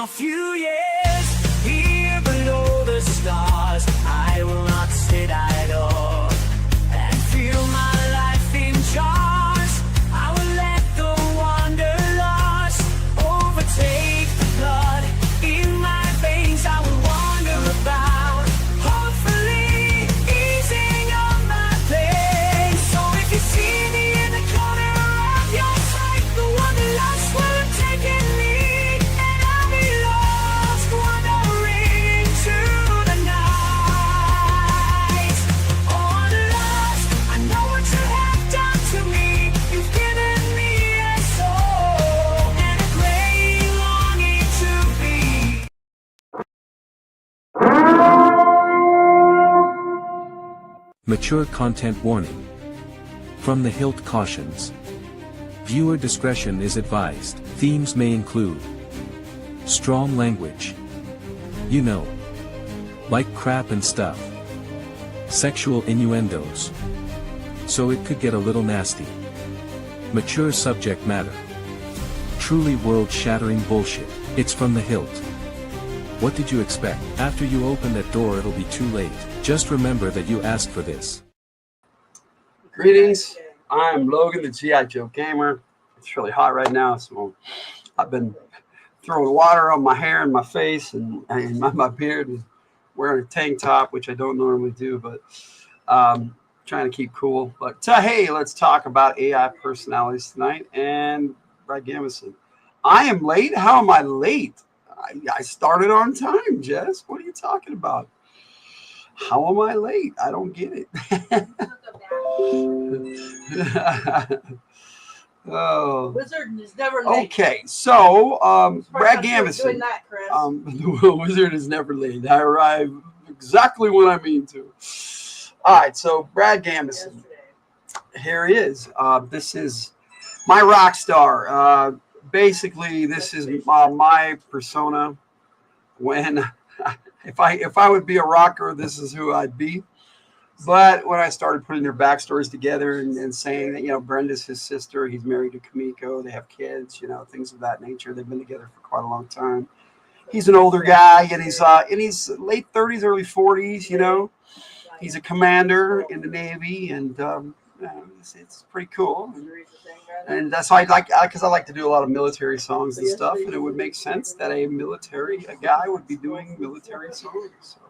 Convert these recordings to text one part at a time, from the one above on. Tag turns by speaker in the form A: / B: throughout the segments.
A: a few years here below the stars, I will not sit idle and feel my life in jars. I will let the wanderlust overtake the blood in my veins. I will wander about, hopefully easing up my pain. So if you see me in the corner of your sight, the wanderlust will have taken me, and I'll be lost wandering into the night. Oh, wanderlust, I know what you have done to me. You've given me a soul and a great longing to be.
B: Mature content warning. From the Hildt cautions. Viewer discretion is advised. Themes may include strong language. You know. Like crap and stuff. Sexual innuendos. So it could get a little nasty. Mature subject matter. Truly world-shattering bullshit. It's from the Hildt. What did you expect? After you open that door, it'll be too late. Just remember that you asked for this.
C: Greetings, I'm Logan, the G.I. Joe Gamer. It's really hot right now, so I've been throwing water on my hair and my face and my beard, and wearing a tank top, which I don't normally do, but trying to keep cool. But hey, let's talk about AI personalities tonight and Brad Gambeson. I am late? How am I late? I started on time, Jess. What are you talking about? How am I late? I don't get it. Oh.
D: Wizard is never late.
C: Okay, so Brad
D: Doing
C: Gambeson.
D: that, Chris.
C: The wizard is never late. I arrive exactly when I mean to. All right, so Brad Gambeson. Here he is. This is my rock star. Basically, this is my persona. When if I would be a rocker, this is who I'd be. But when I started putting their backstories together and saying that, you know, Brenda's his sister, he's married to Kamiko, they have kids, you know, things of that nature. They've been together for quite a long time. He's an older guy, and he's late 30s, early 40s. You know, he's a commander in the Navy, and it's pretty cool. And that's why because I like to do a lot of military songs and stuff, and it would make sense that a guy would be doing military songs. So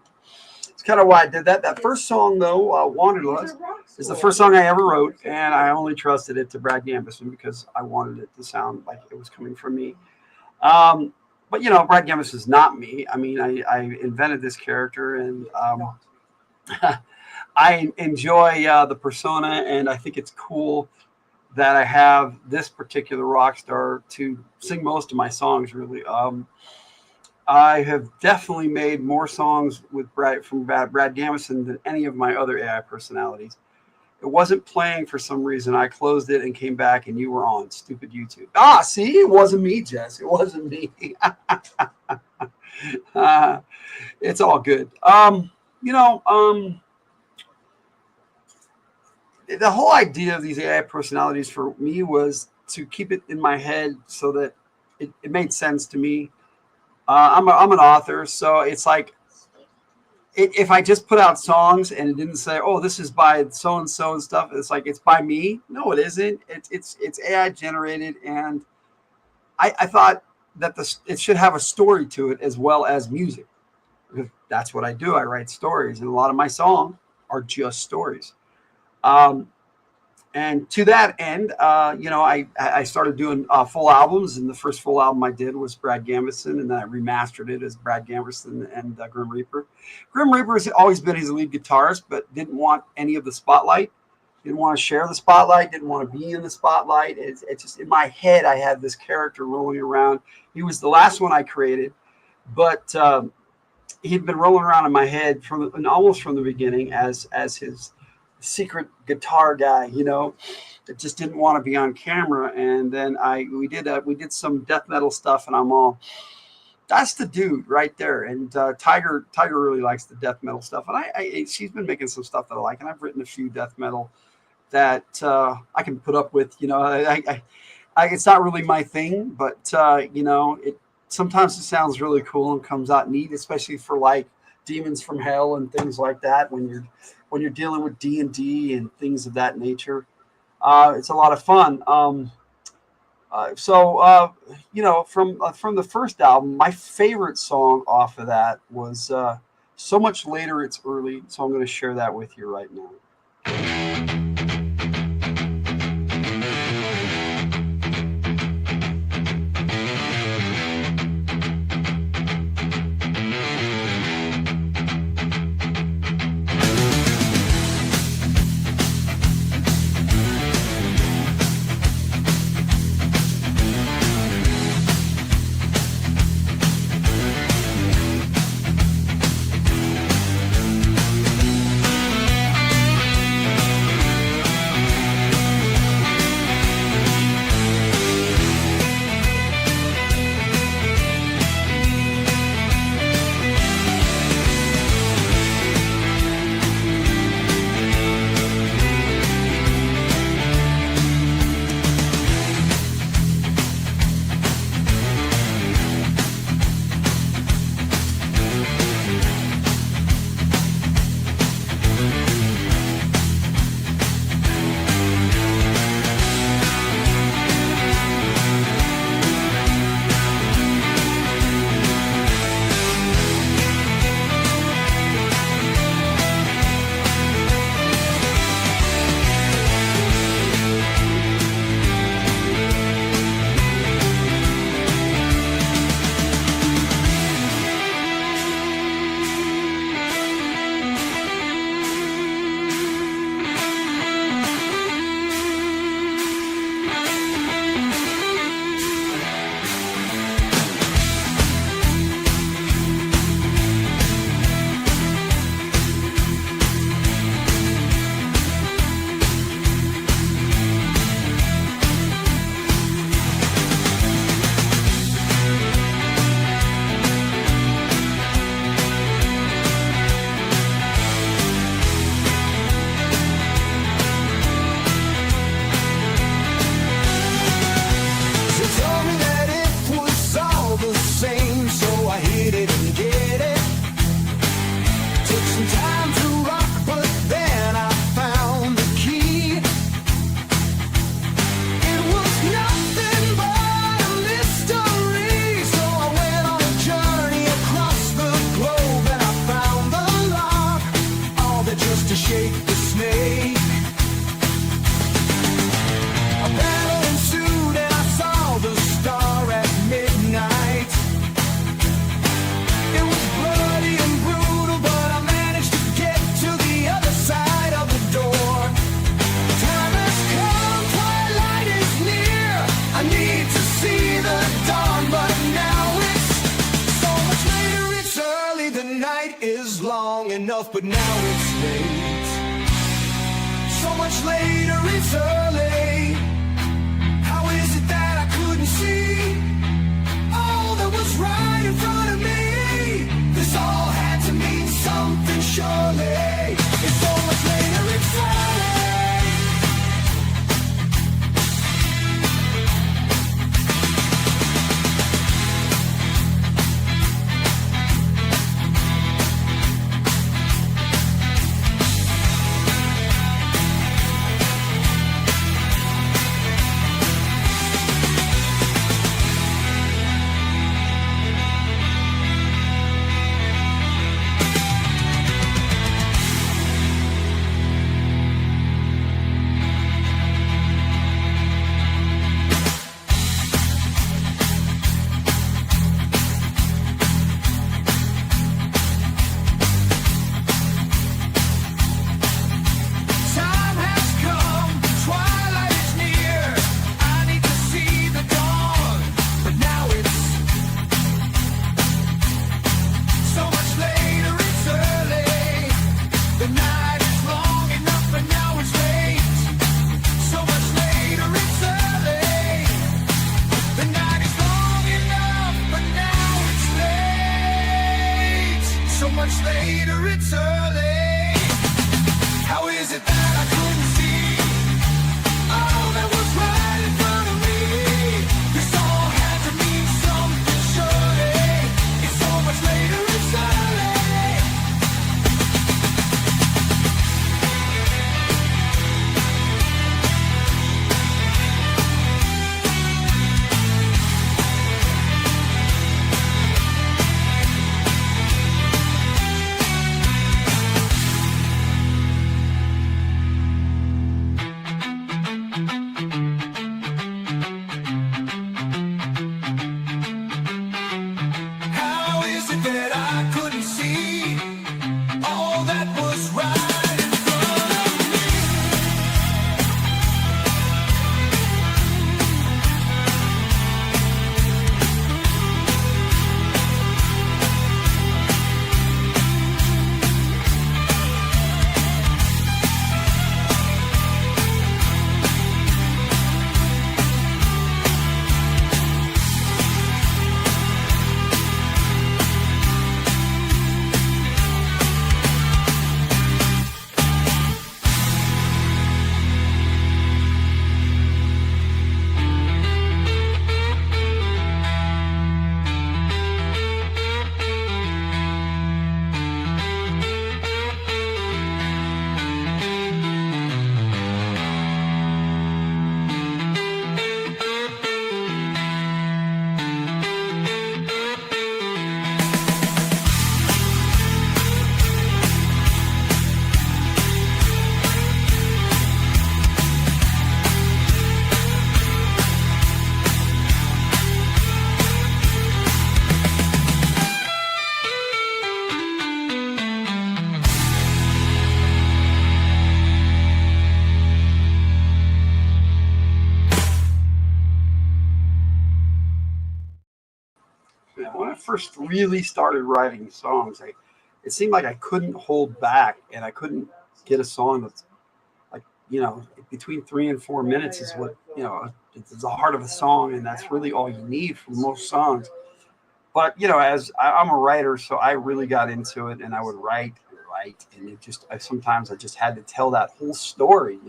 C: it's kind of why I did that. That first song, though, Wanderlust, is the first song I ever wrote, and I only trusted it to Brad Gambeson because I wanted it to sound like it was coming from me. But, you know, Brad Gambeson is not me. I mean, I invented this character, and I enjoy the persona, and I think it's cool that I have this particular rock star to sing most of my songs, really. I have definitely made more songs with Brad Gambeson than any of my other AI personalities. It wasn't playing for some reason. I closed it and came back, and you were on. Stupid YouTube. Ah, see? It wasn't me, Jess. It wasn't me. It's all good. The whole idea of these AI personalities for me was to keep it in my head so that it made sense to me. I'm an author, so it's like if I just put out songs and it didn't say, oh, this is by so and so and stuff, it's like it's by me. No, it isn't. It's AI generated, and I thought that it should have a story to it as well as music. That's what I do. I write stories, and a lot of my songs are just stories. And to that end, I started doing full albums, and the first full album I did was Brad Gambeson, and then I remastered it as Brad Gambeson and Grim Reaper. Grim Reaper has always been his lead guitarist, but didn't want any of the spotlight, didn't want to share the spotlight, didn't want to be in the spotlight. It's just in my head, I had this character rolling around. He was the last one I created, but he'd been rolling around in my head almost from the beginning as his secret guitar guy, you know, that just didn't want to be on camera. And then we did some death metal stuff, and I'm all, that's the dude right there. And Tiger really likes the death metal stuff, and she's been making some stuff that I like, and I've written a few death metal that I can put up with. You know, it's not really my thing, but sometimes it sounds really cool and comes out neat, especially for like demons from hell and things like that. When you're dealing with D&D and things of that nature, it's a lot of fun. You know, from the first album, my favorite song off of that was So Much Later It's Early. So I'm going to share that with you right now.
A: But now it's late. So much later, it's early. How is it that I couldn't see all that was right in front of me? This all had to mean something, surely. It's so much later, it's early. Sure.
C: first really started writing songs, it seemed like I couldn't hold back, and I couldn't get a song that's like, between 3 and 4 minutes is what, it's the heart of a song, and that's really all you need for most songs. But, as I'm a writer, so I really got into it, and I would write, and sometimes I just had to tell that whole story,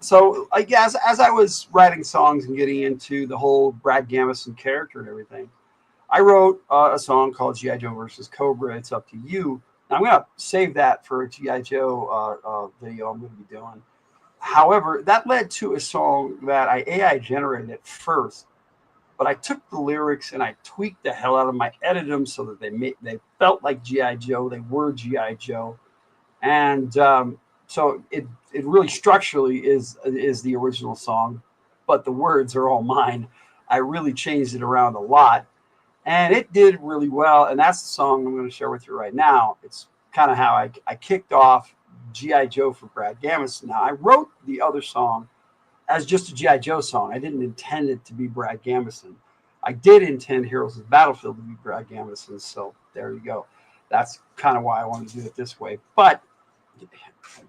C: So I guess as I was writing songs and getting into the whole Brad Gambeson character and everything, I wrote a song called G.I. Joe versus Cobra. It's Up to You. Now, I'm going to save that for a G.I. Joe video I'm going to be doing. However, that led to a song that I AI generated at first, but I took the lyrics and I tweaked the hell out of them. I edited them so that they felt like G.I. Joe. They were G.I. Joe. And so it really structurally is the original song, but the words are all mine. I really changed it around a lot, and it did really well. And that's the song I'm going to share with you right now. It's kind of how I kicked off G.I. Joe for Brad Gambeson. Now, I wrote the other song as just a G.I. Joe song. I didn't intend it to be Brad Gambeson. I did intend Heroes of the Battlefield to be Brad Gambeson, so there you go. That's kind of why I wanted to do it this way. But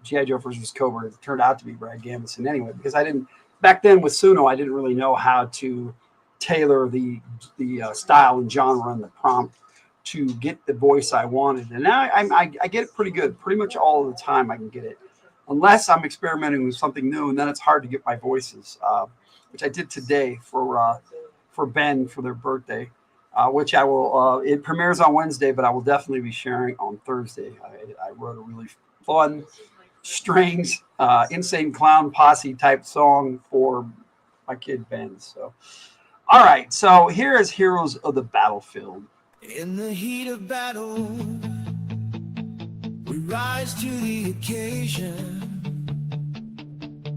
C: G.I. Joe versus Cobra turned out to be Brad Gambeson anyway, because back then with Suno, I didn't really know how to tailor the style and genre and the prompt to get the voice I wanted. And now I get it pretty good. Pretty much all the time I can get it. Unless I'm experimenting with something new, and then it's hard to get my voices, which I did today for Ben for their birthday, which I will. It premieres on Wednesday, but I will definitely be sharing on Thursday. I wrote a really fun strings, insane clown posse type song for my kid Ben. So, all right. So here is Heroes of the Battlefield.
A: In the heat of battle, we rise to the occasion.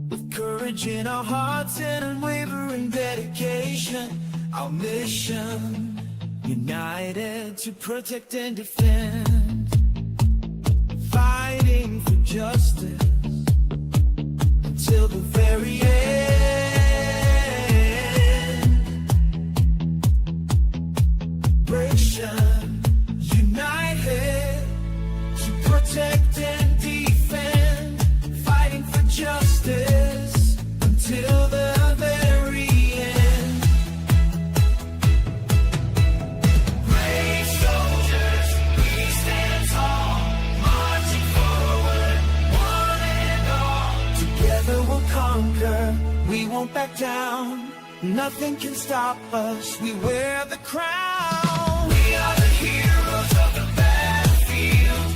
A: With courage in our hearts and unwavering dedication, our mission, united to protect and defend, fighting for justice until the very end. Nation, united to protect and defend, fighting for justice until the very end. Brave soldiers, we stand tall, marching forward, one and all. Together we'll conquer, we won't back down. Nothing can stop us, we wear the crown. We are the heroes of the battlefield,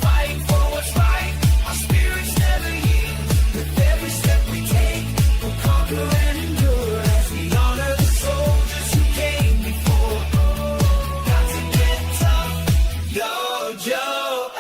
A: fighting for what's right, our spirits never yield. With every step we take, we'll conquer and endure, as we honor the soldiers who came before. Got to get tough, yo, Joe.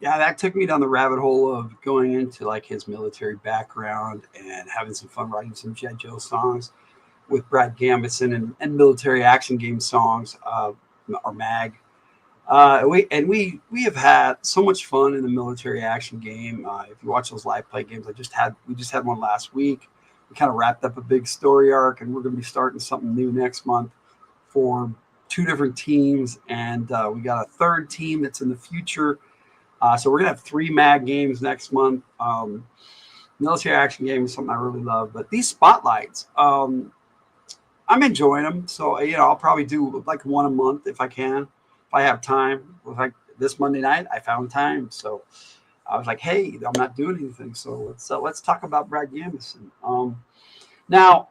C: Yeah, that took me down the rabbit hole of going into like his military background and having some fun writing some G.I. Joe songs with Brad Gambeson and military action game songs, or MAG. We have had so much fun in the military action game. If you watch those live play games, we just had one last week. We kind of wrapped up a big story arc, and we're going to be starting something new next month for 2 different teams, and we got a 3rd team that's in the future. So we're gonna have 3 MAG games next month. Military action game is something I really love, but these spotlights, I'm enjoying them. So I'll probably do like 1 a month if I can, if I have time. Like this Monday night, I found time, so I was like, hey, I'm not doing anything, so let's talk about Brad Gambeson. Now,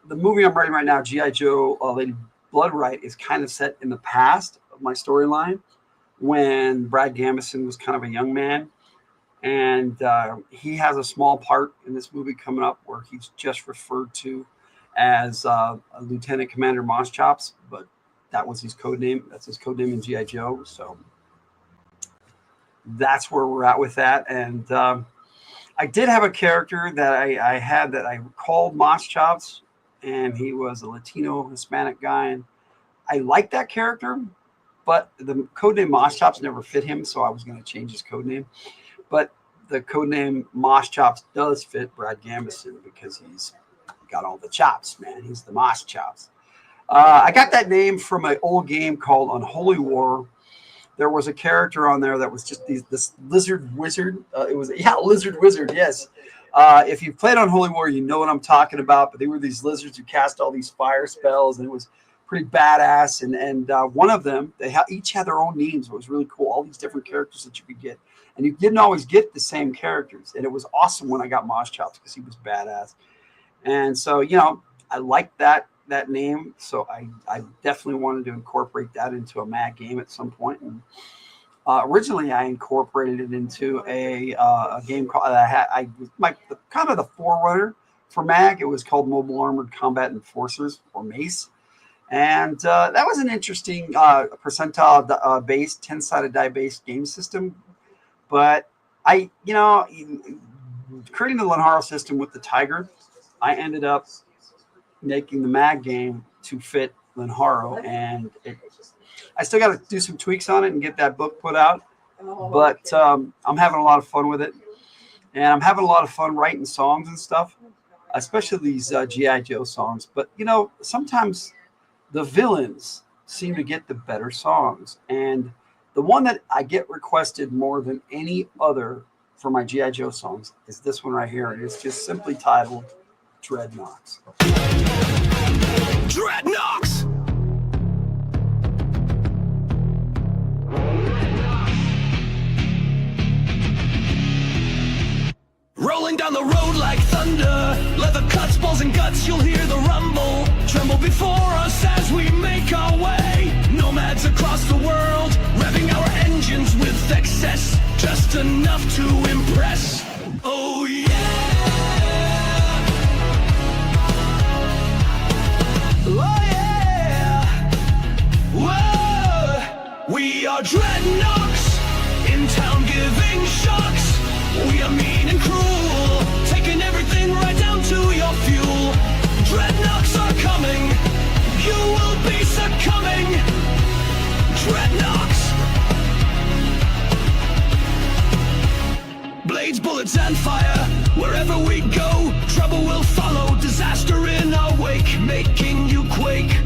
C: the movie I'm writing right now, G.I. Joe, Lady Blood Right, is kind of set in the past of my storyline, when Brad Gambeson was kind of a young man, and he has a small part in this movie coming up where he's just referred to as a Lieutenant Commander Moss Chops, but that was his code name. That's his code name in G.I. Joe. So that's where we're at with that. And I did have a character that I had that I called Moss Chops, and he was a Latino Hispanic guy, and I liked that character. But the codename Moss Chops never fit him, so I was going to change his codename. But the codename Moss Chops does fit Brad Gambeson because he's got all the chops, man. He's the Moss Chops. I got that name from an old game called Unholy War. There was a character on there that was just this lizard wizard. Lizard wizard, yes. If you played Unholy War, you know what I'm talking about. But they were these lizards who cast all these fire spells, and it was pretty badass, and one of them, each had their own names. It was really cool, all these different characters that you could get, and you didn't always get the same characters, and it was awesome when I got Moss Chops because he was badass. And so I liked that name, so I definitely wanted to incorporate that into a MAG game at some point. And originally I incorporated it into a game called kind of the forerunner for MAG. It was called Mobile Armored Combat Enforcers, or MACE. And that was an interesting percentile based 10-sided die based game system. But creating the Lanharo system with the Tiger, I ended up making the MAG game to fit Lanharo, and I still got to do some tweaks on it and get that book put out. But I'm having a lot of fun with it, and I'm having a lot of fun writing songs and stuff, especially these G.I. Joe songs. But sometimes the villains seem to get the better songs. And the one that I get requested more than any other for my G.I. Joe songs is this one right here. And it's just simply titled Dreadnoks.
A: Dreadnoks! Rolling down the road like thunder, leather cuts, balls and guts, you'll hear the rumble. Tremble before us as we make our way. Nomads across the world, revving our engines with excess, just enough to impress. Oh yeah! Oh yeah! Whoa! We are Dreadnoks, in town giving shocks. We are mean and cruel, taking everything right down to your fuel. Dreadnoks are coming, you will be succumbing. Dreadnoks. Blades, bullets, and fire, wherever we go, trouble will follow, disaster in our wake, making you quake.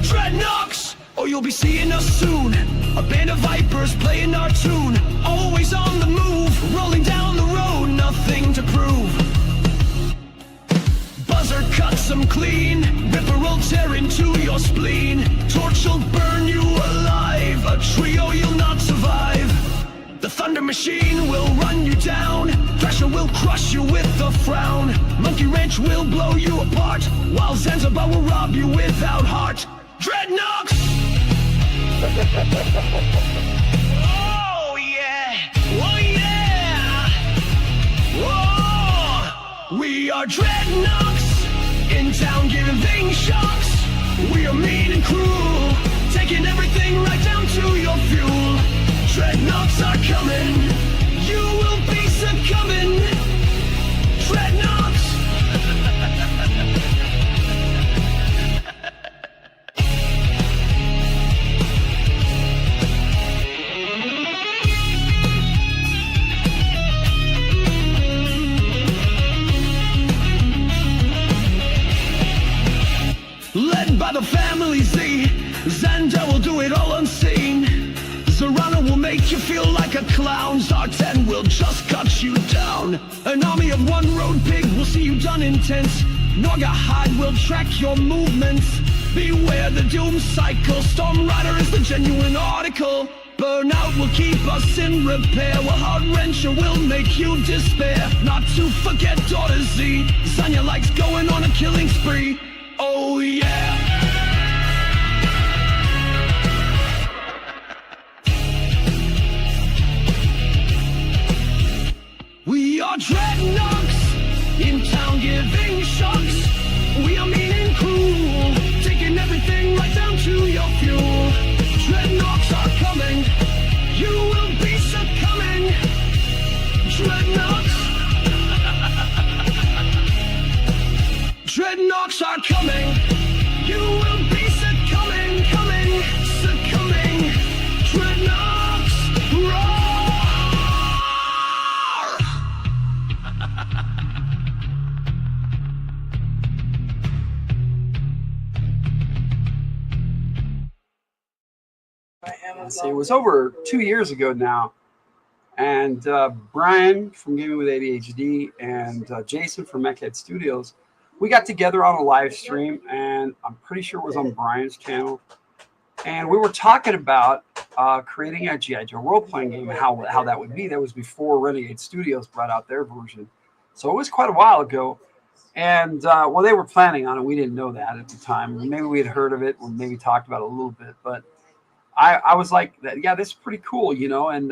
A: Dreadnoks, or you'll be seeing us soon. A band of vipers playing our tune, always on the move, rolling down the road, nothing to prove. Buzzer cuts them clean, ripper will tear into your spleen. Torch will burn you alive, a trio you'll not survive. The thunder machine will run you down, Thrasher will crush you with a frown. Monkey wrench will blow you apart, while Zanzibar will rob you without heart. Dreadnoks! Oh yeah! Oh yeah! Whoa! We are Dreadnoks, in town giving shocks. We are mean and cruel, taking everything right down to your fuel. Dreadnoks are coming. You will be succumbing. Dreadnoughts. Led by the family Z, Xander will do it all unseen. Zorana will make you feel like a clown. Zartan will just cut you down. An army of one road pig will see you done intense. Norgahide will track your movements. Beware the doom cycle. Storm Rider is the genuine article. Burnout will keep us in repair. While Hard Wrencher will make you despair. Not to forget Daughter Z. Zanya likes going on a killing spree. Oh yeah. We are dreadnoughts, in town giving shocks. We are mean and cruel, taking everything right down to your fuel. Dreadnoughts are coming, you will be succumbing. Dreadnoughts. Dreadnoughts are coming, you will be succumbing, succumbing. Dreadnoughts, roar!
C: See, it was over 2 years ago now, and Brian from Gaming with ADHD and Jason from Mechhead Studios, we got together on a live stream, and I'm pretty sure it was on Brian's channel, and we were talking about creating a G.I. Joe role-playing game and how that would be. That was before Renegade Studios brought out their version, so it was quite a while ago. And well, they were planning on it. We didn't know that at the time. Maybe we had heard of it, or maybe talked about it a little bit, but I was like, yeah, this is pretty cool, you know. And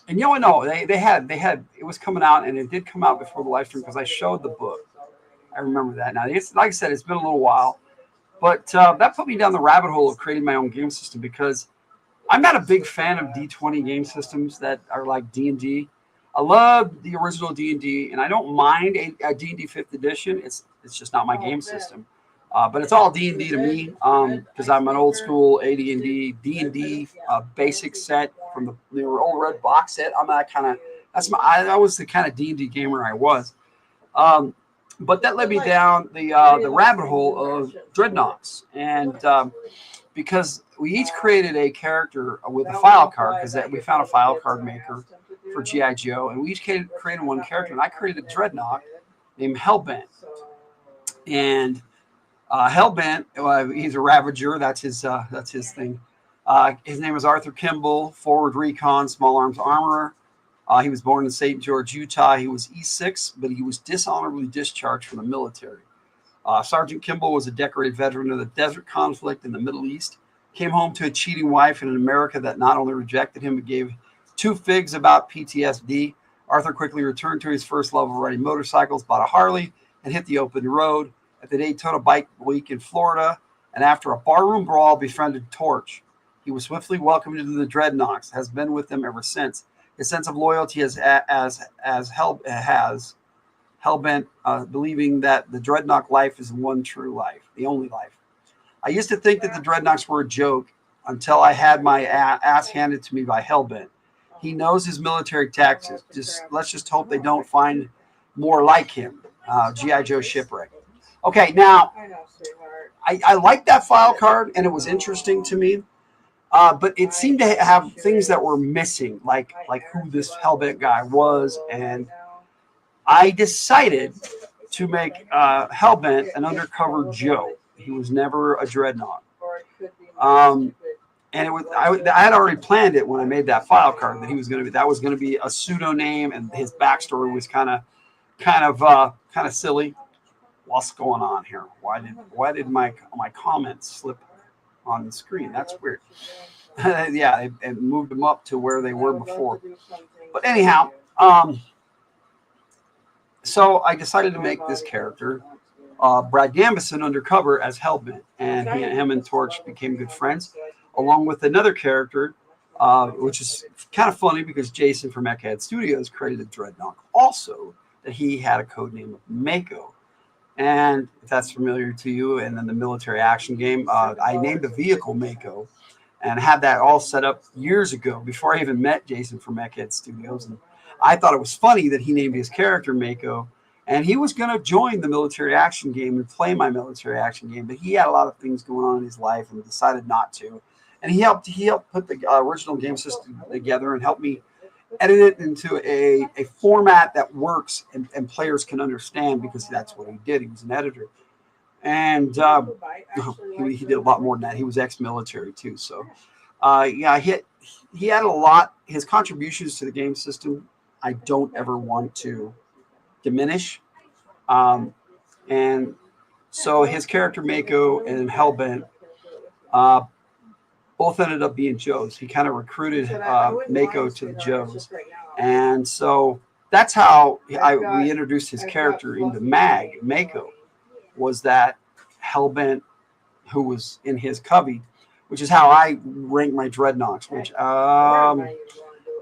C: you know, no, they had it was coming out, and it did come out before the live stream because I showed the book. I remember that. Now, it's, like I said, it's been a little while, but that put me down the rabbit hole of creating my own game system, because I'm not a big fan of D20 game systems that are like D&D. I love the original D&D, and I don't mind a D&D 5th edition. It's just not my game system. But it's all D&D to me, because I'm an old school AD&D, D&D basic set from the old red box set. I'm that kind of, I was the kind of D&D gamer I was. But that led me down the rabbit hole of Dreadnoughts. And because we each created a character with a file card, because we found a file card maker for G.I. Joe, and we each created one character, and I created a Dreadnought named Hellbent. And Hellbent, he's a Ravager. That's his thing. His name is Arthur Kimball, forward recon, small arms armorer. He was born in St. George, Utah. He was E6, but he was dishonorably discharged from the military. Sergeant Kimball was a decorated veteran of the desert conflict in the Middle East. Came home to a cheating wife in an America that not only rejected him, but gave two figs about PTSD. Arthur quickly returned to his first love of riding motorcycles, bought a Harley, and hit the open road at the Daytona Bike Week in Florida, and after a barroom brawl, befriended Torch. He was swiftly welcomed into the Dreadnoughts, has been with them ever since. His sense of loyalty has Hellbent, believing that the Dreadnought life is one true life, the only life. I used to think that the Dreadnoughts were a joke until I had my ass handed to me by Hellbent. He knows his military tactics. Let's just hope they don't find more like him. G.I. Joe Shipwreck. Okay, now, I like that file card, and it was interesting to me, but it seemed to have things that were missing, like who this Hellbent guy was, and I decided to make Hellbent an undercover Joe. He was never a Dreadnought. And it was I had already planned it when I made that file card that that was going to be a pseudo name, and his backstory was kind of silly. What's going on here? Why did my comments slip on the screen? That's weird. Yeah, it moved them up to where they were before. But anyhow, so I decided to make this character, Brad Gambeson, undercover as Hellbent, and him and Torch became good friends, along with another character which is kind of funny because Jason from FtH Studios created Dreadnought also, that he had a code name of Mako. And if that's familiar to you, and then the military action game, I named a vehicle Mako and had that all set up years ago before I even met Jason from FtH Studios. And I thought it was funny that he named his character Mako, and he was going to join the military action game and play my military action game, but he had a lot of things going on in his life and decided not to. And he helped put the original game system together and helped me edit it into a format that works and players can understand, because that's what he did. He was an editor. And he did a lot more than that. He was ex-military too. So, yeah, he had a lot. His contributions to the game system, I don't ever want to diminish. And so his character Mako and Hellbent both ended up being Joes. He kind of recruited Mako to the Joes. And so that's how we introduced his character into Mako, was that Hellbent, who was in his covey, which is how I rank my Dreadnoughts, which I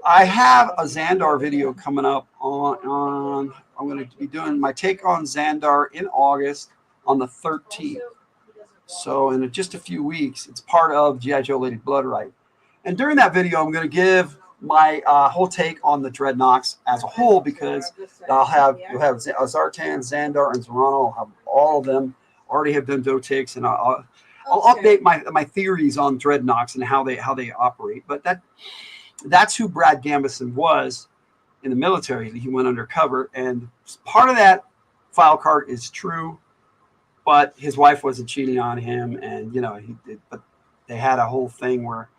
C: have a Xandar video coming up on I'm going to be doing my take on Xandar in August on the 13th. So in just a few weeks, it's part of G.I. Joe Lady Blood Right. And during that video, I'm going to give my whole take on the Dreadnoughts as a whole, because you'll have Zartan, Xandar, and Zorano. I'll have all of them. Already have done takes, and I'll update my theories on Dreadnoughts and how they operate. But that's who Brad Gambeson was in the military. He went undercover, and part of that file card is true. But his wife wasn't cheating on him, and but they had a whole thing where,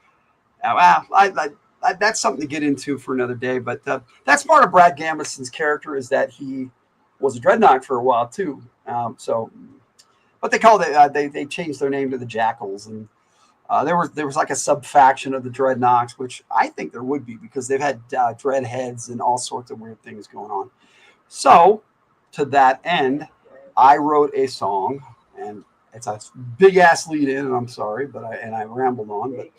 C: that's something to get into for another day. But that's part of Brad Gambeson's character, is that he was a Dreadnought for a while too. But they called it. They changed their name to the Jackals, and there was like a sub faction of the Dreadnoughts, which I think there would be, because they've had Dreadheads and all sorts of weird things going on. So to that end, I wrote a song, and it's a big ass lead in, and I'm sorry, but I rambled on. But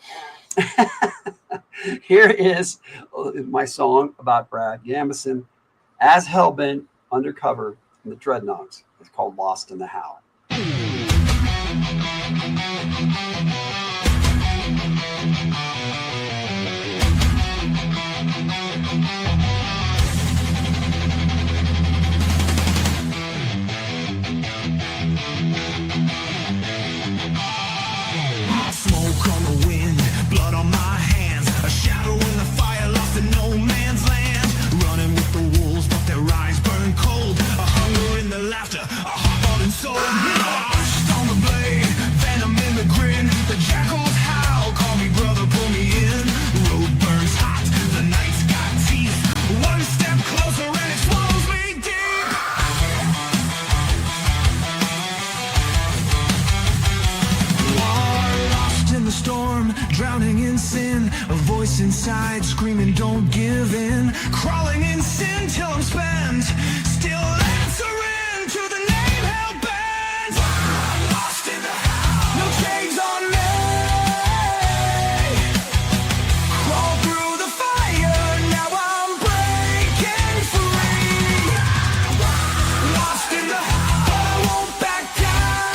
C: here is my song about Brad Gambeson as Hellbent undercover in the Dreadnoughts. It's called "Lost in the How."
A: Smoke on the wind, blood on my hands, a shadow in the fire, lost in no man's land. Running with the wolves, but their eyes burn cold. A hunger in the laughter, a heart and soul. Lost on the blade, venom in the grin. The jackals howl, call me brother, pull me in. Road burns hot, the night's got teeth. One step closer and it swallows me deep. Lost in the storm, drowning in sin. A voice inside screaming, don't give in. Crawling in sin till I'm spent. Still answering to the name Hellbent. Lost in the house. No chains on me. Crawl through the fire. Now I'm breaking free. Lost in the house, but I won't back down.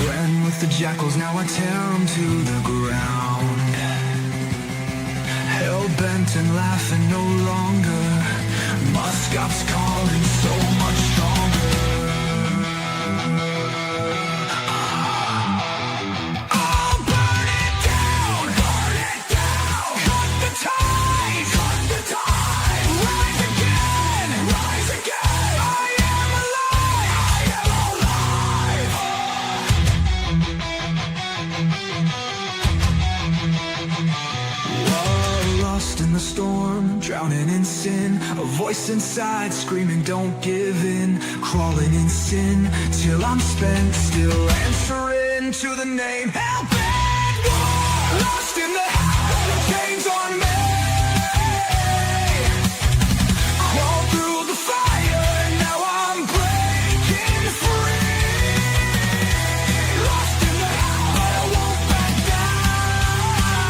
A: Ran with the jackals, now I tear them to the ground. Hell-bent and laughing no longer. Muskop's calling so much stronger. I'll burn it down, burn it down. Cut the tide, cut the tide. Rise again, rise again. I am alive, I am alive. Lost in the storm, drowning in sin. A voice inside screaming, don't give in. Crawling in sin till I'm spent. Still answering to the name Hellbent. Lost in the house, chains on me. Crawl through the fire, now I'm breaking free. Lost in the house, but I won't back down.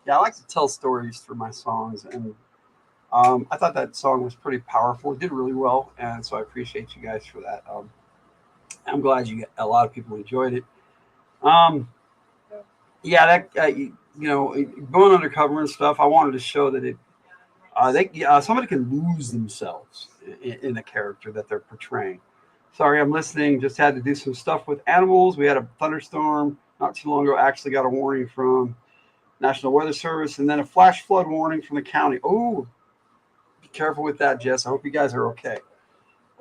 C: Yeah, I like to tell stories through my songs, and I thought that song was pretty powerful. It did really well, and so I appreciate you guys for that. I'm glad a lot of people enjoyed it. Yeah, that going undercover and stuff. I wanted to show that somebody can lose themselves in a character that they're portraying. Sorry, I'm listening. Just had to do some stuff with animals. We had a thunderstorm not too long ago. Actually got a warning from National Weather Service, and then a flash flood warning from the county. Oh, be careful with that, Jess. I hope you guys are okay.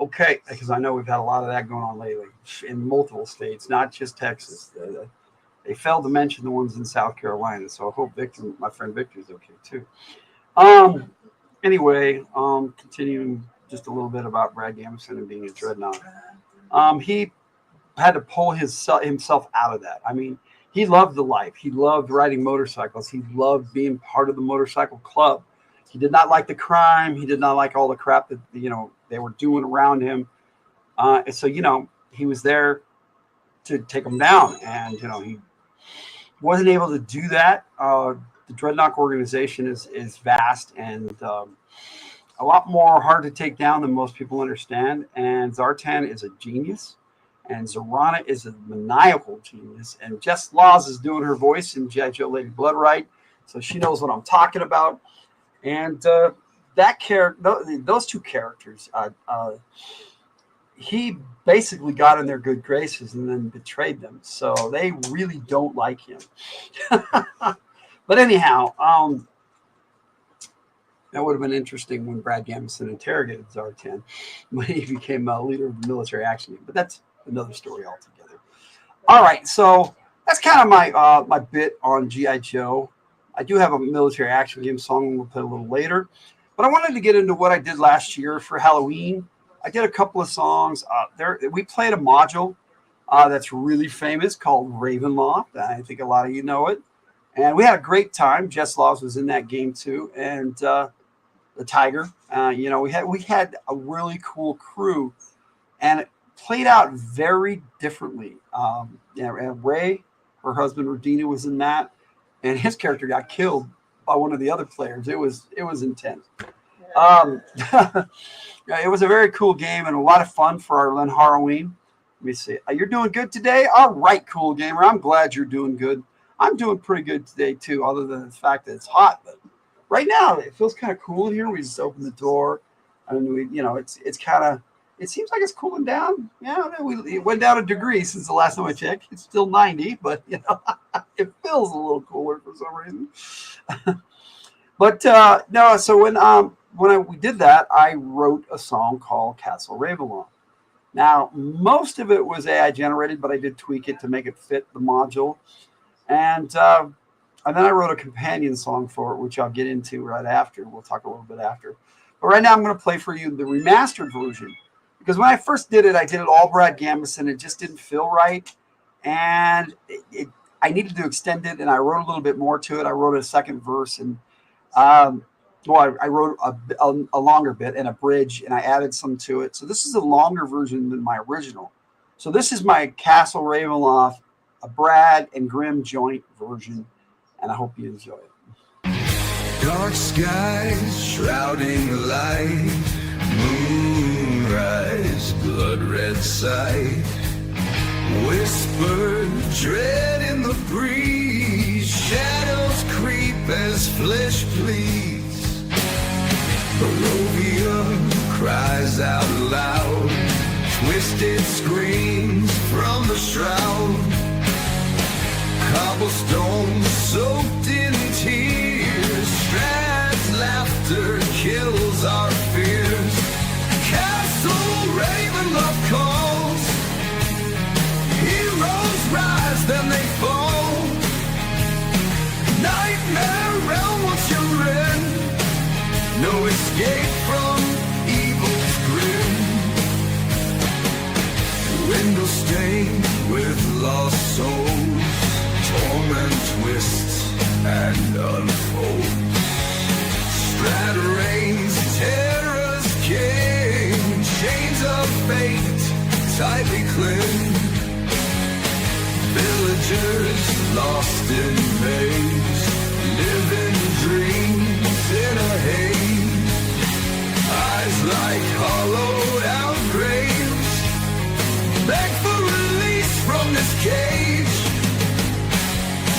C: Okay, because I know we've had a lot of that going on lately in multiple states, not just Texas. They failed to mention the ones in South Carolina, so I hope my friend Victor, is okay too. Anyway, continuing just a little bit about Brad Gambeson and being a dreadnought. He had to pull himself out of that. I mean, he loved the life. He loved riding motorcycles. He loved being part of the motorcycle club. He did not like the crime. He did not like all the crap that they were doing around him. And so he was there to take them down, and he wasn't able to do that. The Dreadnought organization is vast and a lot more hard to take down than most people understand. And Zartan is a genius, and Zorana is a maniacal genius. And Jess Laws is doing her voice in G.I. Joe Lady Bloodright, so she knows what I'm talking about. And those two characters, he basically got in their good graces and then betrayed them. So they really don't like him. But anyhow, that would have been interesting when Brad Gambeson interrogated Zartan when he became a leader of the military action unit. But that's another story altogether. All right, so that's kind of my bit on G.I. Joe. I do have a military action game song we'll play a little later. But I wanted to get into what I did last year for Halloween. I did a couple of songs. We played a module that's really famous called Ravenloft. I think a lot of you know it. And we had a great time. Jess Laws was in that game too. And the Tiger. We had a really cool crew. And it played out very differently. And Ray, her husband Rodina, was in that. And his character got killed by one of the other players. It was intense. It was a very cool game and a lot of fun for our Len Halloween. Let me see. You're doing good today? All right, cool gamer. I'm glad you're doing good. I'm doing pretty good today too, other than the fact that it's hot. But right now it feels kind of cool in here. We just opened the door, and it's kind of. It seems like it's cooling down. Yeah, it went down a degree since the last time I checked. It's still 90, but it feels a little cooler for some reason. But no, so when we did that, I wrote a song called Castle Ravenloft. Now, most of it was AI generated, but I did tweak it to make it fit the module. And then I wrote a companion song for it, which I'll get into right after. We'll talk a little bit after. But right now I'm going to play for you the remastered version. Because when I first did it, I did it all Brad Gambeson. It just didn't feel right. And I needed to extend it, and I wrote a little bit more to it. I wrote a second verse, and I wrote a longer bit and a bridge, and I added some to it. So this is a longer version than my original. So this is my Castle Ravenloft, a Brad and Grimm joint version, and I hope you enjoy it.
D: Dark skies shrouding light, moonrise, blood red sight, whispered dread in the breeze, shadows creep as flesh bleeds. Barovia cries out loud, twisted screams from the shroud, cobblestone soaked in tears, Strad's laughter kills our fears. Castle Ravenloft calls, heroes rise then they fall, nightmare realm once you're in, no escape from evil's grin. Windows stained with lost souls, torment twists and unfolds. Strad reigns, terror's king, chains of fate tightly cling. Villagers lost in maze, living dreams in a haze. Eyes like hollowed out graves, beg for release from this cage.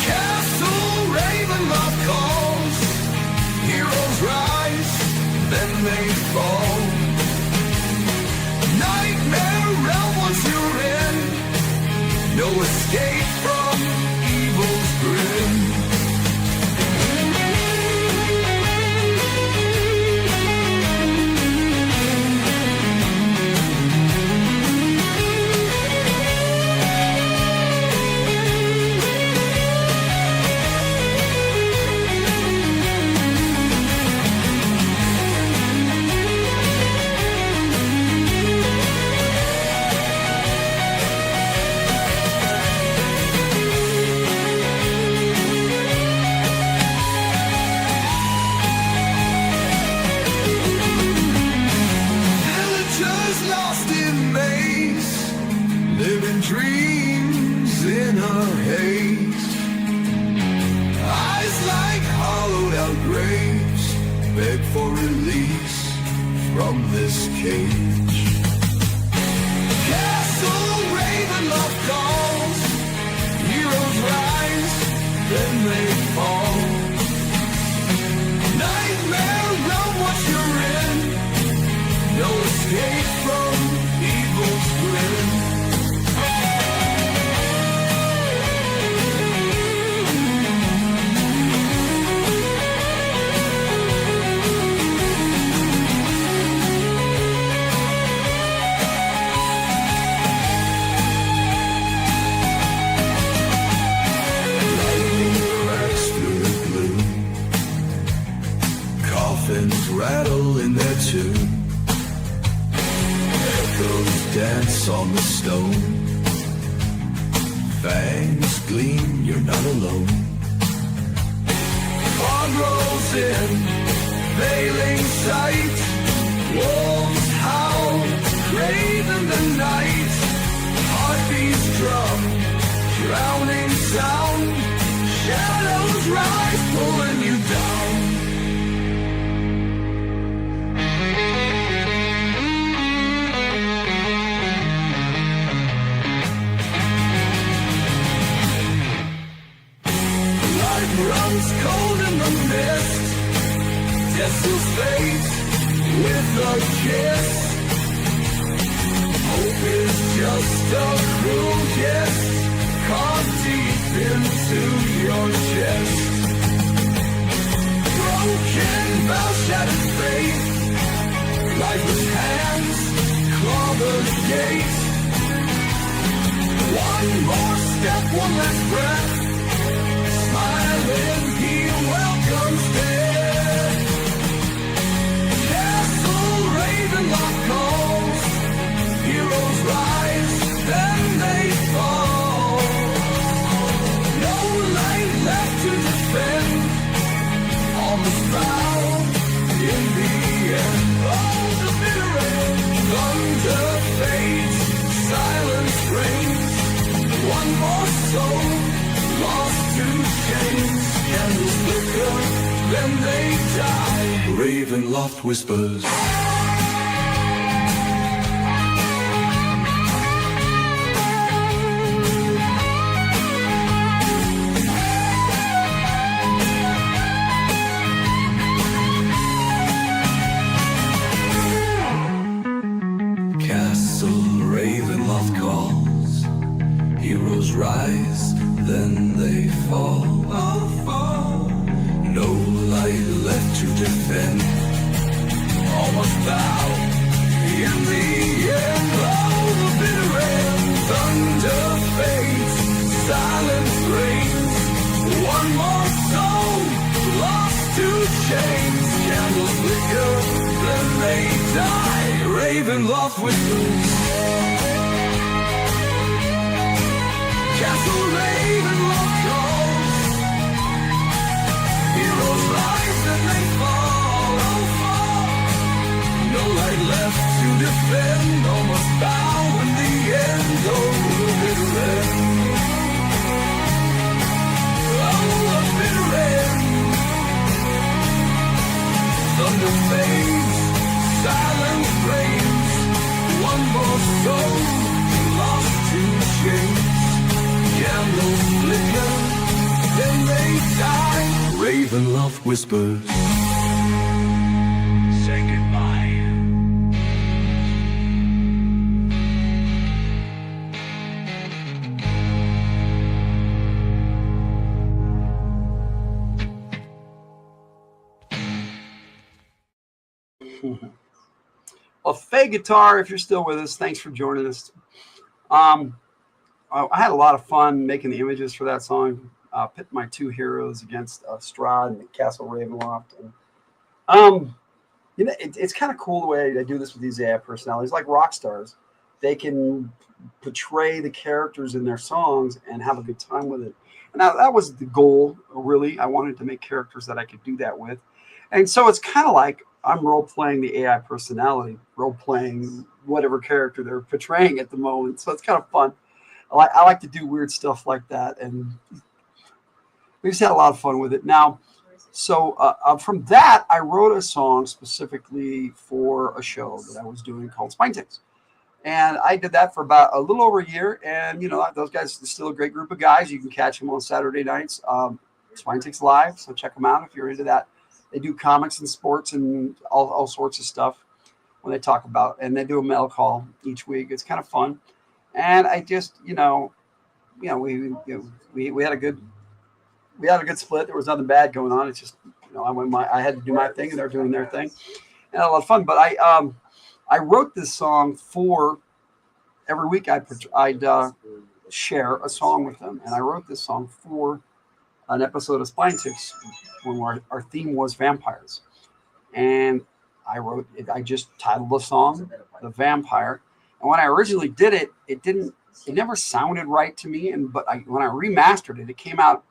D: Castle Ravenloft calls, heroes rise, then they fall. Nightmare realm once you're in, no escape from evil's grin. Dreams in a haze, eyes like hollowed out graves, beg for release from this cage. Castle Ravenloft calls, heroes rise, then they fall. Nightmare realm what you're in, no escape from evil's grin. Rattle in their tune, echoes dance on the stone, fangs gleam, you're not alone. Fog rolls in, veiling sight, wolves howl, craven the night, heartbeats drum, drowning sound, shadows rise, pulling you down. Runs cold in the mist, death seals fate with a kiss. Hope is just a cruel kiss, caught deep into your chest. Broken vow, shattered faith, lifeless hands claw the gate. One more step, one last breath, smiling, he welcomes death. Castle Ravenloft calls, heroes rise, then they fall. No light left to defend, almost found in the end. Oh, the bitter end, thunder fades, silence reigns. One more soul lost to chains, candles flicker, then they die. Ravenloft whispers. Castle Ravenloft calls, heroes rise, then they fall. No light left to defend, almost bow in the end. Oh, the bitter end, thunder fades, silence reigns. One more soul lost to chains, candles flicker, then they die. Ravenloft whispers. Castle Ravenloft calls, heroes rise and they fall, oh fall. No light left to defend, almost bow in the end. Oh, the bitter end, oh, the bitter end. even love whispers.
A: Say goodbye.
C: Well, Faye Guitar, if you're still with us, thanks for joining us. I had a lot of fun making the images for that song. Pit my two heroes against Strahd and Castle Ravenloft. And, you know, it's kind of cool the way I do this with these AI personalities, like rock stars. They can portray the characters in their songs and have a good time with it. And that was the goal, really. I wanted to make characters that I could do that with. And so it's kind of like I'm role-playing the AI personality, role-playing whatever character they're portraying at the moment. So it's kind of fun. I like to do weird stuff like that. And we just had a lot of fun with it. Now, so from that, I wrote a song specifically for a show that I was doing called Spine Ticks. And I did that for about a little over a year. And, you know, those guys are still a great group of guys. You can catch them on Saturday nights. Spine Ticks Live. So check them out if you're into that. They do comics and sports and all sorts of stuff when they talk about. And they do a mail call each week. It's kind of fun. And I just, we had a good split. There was nothing bad going on. It's just, I had to do my thing and they're doing their thing. And a lot of fun. But I wrote this song for every week. I'd share a song with them, and I wrote this song for an episode of Spine Ticks when our theme was vampires. And I just titled the song "The Vampire." And when I originally did it, it never sounded right to me. But when I remastered it, it came out,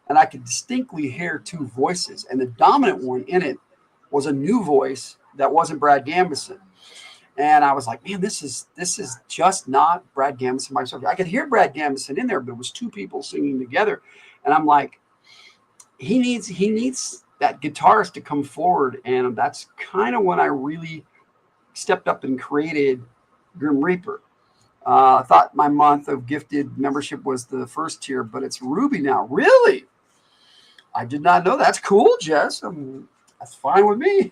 C: and I could distinctly hear two voices, and the dominant one in it was a new voice that wasn't Brad Gambeson. And I was like, man, this is just not Brad Gambeson myself. I could hear Brad Gambeson in there, but it was two people singing together. And I'm like, he needs that guitarist to come forward. And that's kind of when I really stepped up and created Grim Reaper. I thought my month of gifted membership was the first tier, but it's Ruby now. Really? I did not know. That's cool, Jess. That's fine with me.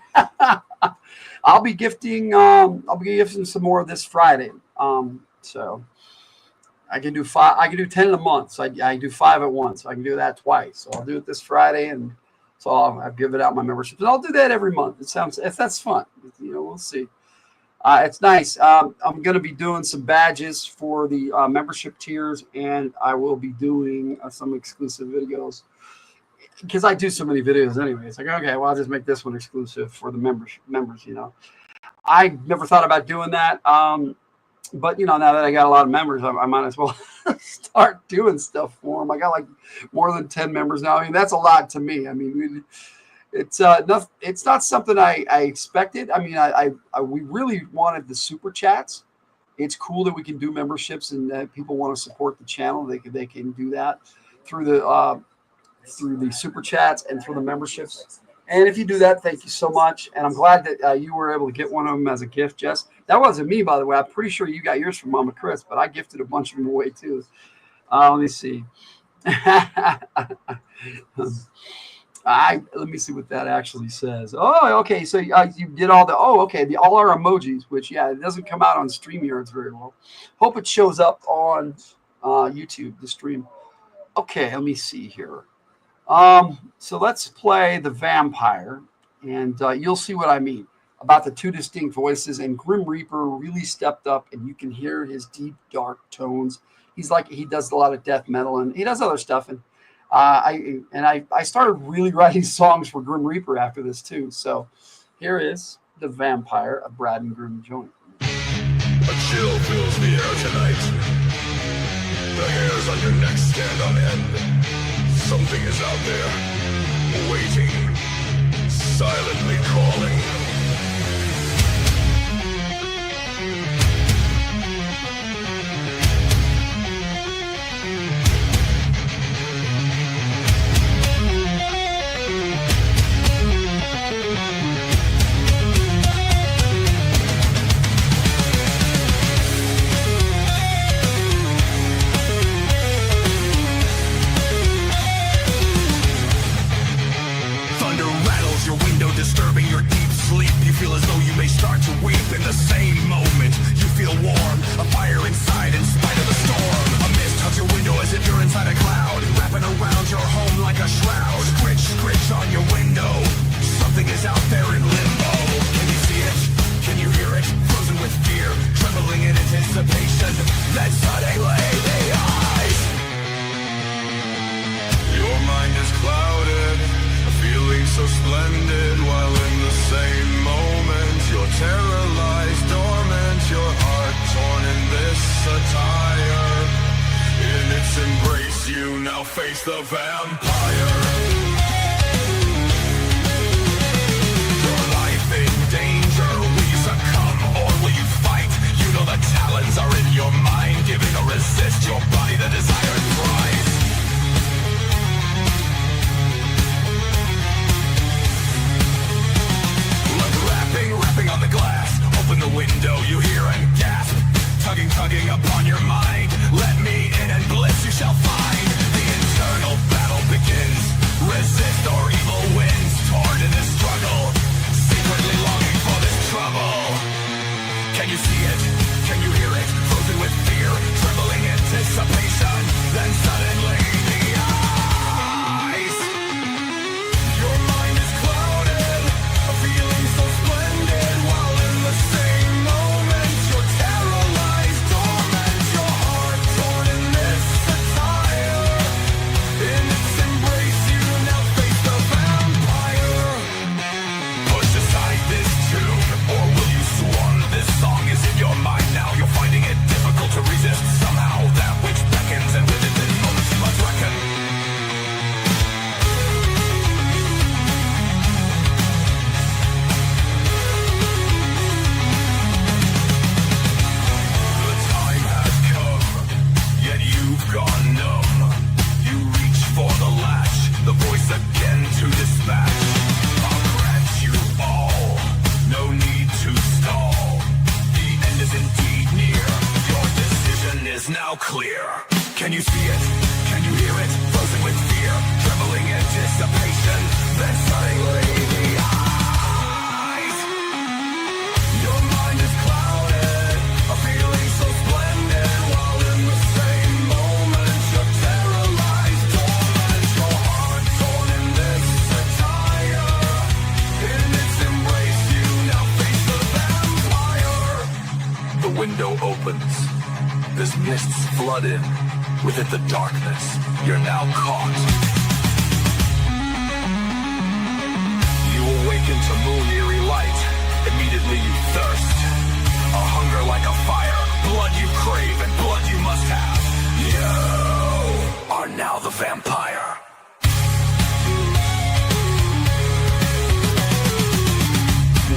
C: I'll be gifting some more this Friday. So I can do 5. I can do 10 in a month. So I do 5 at once. I can do that twice. So I'll do it this Friday, and so I'll give it out my membership. And I'll do that every month. If that's fun, we'll see. It's nice. I'm going to be doing some badges for the membership tiers, and I will be doing some exclusive videos. Because I do so many videos anyway. It's like, okay, well, I'll just make this one exclusive for the members. I never thought about doing that. But, now that I got a lot of members, I might as well start doing stuff for them. I got like more than 10 members now. I mean, that's a lot to me. I mean, it's not something I expected. I mean, we really wanted the super chats. It's cool that we can do memberships and that people want to support the channel. They can do that through the super chats and through the memberships. And if you do that, thank you so much. And I'm glad that you were able to get one of them as a gift, Jess. That wasn't me, by the way. I'm pretty sure you got yours from Mama Chris, but I gifted a bunch of them away too. Let me see. Let me see what that actually says. Oh, okay. So you did all all our emojis, which, yeah, it doesn't come out on StreamYards very well. Hope it shows up on YouTube, the stream. Okay, let me see here. So let's play The Vampire, and you'll see what I mean about the two distinct voices. And Grim Reaper really stepped up, and you can hear his deep, dark tones. He does a lot of death metal, and he does other stuff. And I started really writing songs for Grim Reaper after this too. So here is The Vampire, a Brad and Grim joint.
D: A chill fills the air tonight. The hairs on your neck stand on end. Something is out there, waiting, silently calling. vampire. Your life in danger. Will you succumb or will you fight? You know the talons are in your mind, giving or resist your body the desired prize. Look, rapping on the glass. Open the window, you hear and gasp. Tugging upon your mind. Let me in and bliss you shall find. The internal battle begins. Resist or evil wins. Torn in this struggle. Secretly longing for this trouble. Can you see it? Can you hear it? Frozen with fear. Trembling anticipation. Then suddenly the eyes. Your mind is clouded. A feeling so splendid. While in the same moment you're terrorized. Torment your heart torn in this attire. In its embrace you now face the vampire. Push aside this tune, or will you swan? This song is in your mind now. You're finding it difficult to resist somehow. That which beckons and with it in moments you must reckon. The time has come, yet you've gone numb. You reach for the latch, the voice again to dispatch. I'll grant you all, no need to stall. The end is indeed near, your decision is now clear. Can you see it? Can you hear it? Frozen with fear, trembling anticipation. Then suddenly the eyes. Your mind is clouded, a feeling so splendid. While in the same moment you're terrorized. Torment your heart torn in this attire. In its embrace you now face the vampire. The window opens. This mist's flooded. With it the darkness. You're now caught. You awaken to moon-eerie light. Immediately you thirst. A hunger like a fire. Blood you crave and blood you must have. You are now the vampire.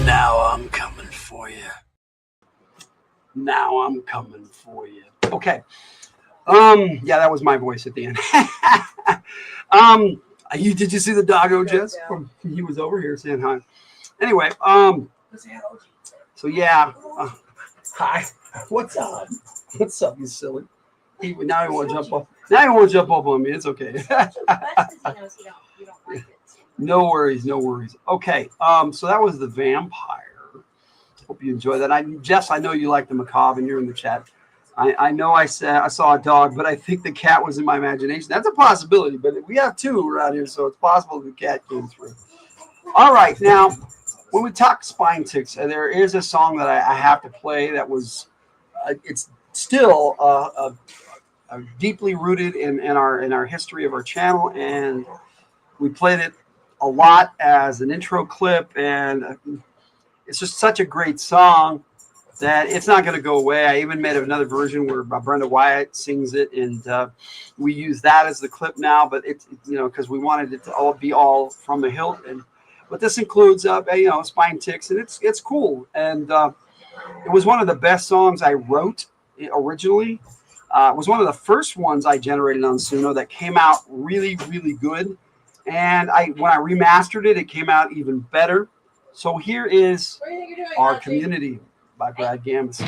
C: Now I'm coming for you. Now I'm coming for you. Okay. Yeah, that was my voice at the end. Did you see the doggo, Jess? He was over here saying hi. Anyway, so yeah. Hi. What's up? What's up, you silly? Now he won't jump up. Now he won't jump up on me. It's okay. No worries, no worries. Okay, so that was the vampire. Hope you enjoy that. Jess, I know you like the macabre, and you're in the chat. I know I saw a dog, but I think the cat was in my imagination. That's a possibility, but we have two around here, so it's possible the cat came through. All right, now, when we talk spine ticks, there is a song that I have to play that was, it's still deeply rooted in our history of our channel, and we played it a lot as an intro clip, and it's just such a great song that it's not going to go away. I even made another version where Brenda Wyatt sings it, and we use that as the clip now. But it's because we wanted it to all be from the Hildt, but this includes spine ticks, and it's cool. And it was one of the best songs I wrote originally. It was one of the first ones I generated on Suno that came out really, really good. And when I remastered it, it came out even better. So here is Our Community by Brad Gambeson.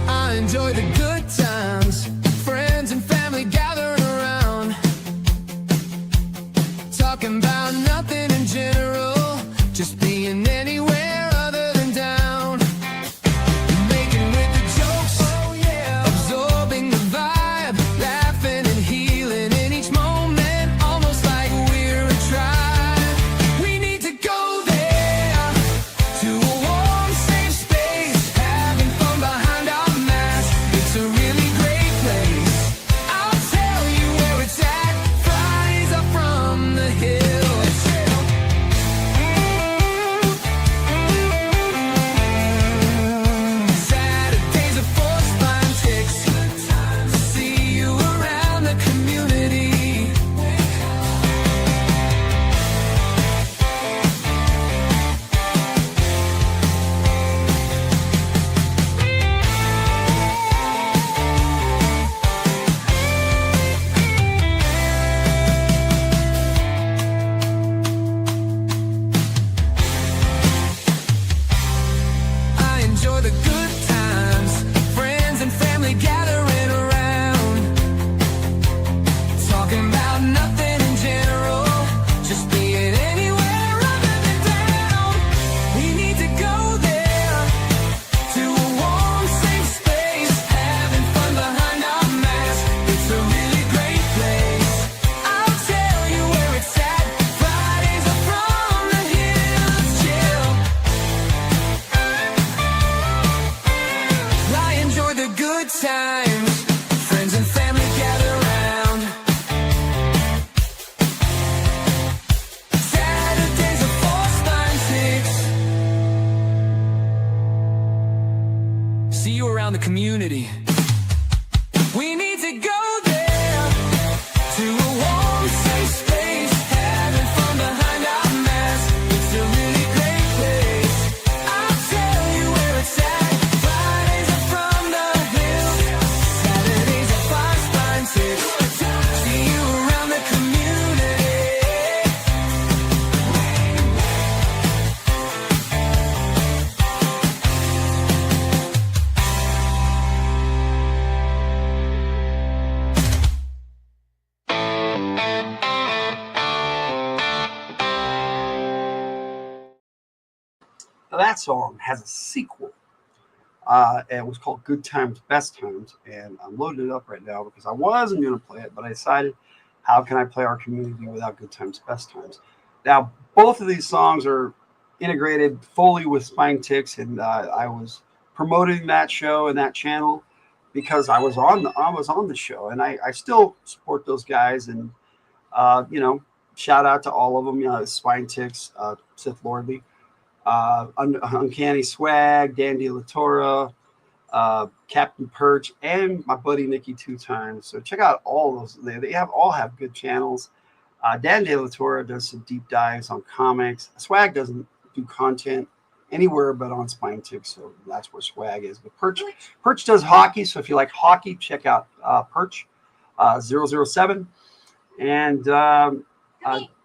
A: I enjoy the good times, friends and family gathering around, talking about nothing in general, just being anywhere other than down, making with the jokes, absorbing around the community. We need to go there, to a warm, safe space, having fun behind our masks. It's a really great place. I'll tell you where it's at. Fridays are from the Hildt, Saturdays are 5 spine 6. See you around the community.
C: That song has a sequel. It was called Good Times, Best Times, and I'm loading it up right now because I wasn't going to play it, but I decided, how can I play our community without Good Times, Best Times? Now, both of these songs are integrated fully with Spine Ticks, and I was promoting that show and that channel because I was on the show, and I still support those guys, and shout out to all of them. Spine Ticks, Sith Lordly, Uncanny Swag, Dandy Latora, Captain Perch, and my buddy Nikki 2 times. So check out all those. They all have good channels. Dandy Latora does some deep dives on comics. Swag doesn't do content anywhere but on Spine Ticks, so that's where Swag is. But Perch does hockey, so if you like hockey, check out Perch 007, and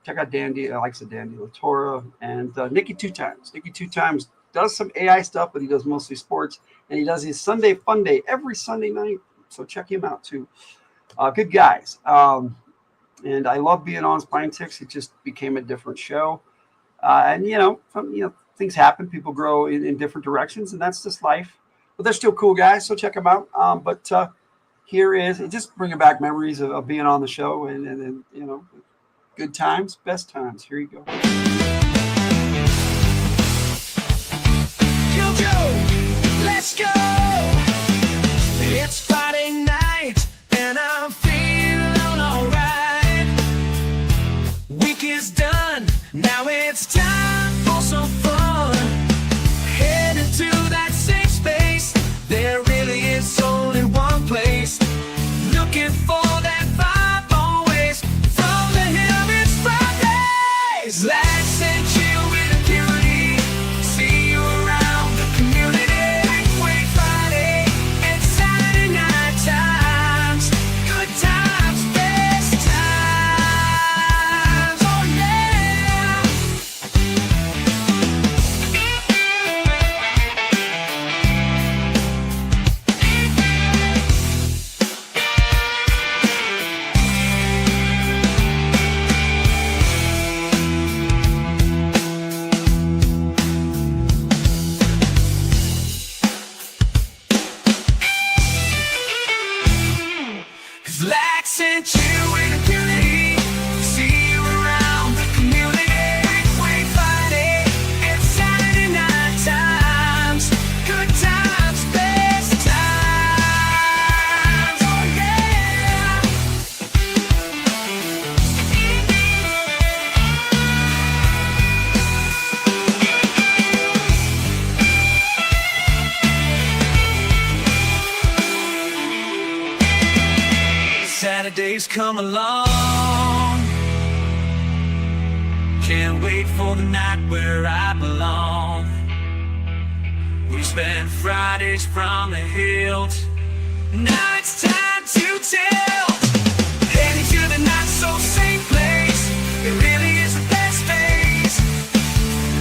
C: check out Dandy. I like the Dandy Latora, and Nikki 2 times. Nikki 2 times does some AI stuff, but he does mostly sports, and he does his Sunday Fun Day every Sunday night. So check him out too. Good guys. And I love being on Spine Ticks. It just became a different show, and things happen. People grow in different directions, and that's just life. But they're still cool guys, so check them out. But here is just bringing back memories of being on the show, and good times, best times. Here you go.
A: Yo, let's go. It's Friday night and I'm feeling alright. Week is done, now it's time for some fun. Headed to that safe space, there really is only one place. Looking for that vibe always. From the hill, it's Fridays. Let's chill with impunity. See you around the community. Wait Friday and Saturday night times. Good times, best times. Oh yeah. Relax and chill with impunity. See you around the community. Wait Friday and Saturday night times. Good times, best times. Oh yeah. Saturdays come along. Can't wait for the night where I belong. We spend Fridays from the Hildt. Now it's time to tell. Heading to the not so safe place. It really is the best phase.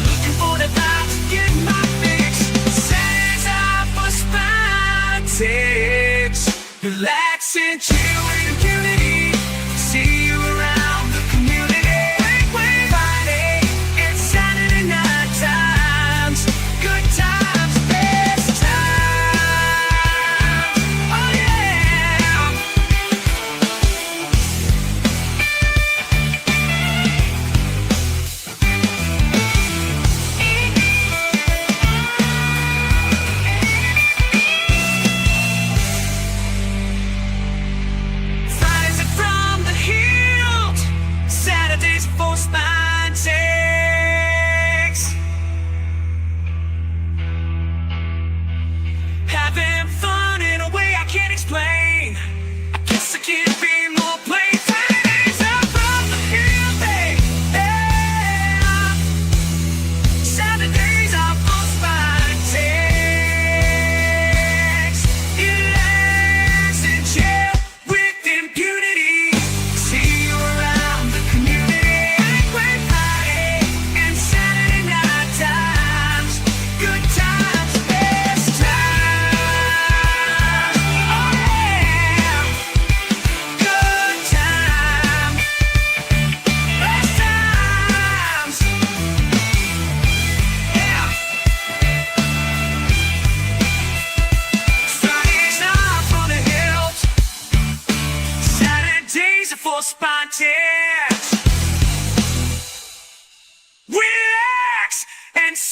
A: Looking for the vibe to get my fix. Saturdays are for Spine Ticks. Relax and chill with impunity. See you around the community. Wait Friday and Saturday night times. Good times, best times. Oh yeah.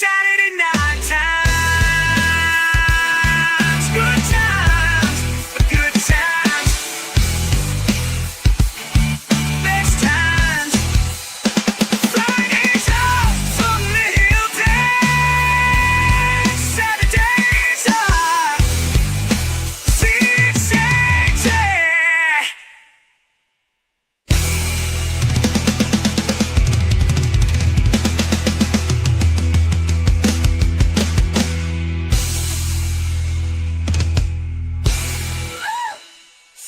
A: Saturday night times, good times, good times. Best times. Fridays out from the Hildt. Saturdays are six.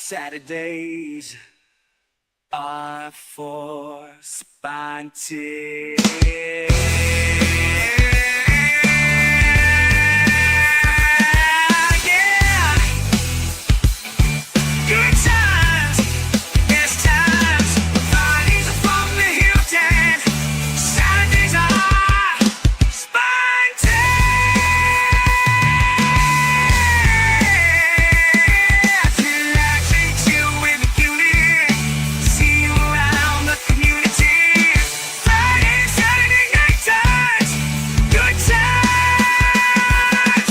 A: Saturdays are for spontaneous. Yeah. Good times, best times. Fridays are from the Hildt. Saturdays are spontaneous. Relaxing, chill with the cutie. See you around the community. Friday, Saturday night times. Good times,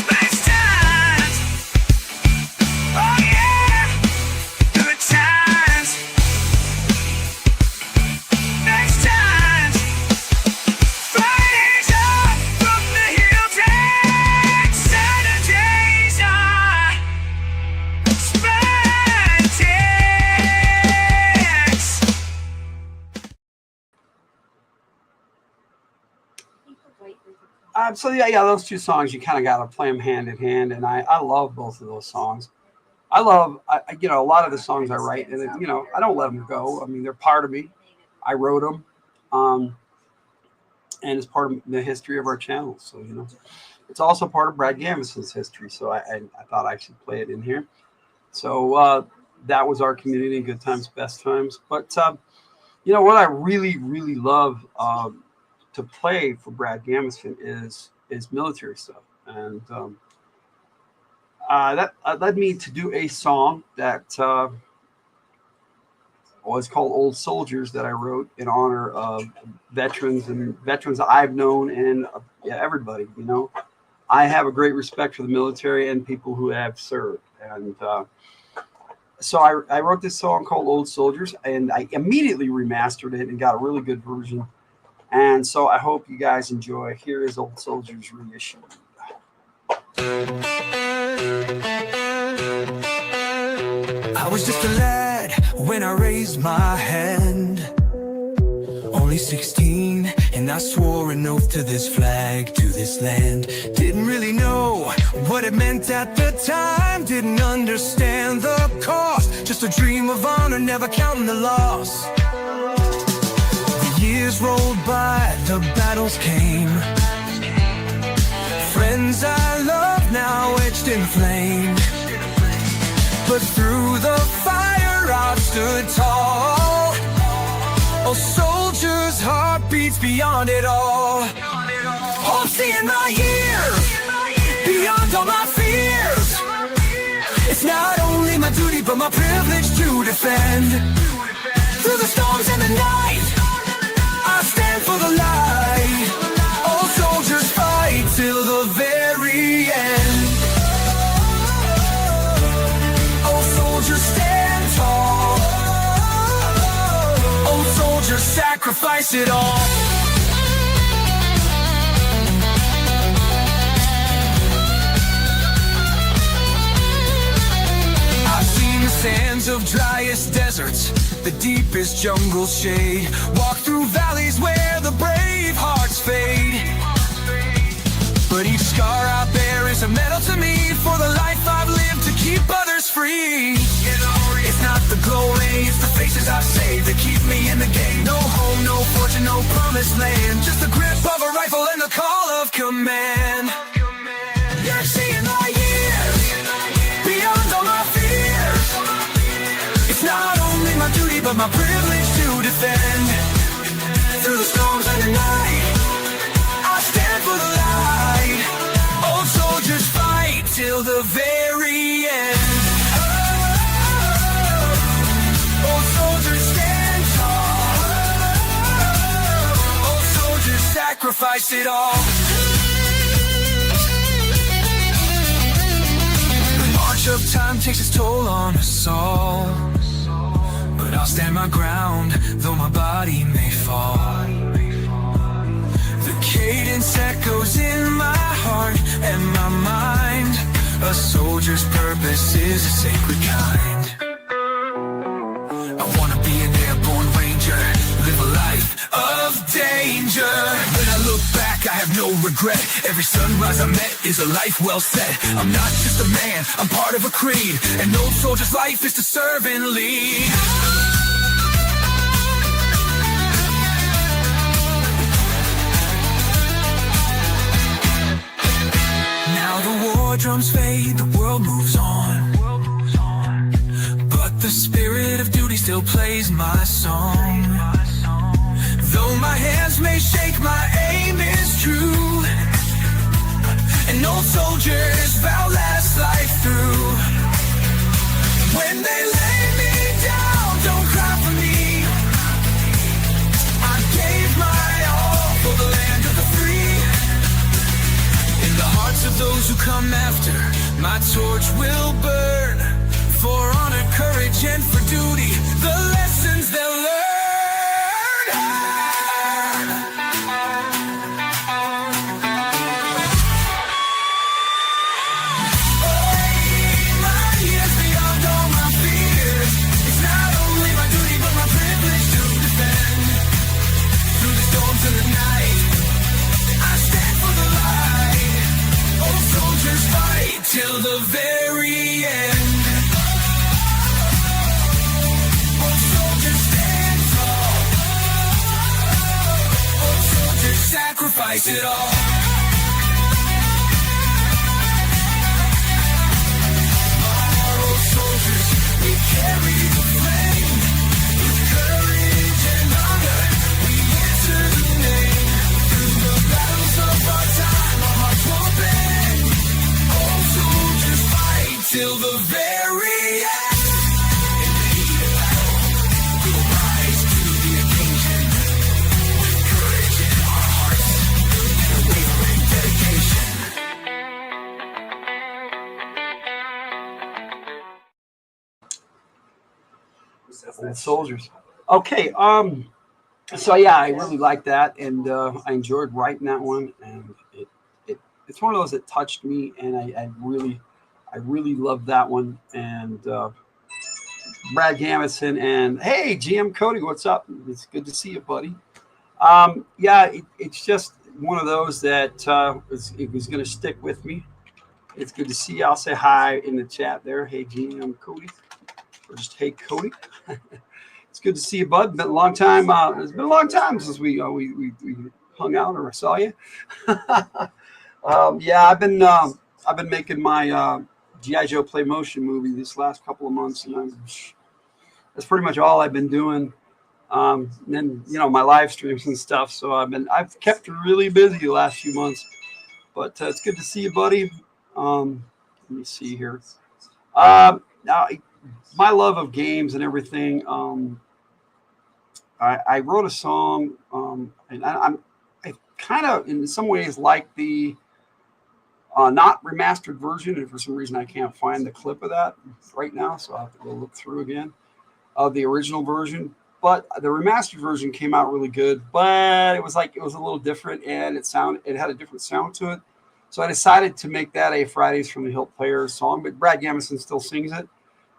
A: best times. Oh yeah, good times, best times. Fridays are from the Hillt. Saturdays are spontaneous.
C: So yeah, those two songs, you kind of got to play them hand in hand, and I love both of those songs. I love, a lot of the songs I write, and I don't let them go. I mean, they're part of me. I wrote them, and it's part of the history of our channel. So it's also part of Brad Gambeson's history. So I thought I should play it in here. So that was our community, good times, best times. But what I really, really love to play for Brad Gambeson is military stuff, and that led me to do a song that was called "Old Soldiers" that I wrote in honor of veterans I've known, and everybody. I have a great respect for the military and people who have served, and so I wrote this song called "Old Soldiers," and I immediately remastered it and got a really good version. And so I hope you guys enjoy. Here is Old Soldiers reissue.
A: I was just a lad when I raised my hand. Only 16, and I swore an oath to this flag, to this land. Didn't really know what it meant at the time. Didn't understand the cost. Just a dream of honor, never counting the loss. Years rolled by, the battles came. Friends I love now etched in flame. But through the fire I've stood tall. Oh, soldier's heart beats beyond it all. I'm seeing my years, beyond all my fears. It's not only my duty but my privilege to defend. Through the storms and the night, I stand for the light. All soldiers fight till the very end. All soldiers stand tall. All soldiers sacrifice it all. I've seen the sands of driest deserts, the deepest jungle shade. Walk through valleys where the brave hearts fade. But each scar I bear is a medal to me for the life I've lived to keep others free. It's not the glory, it's the faces I've saved that keep me in the game. No home, no fortune, no promised land. Just the grip of a rifle and the call of command. You're seeing my years, beyond all my fears. It's not only my duty but my privilege to defend. Through the storms and the night, I stand for the light. Old soldiers fight till the very end. Old soldiers stand tall. Old soldiers sacrifice it all. of time takes its toll on us all, but I'll stand my ground, though my body may fall. The cadence echoes in my heart and my mind. A soldier's purpose is a sacred kind. I wanna be an airborne ranger, live a life of danger. When I look back, I have no regret. Every sunrise I met is a life well set. I'm not just a man, I'm part of a creed. An old soldier's life is to serve and lead. Now the war drums fade, the world moves on, but the spirit of duty still plays my song. Though my hands may shake, my aim is true, and old soldiers vow last life through. When they lay me down, don't cry for me. I gave my all for the land of the free. In the hearts of those who come after, my torch will burn, for honor, courage, and for duty, the lessons they'll learn. My years beyond all my fears. It's not only my duty, but my privilege to defend. Through the storms of the night, I stand for the light. Old soldiers fight till the very end. Old soldiers stand tall. Old soldiers sacrifice it all. Our old soldiers, we carry the flame. With courage and honor, we answer the name. Through the battles of our time, our hearts won't bend. Old soldiers fight till the very end. In the heat of battle, we'll rise to the occasion. With courage in our hearts and unwavering dedication.
C: Old soldiers. Okay, so yeah, I really like that, and I enjoyed writing that one, and it's one of those that touched me, and I really loved that one. And Brad Gambeson, and hey, GM Cody, what's up? It's good to see you, buddy. Yeah, it's just one of those that it was going to stick with me. It's good to see you. I'll say hi in the chat there. Hey, GM Cody, or just hey, Cody. It's good to see you, bud. Been a long time. It's been a long time since we hung out or saw you. Yeah, I've been making my G.I. Joe Play Motion movie these last couple of months, and that's pretty much all I've been doing. And then my live streams and stuff. So I've kept really busy the last few months. But it's good to see you, buddy. Let me see here. Now, my love of games and everything. I wrote a song, and I kind of, in some ways, like the not remastered version. And for some reason, I can't find the clip of that right now, so I'll have to go look through again of the original version. But the remastered version came out really good, but it was a little different, and it had a different sound to it. So I decided to make that a Fridays from the Hildt Players song, but Brad Gambeson still sings it,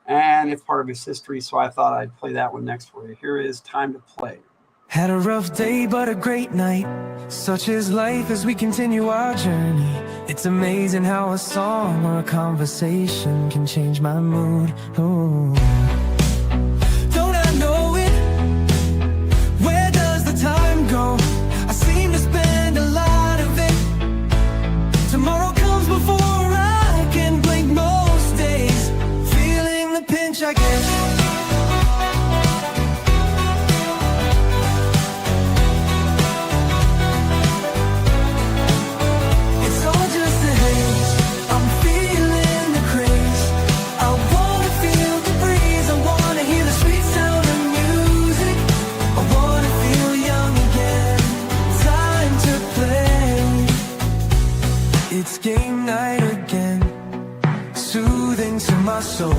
C: and it's part of his history, so I thought I'd play that one next for you. Here is Time to Play.
A: Had a rough day, but a great night. Such is life as we continue our journey. It's amazing how a song or a conversation can change my mood. Oh. Don't I know it? Where does the time go? I seem to spend a lot of it. Tomorrow comes before I can blink most days. Feeling the pinch I get. It's game night again, soothing to my soul.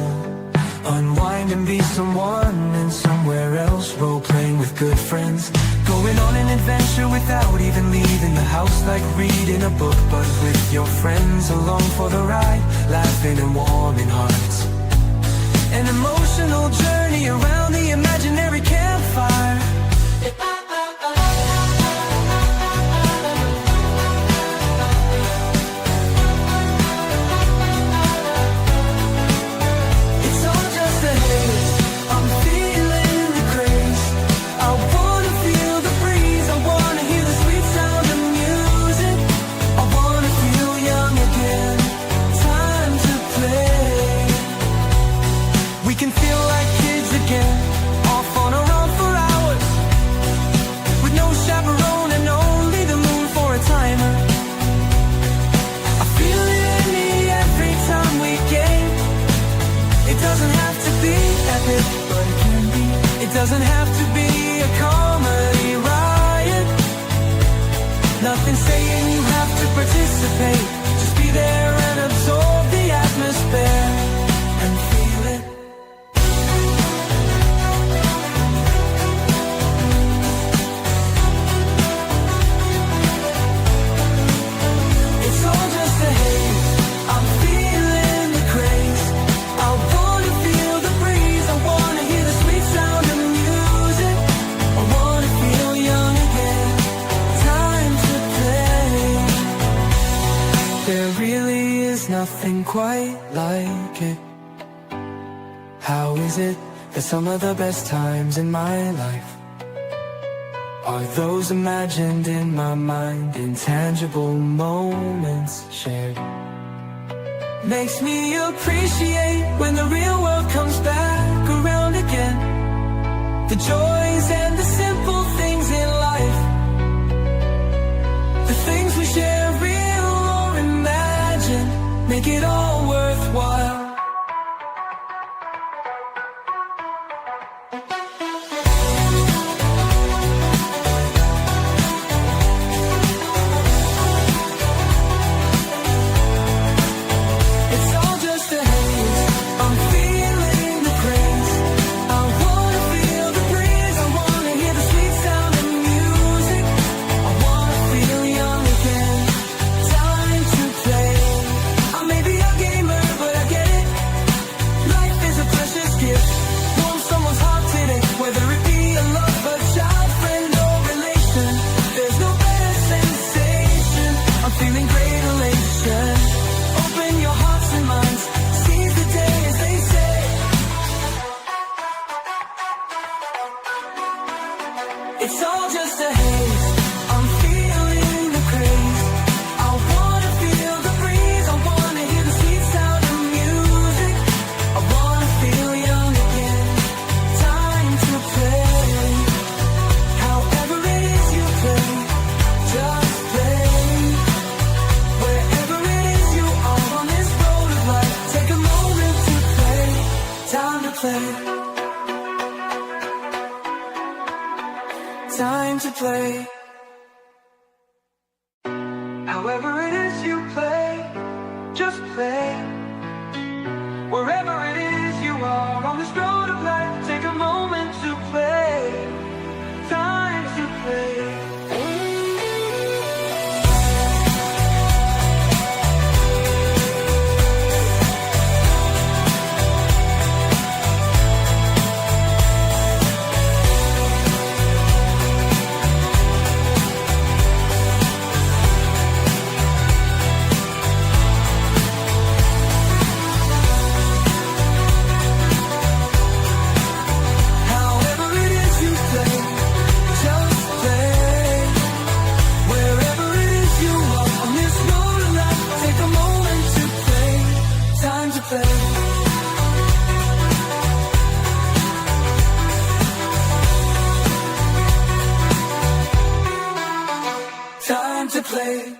A: Unwind and be someone and somewhere else. Role-playing with good friends. Going on an adventure without even leaving the house. Like reading a book but with your friends along for the ride. Laughing and warming hearts. An emotional journey around the imaginary campfire. Doesn't have to be a comedy riot. Nothing saying you have to participate. Just be there and absorb the atmosphere and feel it. It's all just a haze. I'm feeling the craze. I wanna feel the breeze. I wanna hear the sweet sound of music. I wanna feel young again. Time to play. There really is nothing quite like it. How is it that some of the best times in my life are those imagined in my mind, intangible moments shared? Makes me appreciate when the real world comes back around again. The joys and the simple things in life. The things we share, real or imagined, make it all worthwhile. It's all just a haze. I'm feeling the craze. I wanna feel the breeze. I wanna hear the sweet sound of music. I wanna feel young again. Time to play. I may be a gamer, but I get it. Life is a precious gift. Warm someone's heart today, whether it be a love, a child, friend, or relation. There's no better sensation. I'm feeling great elation. Open your hearts and minds. Seize the day, as they say. It's all just a haze. I'm feeling the craze. I wanna feel the breeze. I wanna hear the sweet sound of music. I wanna feel young again. Time to play. However it is you play, just play. Wherever it is you are on this road of life, take a moment to play. Time to play. Time to play. However it is you play, just play. Wherever it is you are on this road of life, take a moment to play. Time to play. However it is you play, just play. Wherever it is you are on this road of life, take a moment to play. Time to play. Time to play.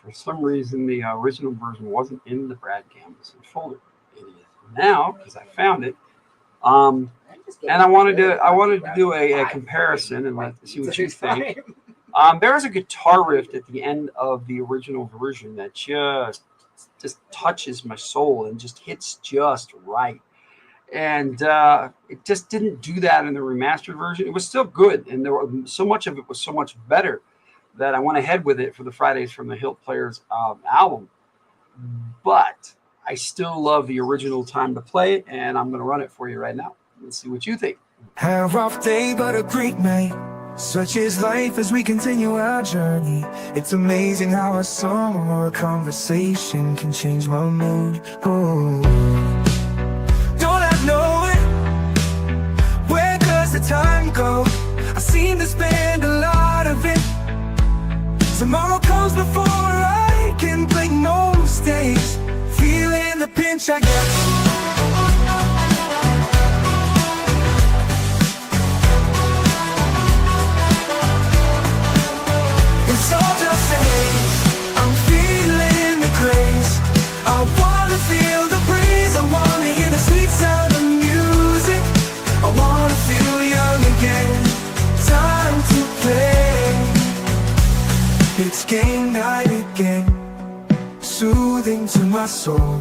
C: For some reason, the original version wasn't in the Brad Gambeson folder. It is now because I found it. And I wanted to do a comparison and see what you think. There is a guitar riff at the end of the original version that just just touches my soul and just hits just right. And it just didn't do that in the remastered version. It was still good, and there was so much of it was so much better that I went ahead with it for the Fridays from the Hildt Players album. But I still love the original Time to Play, and I'm going to run it for you right now. Let's see what you think.
E: Had a rough day, but a great night. Such is life as we continue our journey. It's amazing how a song or a conversation can change my mood. Oh, don't I know it? Where does the time go? I seem to spend a lot of it. Tomorrow comes before I can blink most days. Feeling the pinch I get. It's all just a haze. I'm feeling the craze. I wanna feel the breeze. I wanna hear the sweet sound of music. I wanna feel young again. Time to play. It's game night again. Soothing to my soul.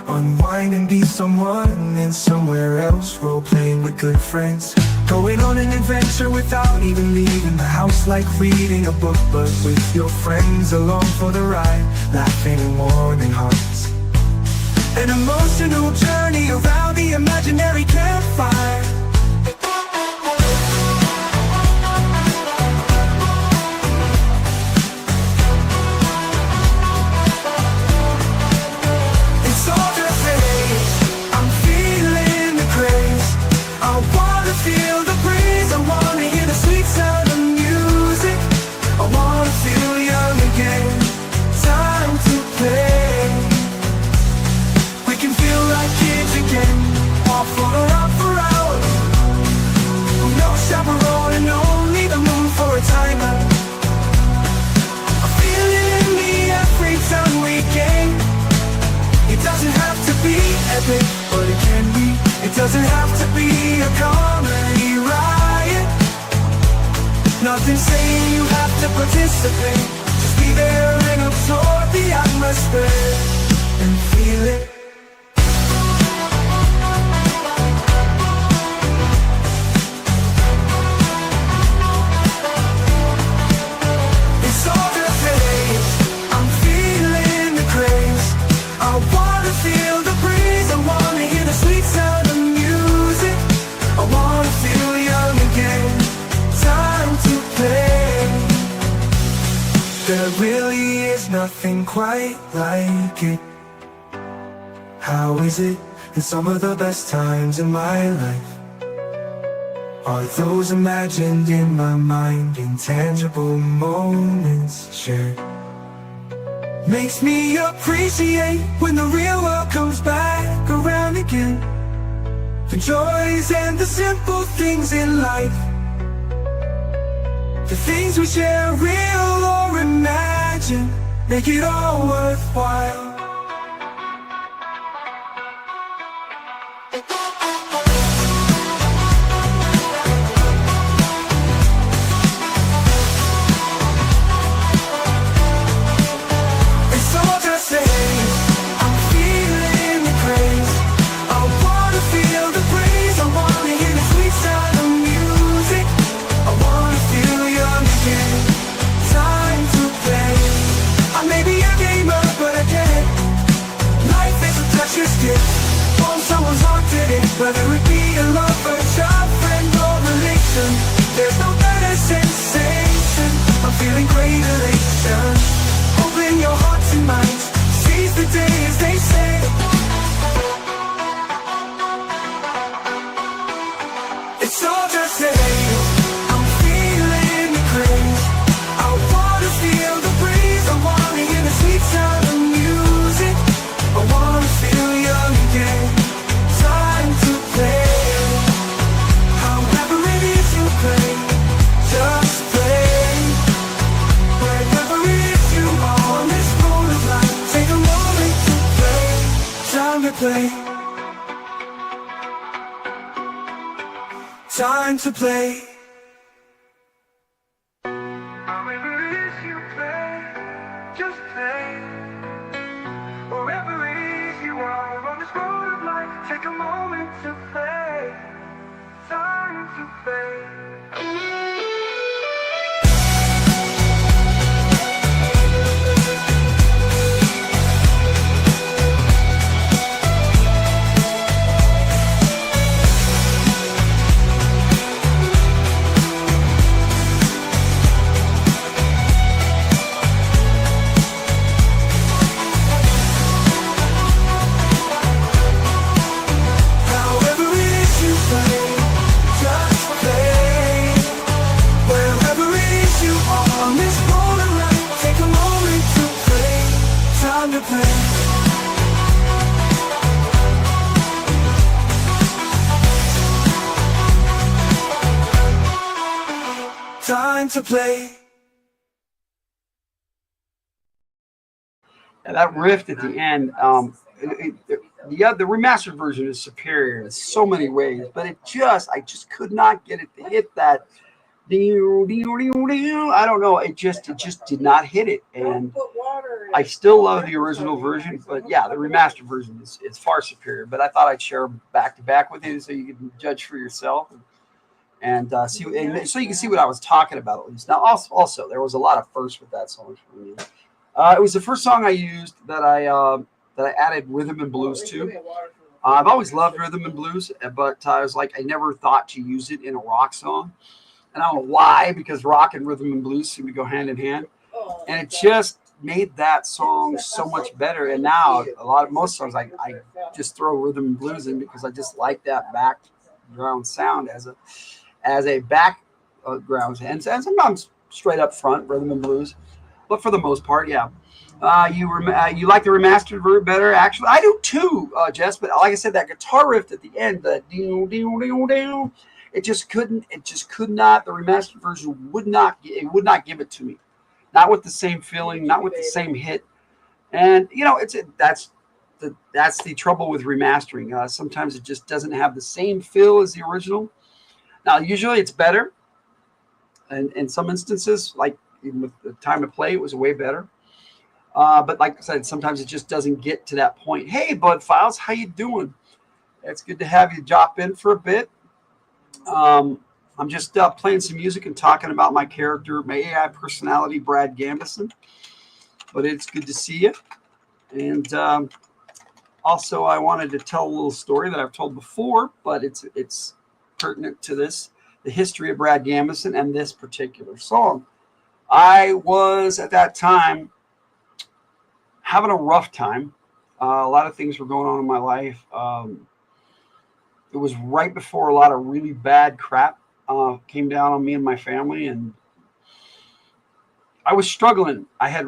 E: Unwind and be someone and somewhere else. Role playing with good friends. Going on an adventure without even leaving the house. Like reading a book but with your friends along for the ride. Laughing and warming hearts. An emotional journey around the imaginary campfire. Feel the breeze, I wanna hear the sweet sound of music. I wanna feel young again. Time to play. We can feel like kids again. Walk for the rock for hours. No chaperone and only the moon for a timer. I feel it in me every time we game. It doesn't have to be epic, but it can be. It doesn't have to be a comedy riot. Nothing saying you have to participate. Just be there and absorb the atmosphere and feel it. It's all the phase. I'm feeling the craze. I wanna feel the breeze. I wanna hear the sweet sound. I wanna feel young again. Time to play. There really is nothing quite like it. How is it that some of the best times in my life are those imagined in my mind, intangible moments shared? Makes me appreciate when the real world comes back around again. The joys and the simple things in life. The things we share, real or imagine, make it all worthwhile. It's all just a haze. I'm feeling the craze. I wanna feel the breeze. I wanna hear the sweet sound of music. I wanna feel young again. Time to play. I may be a gamer, but I can't. Life is a toucher's gift. On someone's heart today. Whether it be a lover, child, friend, or relation, there's no better sensation. I'm feeling great elation. Open your hearts and minds. Seize the day as they say. It's all just a haze. I'm feeling the craze. I wanna feel the breeze. I wanna hear the sweet sound of music. I wanna feel young again. Time to play. However it is you play, just play. Wherever it is you are on this road of life, take a moment to play. Time to play. Time to play. Wherever it is you play, just play. Wherever it is you are on this road of life, take a moment to play. Time to play. Time to play.
C: And that riff at the end, the remastered version is superior in so many ways, but I just could not get it to hit that. I don't know. It just did not hit it, and I still love the original version. But yeah, the remastered version is far superior. But I thought I'd share back to back with you so you can judge for yourself. And see, and so you can see what I was talking about at least. Now, also there was a lot of firsts with that song for me. It was the first song I used that I added rhythm and blues to. I've always loved rhythm and blues, but I was like, I never thought to use it in a rock song, and I don't know why, because rock and rhythm and blues seem to go hand in hand, and it just made that song so much better. And now most songs I just throw rhythm and blues in because I just like that background sound as a background, and sometimes straight up front rhythm and blues, but for the most part, yeah. You like the remastered version better? Actually, I do too, Jess. But like I said, that guitar riff at the end, the it just could not. The remastered version would not give it to me. Not with the same feeling, not with the same hit. And that's the trouble with remastering. Sometimes it just doesn't have the same feel as the original. Now, usually it's better, and in some instances, like even with the Time to Play, it was way better. But like I said, sometimes it just doesn't get to that point. Hey, Bud Files, how you doing? It's good to have you drop in for a bit. I'm just playing some music and talking about my character, my AI personality, Brad Gambeson. But it's good to see you. And also, I wanted to tell a little story that I've told before, but it's pertinent to this, the history of Brad Gambeson and this particular song. I was at that time having a rough time. A lot of things were going on in my life. It was right before a lot of really bad crap came down on me and my family, and I was struggling. I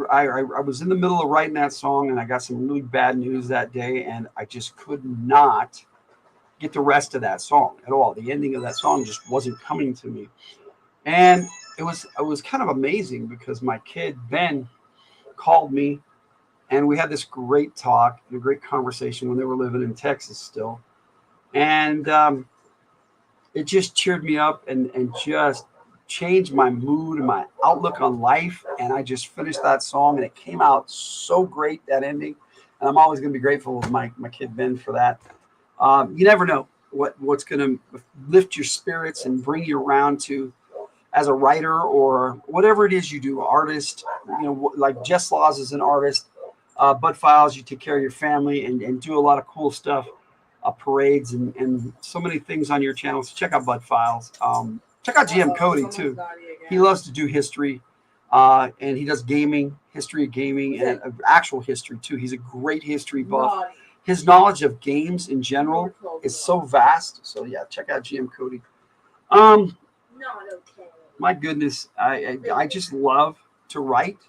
C: was in the middle of writing that song, and I got some really bad news that day, and I just could not get the rest of that song at all. The ending of that song just wasn't coming to me, and it was kind of amazing because my kid Ben called me, and we had this great talk and a great conversation when they were living in Texas still, and it just cheered me up and just changed my mood and my outlook on life. And I just finished that song, and it came out so great, that ending, and I'm always going to be grateful with my kid Ben for that. You never know what's going to lift your spirits and bring you around to, as a writer or whatever it is you do, artist, like Jess Laws is an artist, Bud Files, you take care of your family and do a lot of cool stuff, parades and so many things on your channel. So check out Bud Files. Check out GM Cody too. He loves to do history, and he does history of gaming, and actual history too. He's a great history buff. His knowledge of games in general is so vast. So yeah, check out GM Cody. My goodness, I just love to write,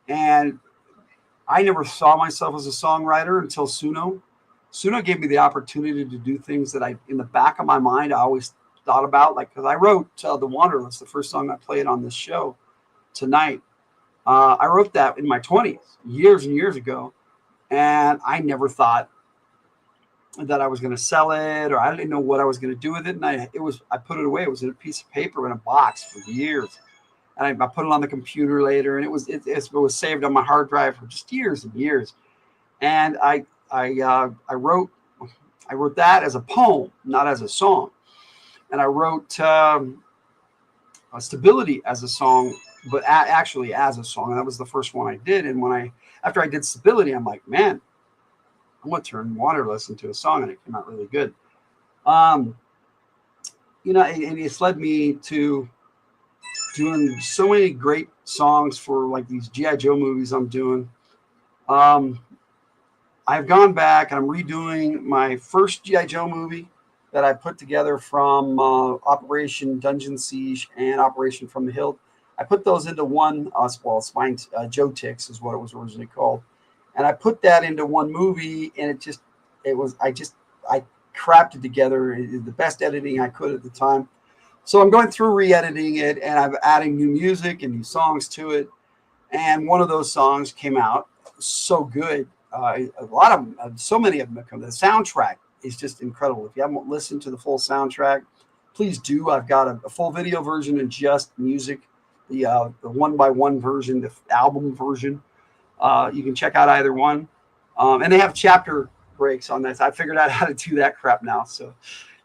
C: and I never saw myself as a songwriter until Suno. Suno gave me the opportunity to do things that in the back of my mind, I always thought about, like, because I wrote The Wanderless, the first song I played on this show tonight. I wrote that in my 20s, years and years ago, and I never thought that I was going to sell it, or I didn't know what I was going to do with it. And I put it away. It was in a piece of paper in a box for years, and I put it on the computer later, and it was saved on my hard drive for just years and years. and I wrote that as a poem, not as a song. And I wrote Stability as a song, but actually as a song. And that was the first one I did. And after I did Stability, I'm like, man, I'm going to turn Waterless into a song, and it came out really good. You know, and it's led me to doing so many great songs for like these G.I. Joe movies I'm doing. I've gone back and I'm redoing my first G.I. Joe movie that I put together from Operation Dungeon Siege and Operation from the Hildt. I put those into one, Joe Ticks is what it was originally called. And I put that into one movie, and I crapped it together, the best editing I could at the time. So I'm going through re-editing it, and I'm adding new music and new songs to it. And one of those songs came out so good. So many of them have come. The soundtrack is just incredible. If you haven't listened to the full soundtrack, please do. I've got a full video version and just music, the 1x1 version, the album version. You can check out either one. And they have chapter breaks on this. I figured out how to do that crap now. So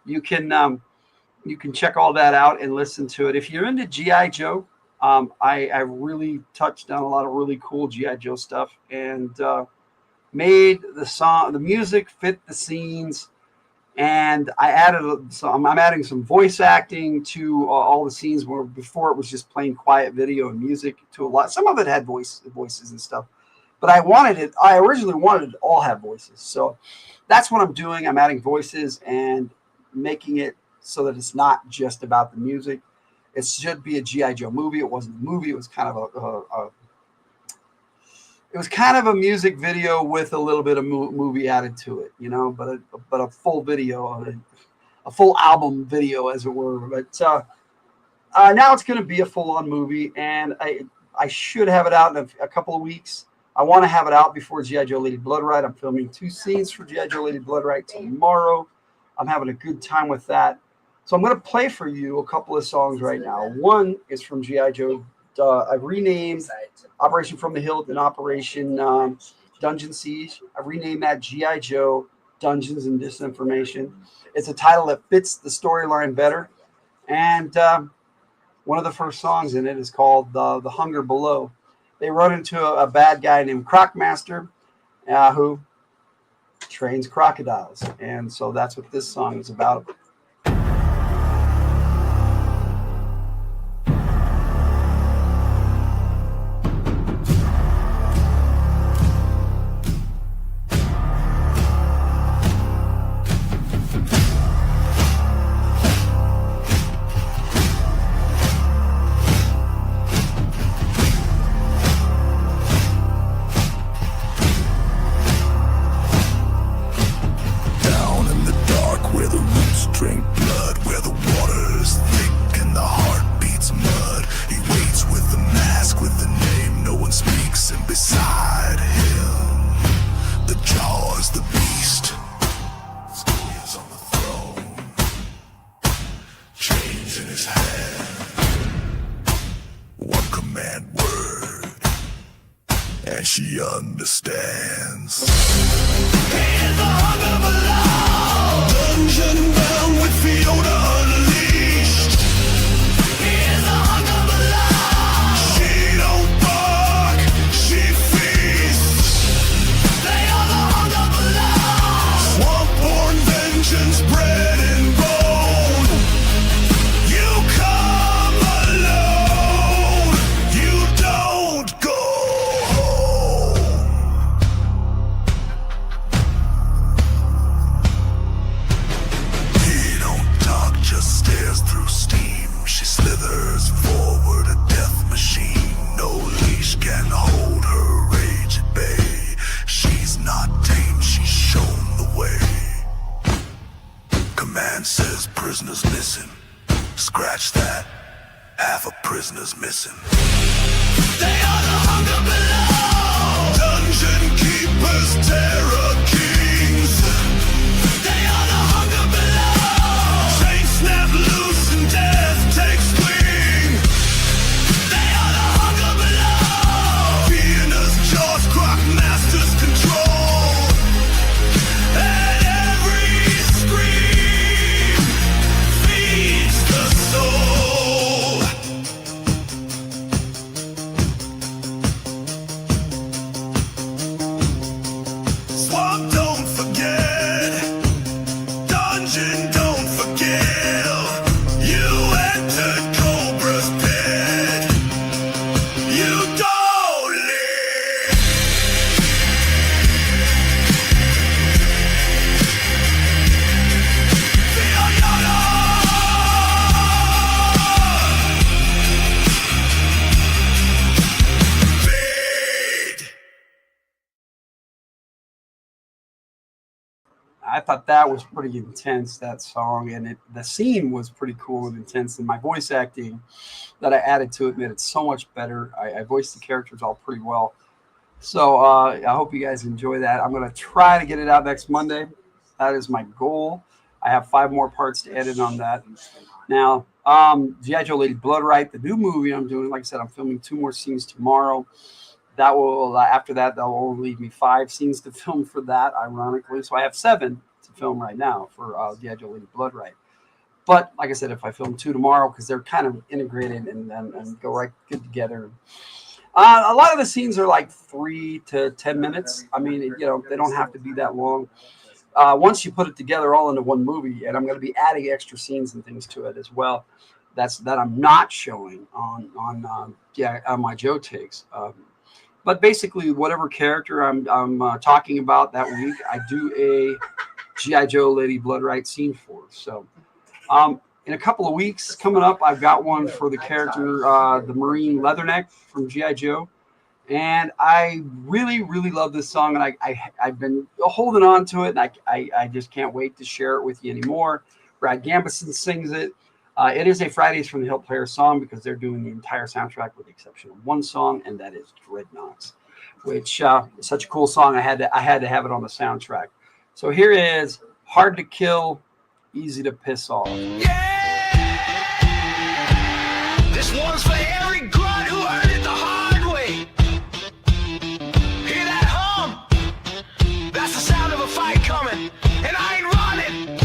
C: you can check all that out and listen to it. If you're into G.I. Joe, I really touched on a lot of really cool G.I. Joe stuff, and made the music fit the scenes. And I I'm adding some voice acting to all the scenes where before it was just plain quiet video and music to a lot. Some of it had voices and stuff, but I originally wanted it to all have voices. So that's what I'm doing. I'm adding voices and making it so that it's not just about the music. It should be a G.I. Joe movie. It wasn't a movie. It was kind of a music video with a little bit of movie added to it, you know, but a full video, a full album video, as it were. But now it's going to be a full-on movie, and I should have it out in a couple of weeks. I want to have it out before G.I. Joe Lady Blood Ride. I'm filming 2 scenes for G.I. Joe Lady Blood Ride tomorrow. I'm having a good time with that. So I'm going to play for you a couple of songs right now. One is from G.I. Joe. I've renamed Operation from the Hildt and Operation Dungeon Siege. I've renamed that G.I. Joe Dungeons and Disinformation. It's a title that fits the storyline better. And one of the first songs in it is called The Hunger Below. They run into a bad guy named Crocmaster who trains crocodiles. And so that's what this song is about.
D: She understands. Dungeon bound with Fiona unleashed. Here's the hunger below. She don't bark, she feasts. They are the hunger below. Swamp-born vengeance, bread and bone. You come alone. You don't go. Slithers forward, a death machine. No leash can hold her rage at bay. She's not tame, she's shown the way. Command says prisoners missing. Scratch that, half a prisoner's missing. They are the hunger below. Dungeon keepers, terror kings. They are the hunger below. Chains snap loose and death takes wing. They are the hunger below. Vienna's jaws, Crocmaster's control.
C: I thought that was pretty intense, that song, and the scene was pretty cool and intense. And my voice acting that I added to it made it so much better. I voiced the characters all pretty well. So I hope you guys enjoy that. I'm going to try to get it out next Monday. That is my goal. I have 5 more parts to edit on that. Now, G.I. Joe Lady Blood Right, the new movie I'm doing, like I said, I'm filming 2 more scenes tomorrow. That will, after that, will only leave me 5 scenes to film for that, ironically. So I have 7 to film right now for G.I. Joe Lady Blood Right. But like I said, if I film 2 tomorrow, because they're kind of integrated and go right good together. A lot of the scenes are like 3 to 10 minutes. I mean, you know, they don't have to be that long. Once you put it together all into one movie, and I'm going to be adding extra scenes and things to it as well. That I'm not showing on my Joe takes. But basically, whatever character I'm talking about that week, I do a G.I. Joe Lady Blood Right scene for. So, in a couple of weeks coming up, I've got one for the character, the Marine Leatherneck from G.I. Joe. And I really, really love this song, and I've been holding on to it, and I just can't wait to share it with you anymore. Brad Gambeson sings it. It is a Fridays from the Hildt Players song because they're doing the entire soundtrack with the exception of one song, and that is Dreadnoughts, which is such a cool song. I had to have it on the soundtrack. So here is Hard to Kill, Easy to Piss Off.
E: Yeah! This one's for every grunt who heard it the hard way. Hear that hum? That's the sound of a fight coming, and I ain't running.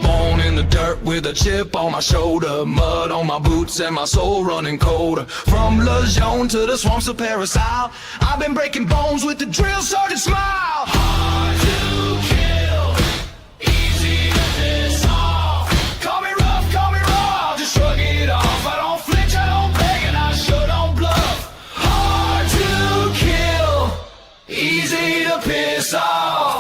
E: Born in the dirt with a chip on my shoulder, mud on my boots and my soul running colder. From Lejeune to the swamps of Paris Isle, I've been breaking bones with the drill sergeant smile. Hard to kill, easy to piss off. Call me rough, call me raw, just shrug it off. I don't flinch, I don't beg, and I sure don't bluff. Hard to kill, easy to piss off.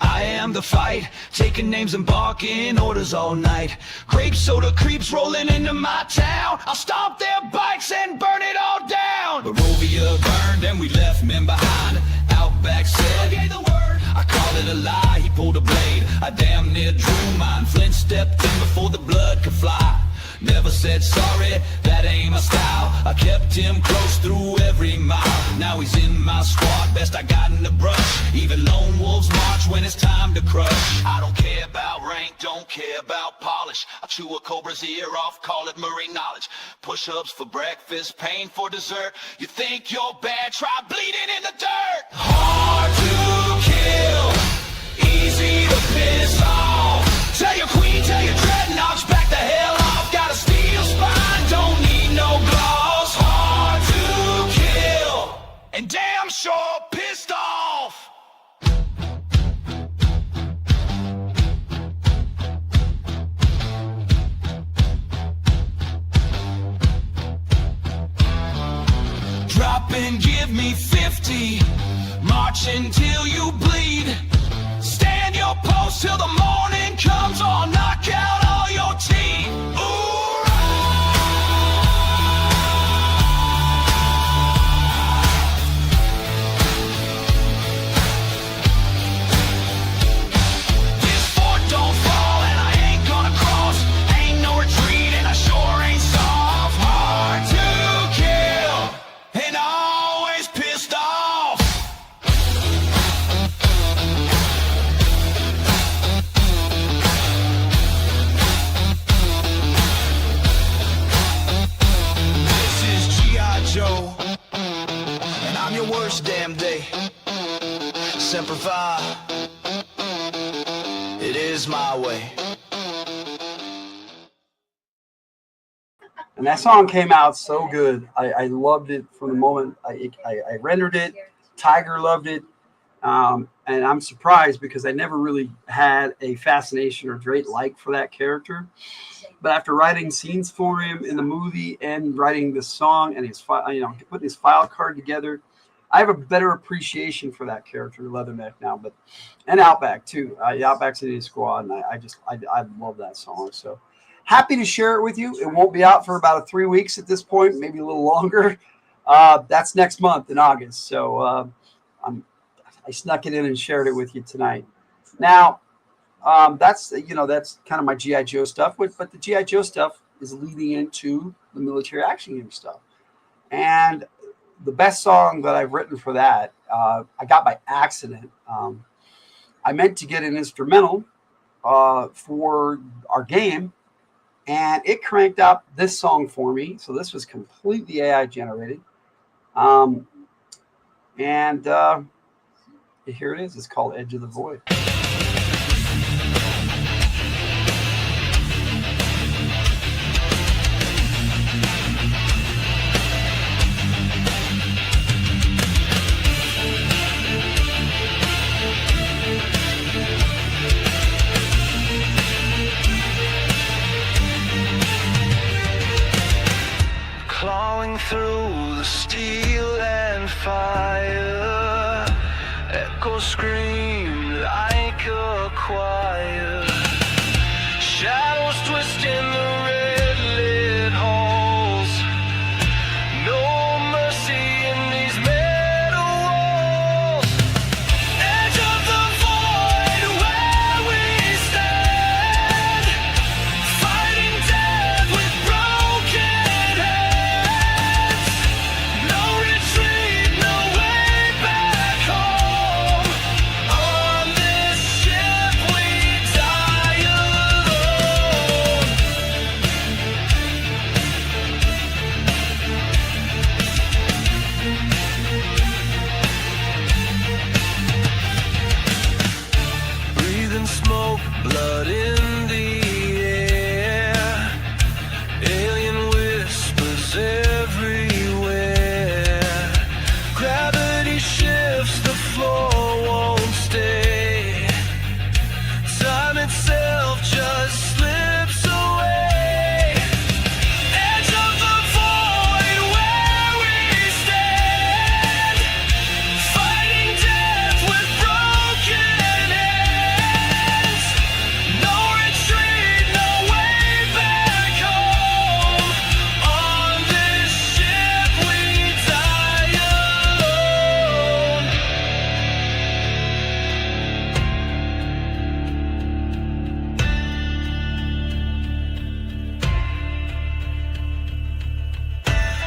E: I am the fight, taking names and barking orders all night. Grape soda creeps rolling into my town. I'll stomp their bikes and burn it all down. Barovia burned and we left men behind. Outback said, I gave the word. I called it a lie, he pulled a blade. I damn near drew mine. Flint stepped in before the blood could fly. Never said sorry, that ain't my style. I kept him close through every mile. Now he's in my squad, best I got in the brush. Even lone wolves march when it's time to crush. I don't care about rank, don't care about polish. I chew a cobra's ear off, call it marine knowledge. Push-ups for breakfast, pain for dessert. You think you're bad, try bleeding in the dirt. Hard to kill, easy to piss off. Tell your queen, tell your dreadnoughts, back the hell off. Got a steel spine, don't need no gloss. Hard to kill, and damn sure pissed off. Drop and give me 50. March until you bleed. Stand your post till the morning comes, or knock out all your teeth. This fort don't fall and I ain't gonna cross. Ain't no retreat and I sure ain't soft. Hard to kill and always pissed off. Joe, and I'm your worst damn day. Semper Fi, it is my way.
C: And that song came out so good. I loved it from the moment I rendered it. Tiger loved it. And I'm surprised because I never really had a fascination or great like for that character. But after writing scenes for him in the movie and writing the song and his putting his file card together, I have a better appreciation for that character, Leatherneck, now, but and Outback too. The Outback City Squad, and I love that song. So happy to share it with you. It won't be out for about 3 weeks at this point, maybe a little longer. That's next month in August. So I snuck it in and shared it with you tonight. Now, that's kind of my GI Joe stuff. But the GI Joe stuff is leading into the military action game stuff, and the best song that I've written for that, I got by accident. I meant to get an instrumental for our game, and it cranked up this song for me. So this was completely AI generated. And here it is. It's called Edge of the Void.
E: Clawing through the steel and fire, echoes scream like a choir, shadows twisting the red lit halls, no mercy in these metal walls. Edge of the void where we stand, fighting death with broken hands. No retreat, no way back home. On this ship we die alone. Breathing smoke, blood in the air, alien whispers everywhere. Gravity shifts, the floor won't stay. Time itself just slips away. Edge of the void where we stand, fighting death with broken hands. No retreat, no way back home. On this ship we die alone.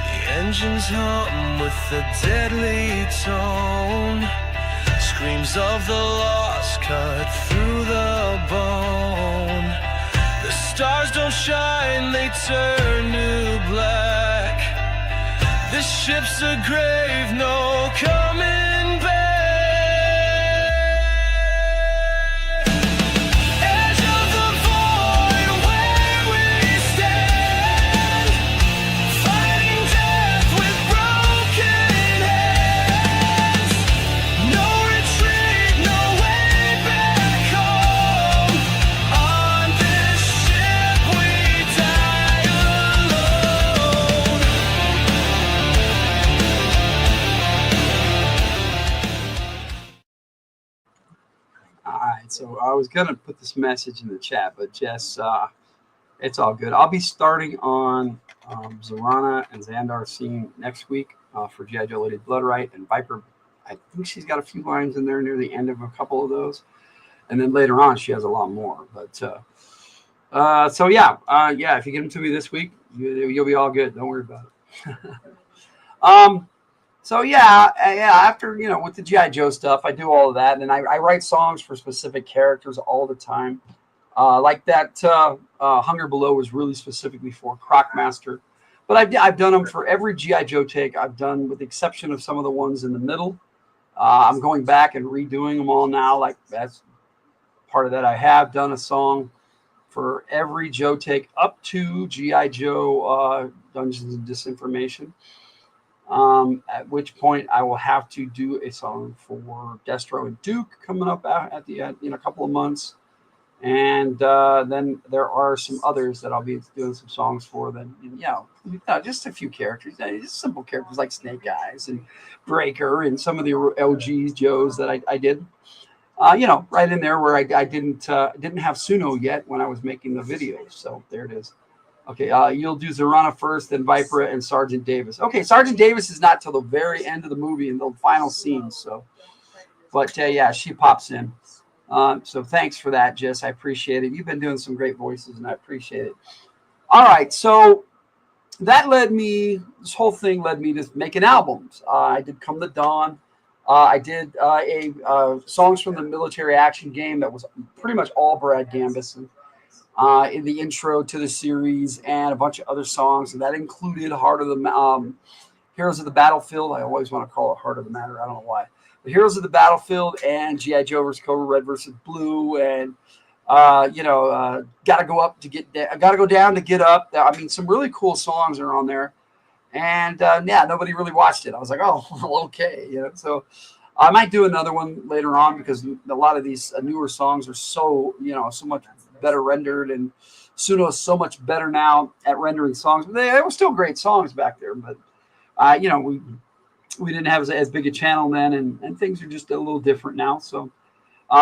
E: The engines hum with a deadly tone, screams of the lost cut through the bone. The stars don't shine, they turn to black. This ship's a grave, no coming back. Edge of the void where we stand, fighting death with broken hands. No retreat, no way back home. On this ship we die alone.
C: All right, so I was gonna put this message in the chat, but Jess, it's all good. I'll be starting on Zorana and Xandar scene next week for G.I. Joe Lady Bloodright and Viper. I think she's got a few lines in there near the end of a couple of those, and then later on she has a lot more. But so yeah, if you get them to me this week, you'll be all good. Don't worry about it. So yeah, after, with the G.I. Joe stuff, I do all of that, and I write songs for specific characters all the time. Like that Hunger Below was really specifically for Crocmaster, but I've done them for every G.I. Joe take I've done, with the exception of some of the ones in the middle. I'm going back and redoing them all now. Like, that's part of that. I have done a song for every Joe take up to G.I. Joe Dungeons and Disinformation. At which point I will have to do a song for Destro and Duke coming up at the end in a couple of months. And then there are some others that I'll be doing some songs for. Then, just a few characters, just simple characters like Snake Eyes and Breaker, and some of the LGs, Joes that I did. Right in there where I didn't have Suno yet when I was making the videos. So there it is. Okay, you'll do Zorana first, then Vipera and Sergeant Davis. Okay, Sergeant Davis is not till the very end of the movie in the final scenes. So, but yeah, she pops in. So thanks for that, Jess. I appreciate it. You've been doing some great voices, and I appreciate it. All right, so this whole thing led me to making albums. I did Come the Dawn. I did songs from the military action game that was pretty much all Brad Gambeson in the intro to the series, and a bunch of other songs, and that included Heroes of the Battlefield. I always want to call it Heart of the Matter. I don't know why. The Heroes of the Battlefield and G.I. Joe vs. Cobra, Red vs. Blue, and Gotta Go Up to Get Down, Gotta Go Down to Get Up. I mean, some really cool songs are on there. And nobody really watched it. I was like, oh, well, okay. So I might do another one later on, because a lot of these newer songs are so much better rendered, and Suno is so much better now at rendering songs. But they were still great songs back there. But, we didn't have as big a channel then, and things are just a little different now. So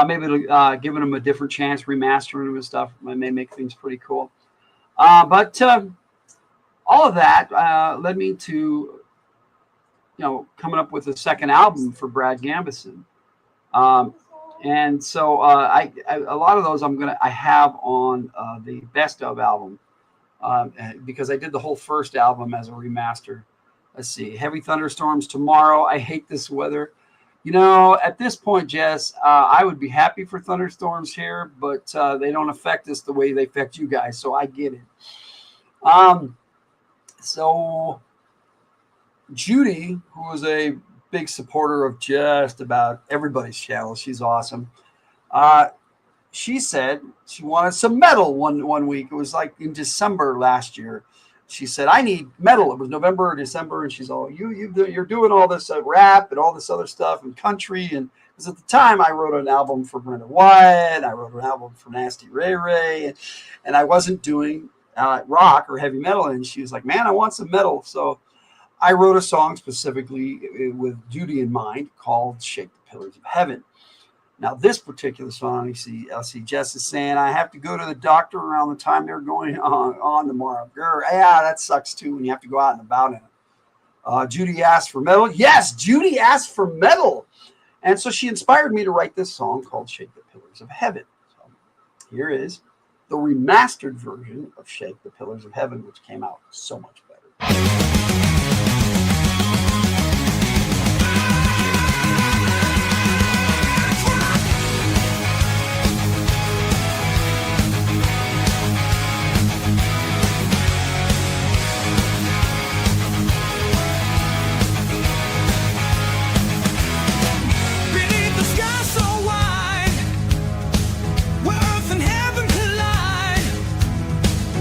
C: maybe giving them a different chance, remastering them and stuff, may make things pretty cool. But all of that led me to, coming up with a second album for Brad Gambeson. And so a lot of those I have on the Best Of album, because I did the whole first album as a remaster. Let's see, Heavy Thunderstorms Tomorrow. I Hate This Weather. At this point, Jess, I would be happy for thunderstorms here, but they don't affect us the way they affect you guys, so I get it. So Judy, who was a big supporter of just about everybody's channel, she's awesome. She said she wanted some metal one week. It was like in December last year. She said, I need metal. It was November or December, and she's all, you're doing all this rap and all this other stuff and country. And because at the time I wrote an album for Brenda Wyatt, I wrote an album for Nasty Ray Ray, and I wasn't doing rock or heavy metal. And she was like, man, I want some metal. So I wrote a song specifically with Judy in mind called Shake the Pillars of Heaven. Now, this particular song, I see Jess is saying, I have to go to the doctor around the time they're going on tomorrow. Girl, yeah, that sucks too when you have to go out and about in it. Judy asked for metal. Yes, Judy asked for metal. And so she inspired me to write this song called Shake the Pillars of Heaven. So here is the remastered version of Shake the Pillars of Heaven, which came out so much better.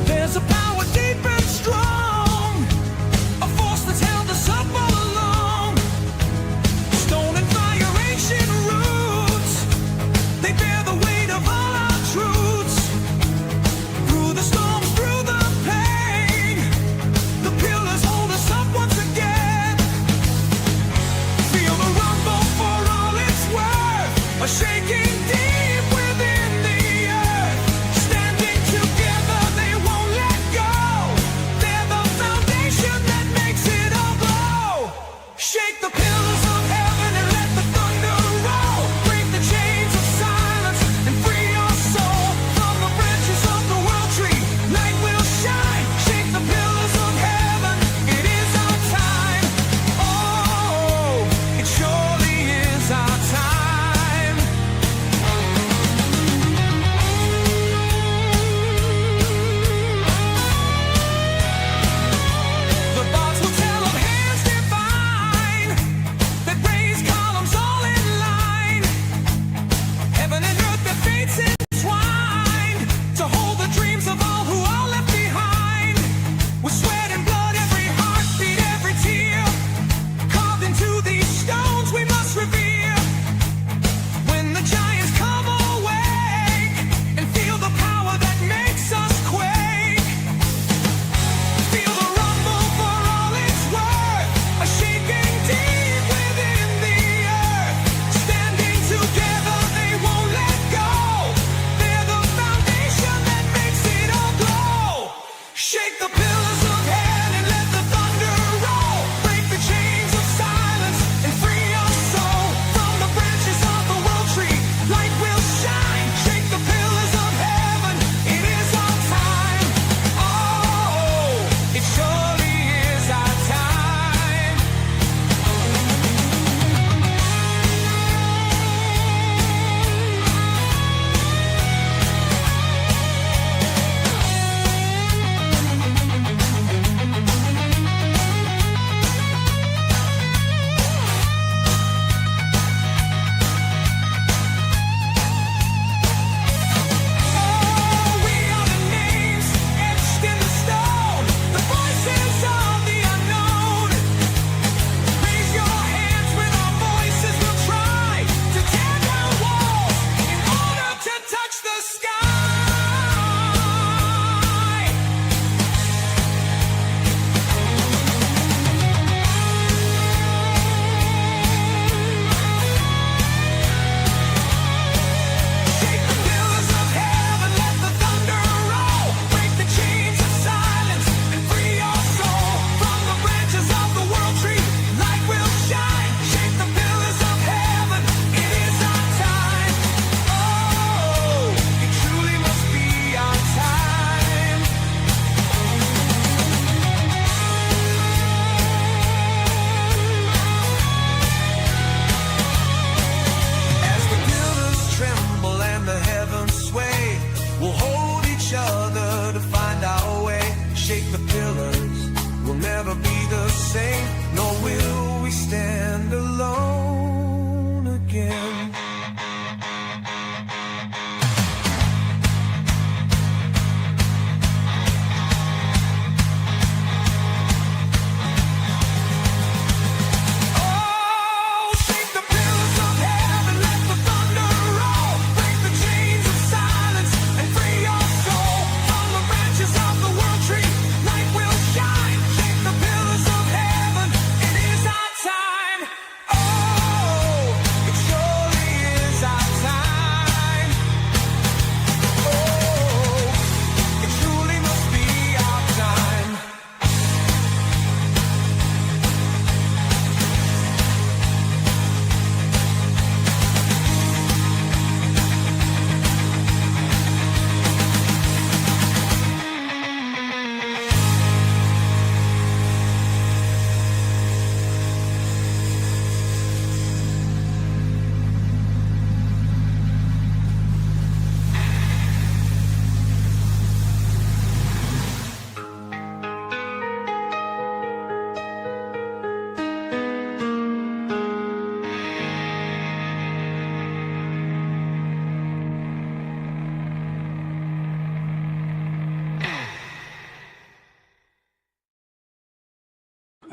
E: There's a power deep and strong, a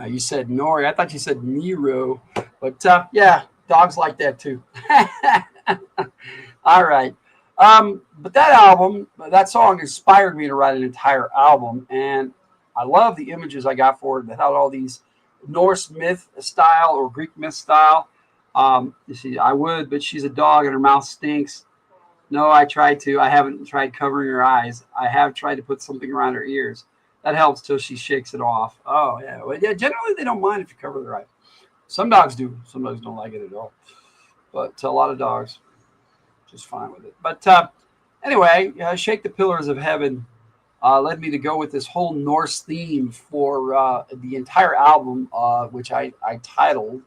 C: You said Nori. I thought you said Nero. But yeah, dogs like that too. All right. But that album, that song inspired me to write an entire album. And I love the images I got for it that had all these Norse myth style or Greek myth style. You see, I would, but she's a dog and her mouth stinks. No, I tried to. I haven't tried covering her eyes. I have tried to put something around her ears. That helps till she shakes it off. Oh, yeah. Well, yeah, generally, they don't mind if you cover their eyes. Some dogs do. Some dogs don't like it at all. But a lot of dogs just fine with it. But anyway, Shake the Pillars of Heaven led me to go with this whole Norse theme for the entire album, which I titled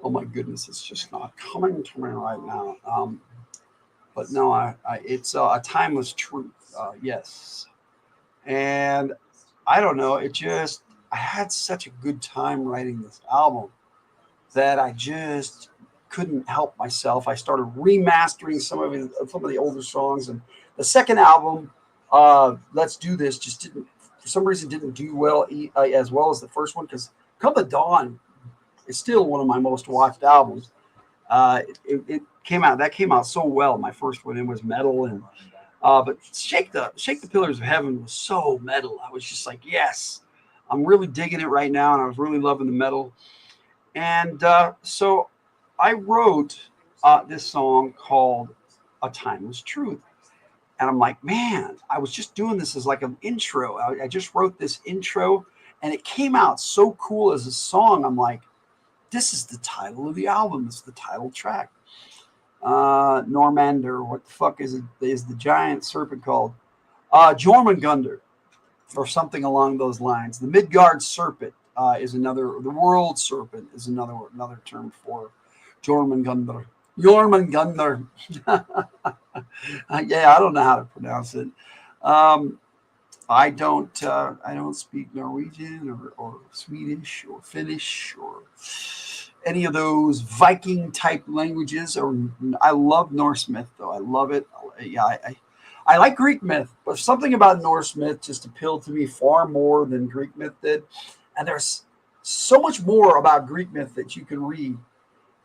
C: oh my goodness, it's just not coming to me right now. But no, it's a timeless truth. Yes. And I don't know, I had such a good time writing this album that I just couldn't help myself. I started remastering some of the older songs, and the second album, Let's Do This, just didn't, for some reason, didn't do well as well as the first one, because Come the Dawn is still one of my most watched albums. It came out so well. My first one, it was metal, and but Shake the Pillars of Heaven was so metal. I was just like, yes, I'm really digging it right now, and I was really loving the metal. And so I wrote this song called A Timeless Truth. And I'm like, man, I was just doing this as like an intro. I just wrote this intro, and it came out so cool as a song. I'm like, this is the title of the album. It's the title track. Normander, what the fuck is the giant serpent called? Jormungandr, or something along those lines. The Midgard serpent is another. The world serpent is another term for Jormungandr. Jormungandr. Yeah, I don't know how to pronounce it. I don't speak Norwegian or Swedish or Finnish or any of those Viking type languages. Or I love Norse myth though. I love it. Yeah, I like Greek myth, but something about Norse myth just appealed to me far more than Greek myth did. And there's so much more about Greek myth that you can read.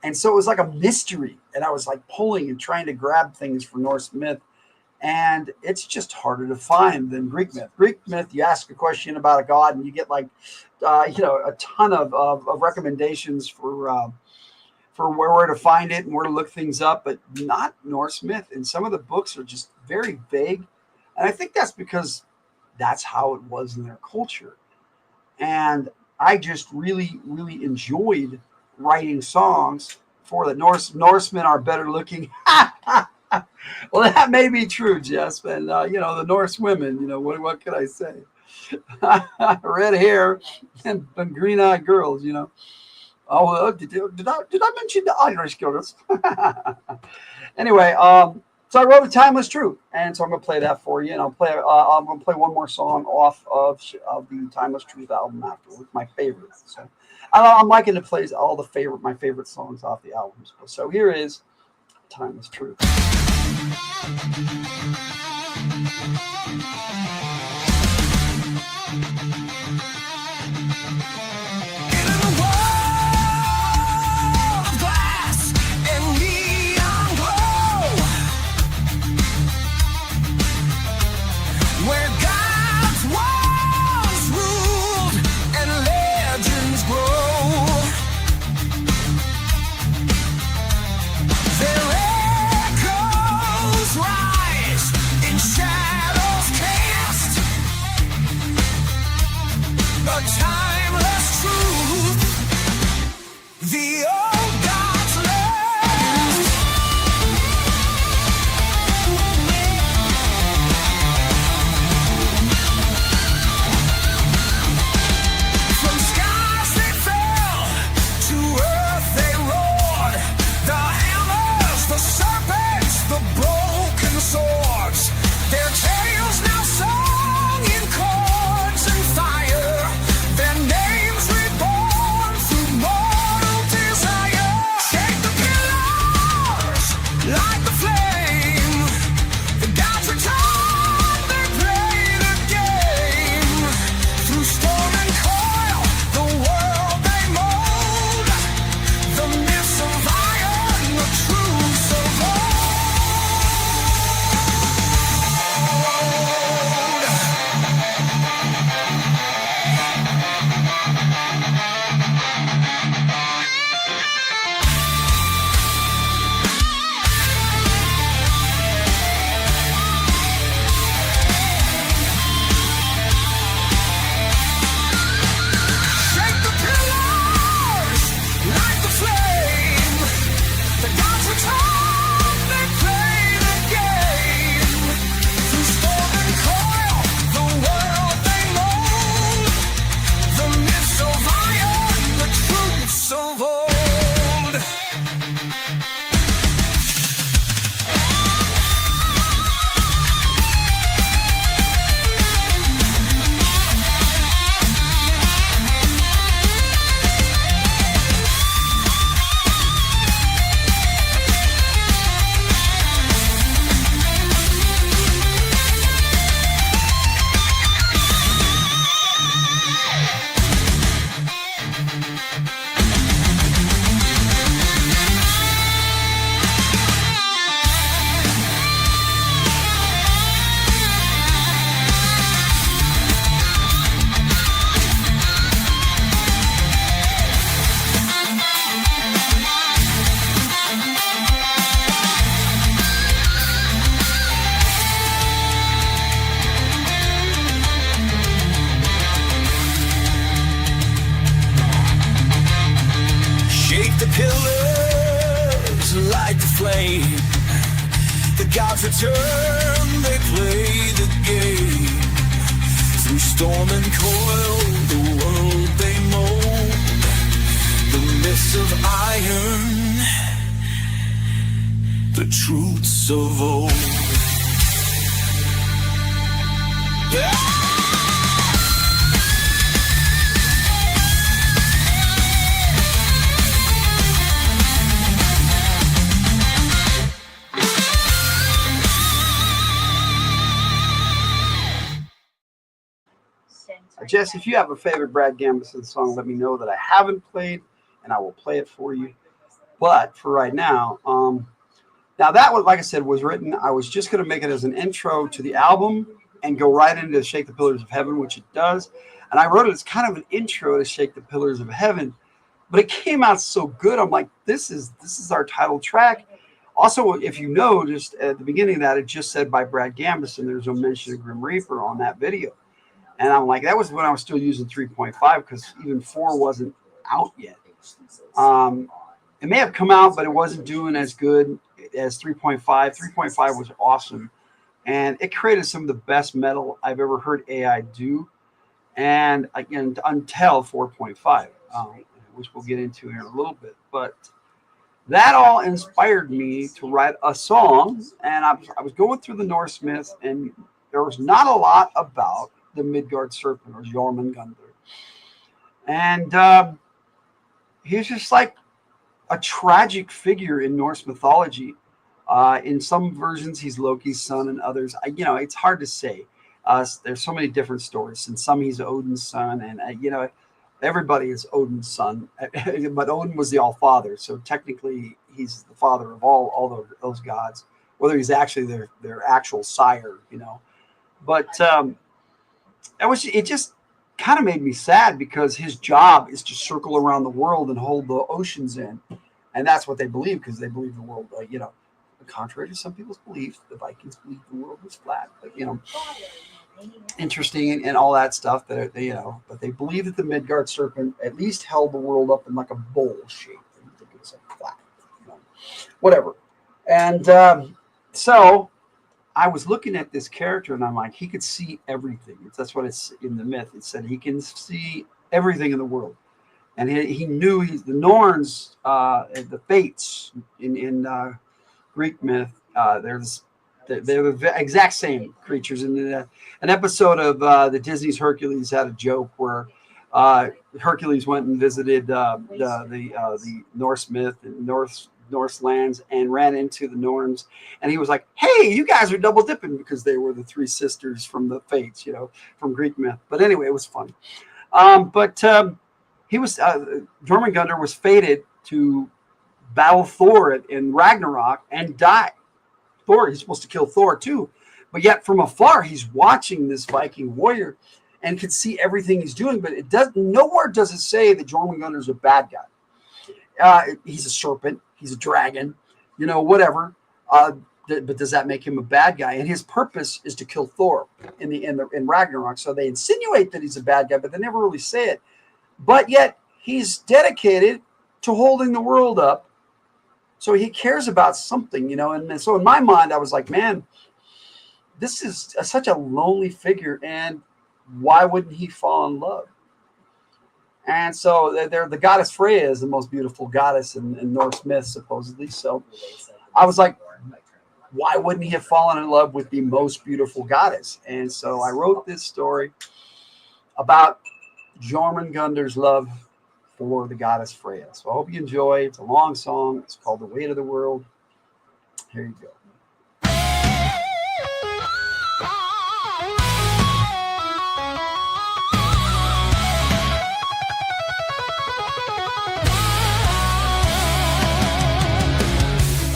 C: And so it was like a mystery. And I was like pulling and trying to grab things for Norse myth. And it's just harder to find than Greek myth. Greek myth, you ask a question about a god and you get like, a ton of recommendations for where to find it and where to look things up, but not Norse myth. And some of the books are just very vague. And I think that's because that's how it was in their culture. And I just really, really enjoyed writing songs for the Norsemen are better looking. Well, that may be true, Jess, and the Norse women, what can I say? Red hair and green-eyed girls, Oh, did I mention the Irish girls? Anyway, so I wrote A Timeless Truth, and so I'm gonna play that for you, and I'm gonna play one more song off of the Timeless Truth album afterwards, my favorites. So I'm liking to play all my favorite songs off the albums. So here is Timeless Truth.
E: name. The gods return, they play the game. Through storm and coil, the world they mold. The myths of iron, the truths of old.
C: Jess, if you have a favorite Brad Gambeson song, let me know that I haven't played, and I will play it for you. But for right now, now that was, like I said, was written. I was just going to make it as an intro to the album and go right into Shake the Pillars of Heaven, which it does. And I wrote it as kind of an intro to Shake the Pillars of Heaven, but it came out so good. I'm like, this is our title track. Also, if you know, just at the beginning of that, it just said by Brad Gambeson. There's no mention of Grim Reaper on that video. And I'm like, that was when I was still using 3.5 because even 4 wasn't out yet. It may have come out, but it wasn't doing as good as 3.5. 3.5 was awesome. And it created some of the best metal I've ever heard AI do. And again, until 4.5, which we'll get into here in a little bit. But that all inspired me to write a song. And I was going through the Norse myth, and there was not a lot about the Midgard serpent, or Jormungandr. And he's just like a tragic figure in Norse mythology. In some versions, he's Loki's son, and others, it's hard to say. There's so many different stories. In some, he's Odin's son, and everybody is Odin's son. But Odin was the All-Father, so technically, he's the father of all those gods. Whether he's actually their actual sire, But it just kind of made me sad because his job is to circle around the world and hold the oceans in, and that's what they believe because they believe the world, contrary to some people's belief, the Vikings believe the world was flat. But interesting and all that stuff that but they believe that the Midgard serpent at least held the world up in like a bowl shape. They didn't think it was like flat, whatever. And so I was looking at this character and I'm like, he could see everything. That's what it's in the myth. It said he can see everything in the world. And he knew the Norns, the Fates in Greek myth, they're the exact same creatures. In an episode of the Disney's Hercules had a joke where Hercules went and visited the Norse myth and Norse lands and ran into the Norns, and he was like, hey, you guys are double dipping, because they were the three sisters from the Fates, from Greek myth. But anyway, it was funny. He was Jormungandr was fated to battle Thor in Ragnarok and die. He's supposed to kill Thor too, but yet from afar he's watching this Viking warrior and can see everything he's doing. But nowhere does it say that Jormungandr is a bad guy. He's a serpent. He's a dragon, whatever. But does that make him a bad guy? And his purpose is to kill Thor in Ragnarok. So they insinuate that he's a bad guy, but they never really say it. But yet he's dedicated to holding the world up. So he cares about something, And so in my mind, I was like, man, this is such a lonely figure. And why wouldn't he fall in love? And so the goddess Freya is the most beautiful goddess in Norse myth, supposedly. So I was like, why wouldn't he have fallen in love with the most beautiful goddess? And so I wrote this story about Jormungandr's love for the goddess Freya. So I hope you enjoy. It's a long song. It's called The Weight of the World. Here you go.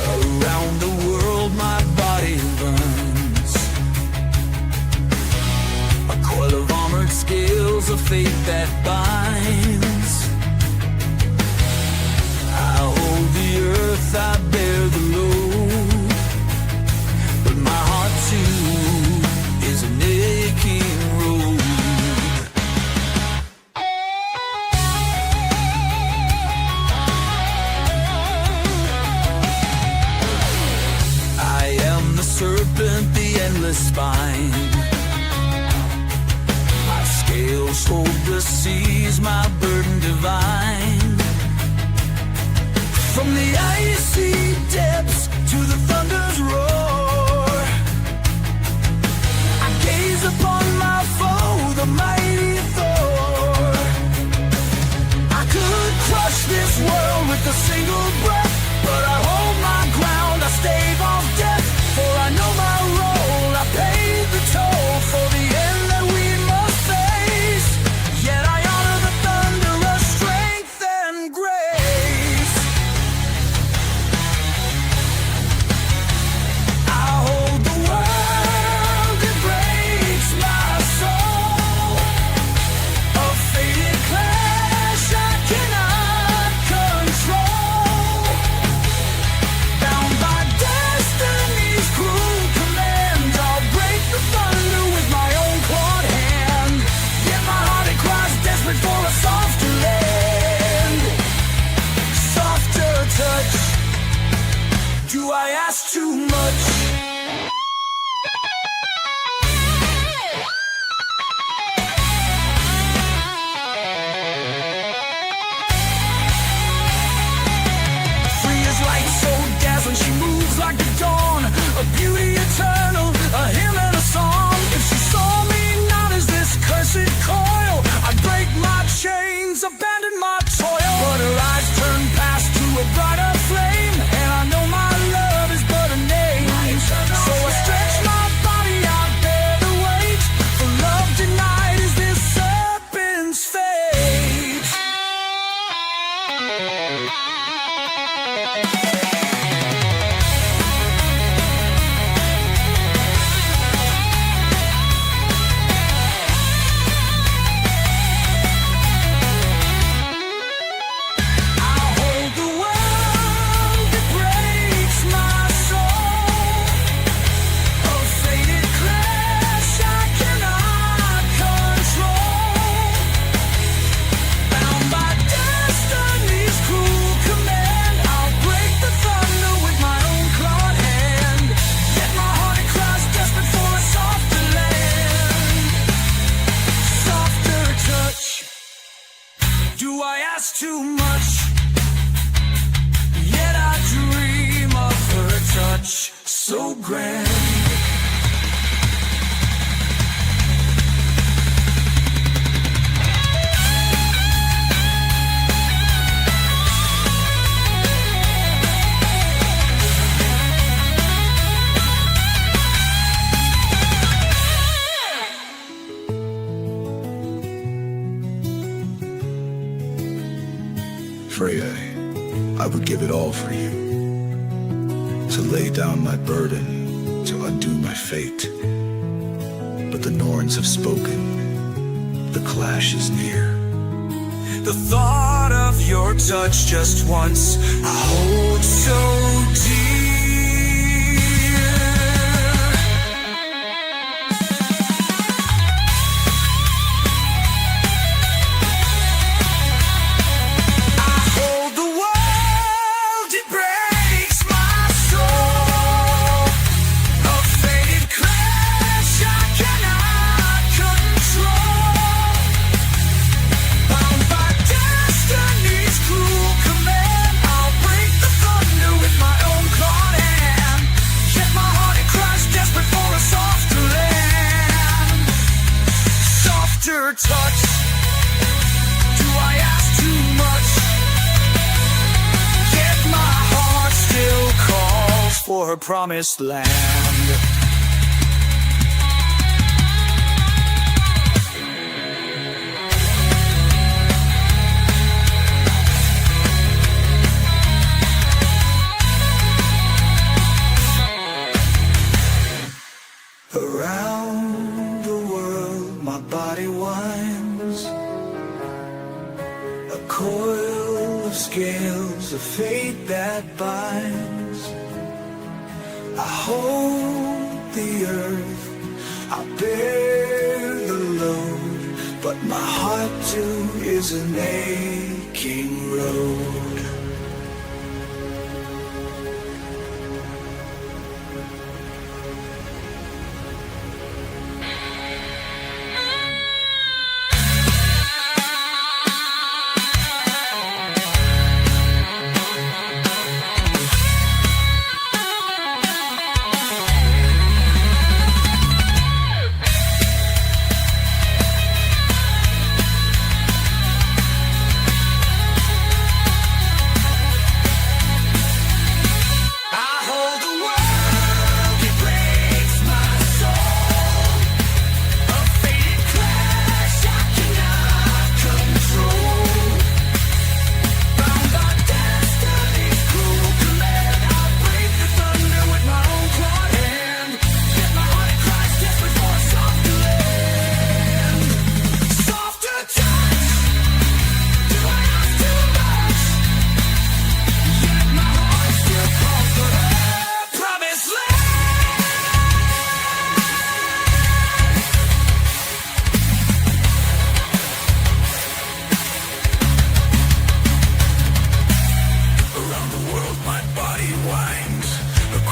E: Around the world my body burns, a coil of armored scales of fate that binds. I hold the earth, I bear the load,
A: spine. My scales hold the seas, my burden divine. From the icy depths to the thunder's roar, I gaze upon my foe, the mighty Thor. I could crush this world with a single breath, but I hold my ground, I stave off death. For I know my role, I paid the toll for the end that we must face. Yet I honor the thunderous strength and grace. I hold the world, it breaks my soul. A fated clash I cannot control. Bound by destiny's cruel command, I'll break the thunder with my own clawed hand. Yet my heart it cries desperate for a softer land. Softer touch. Do I ask too much? Free as light, so dazzling, she moves like the dawn. A beauty eternal, a hymn and a song. If she saw me not as this cursed coil, I'd break my chains, abandon my toil. But her eyes turn past to a brighter flame, and I know my love is but a name. So I stretch my body, I bear the weight. For love denied is this serpent's fate. I hold the world, it breaks my soul. A fated clash I cannot control. Bound by destiny's cruel command, I'll break the thunder with my own clawed hand. Yet my heart it cries desperate for a softer land. Softer touch. Do I ask too much? Yet I dream of her touch so grand.
D: Freya, I would give it all for you. To lay down my burden, to undo my fate. But the Norns have spoken, the clash is near.
A: The thought of your touch just once I hold so dear. I hold the world, it breaks my soul. A fated clash I cannot control. Bound by destiny's cruel command, I'll break the thunder with my own clawed hand. Yet my heart it cries desperate for a softer land. Softer touch. Do I ask too much? Yet my heart still calls for her promised land.
E: Around the world my body winds, a coil of scales, a fate that binds. I hold the earth, I bear the load, but my heart too is an aching road.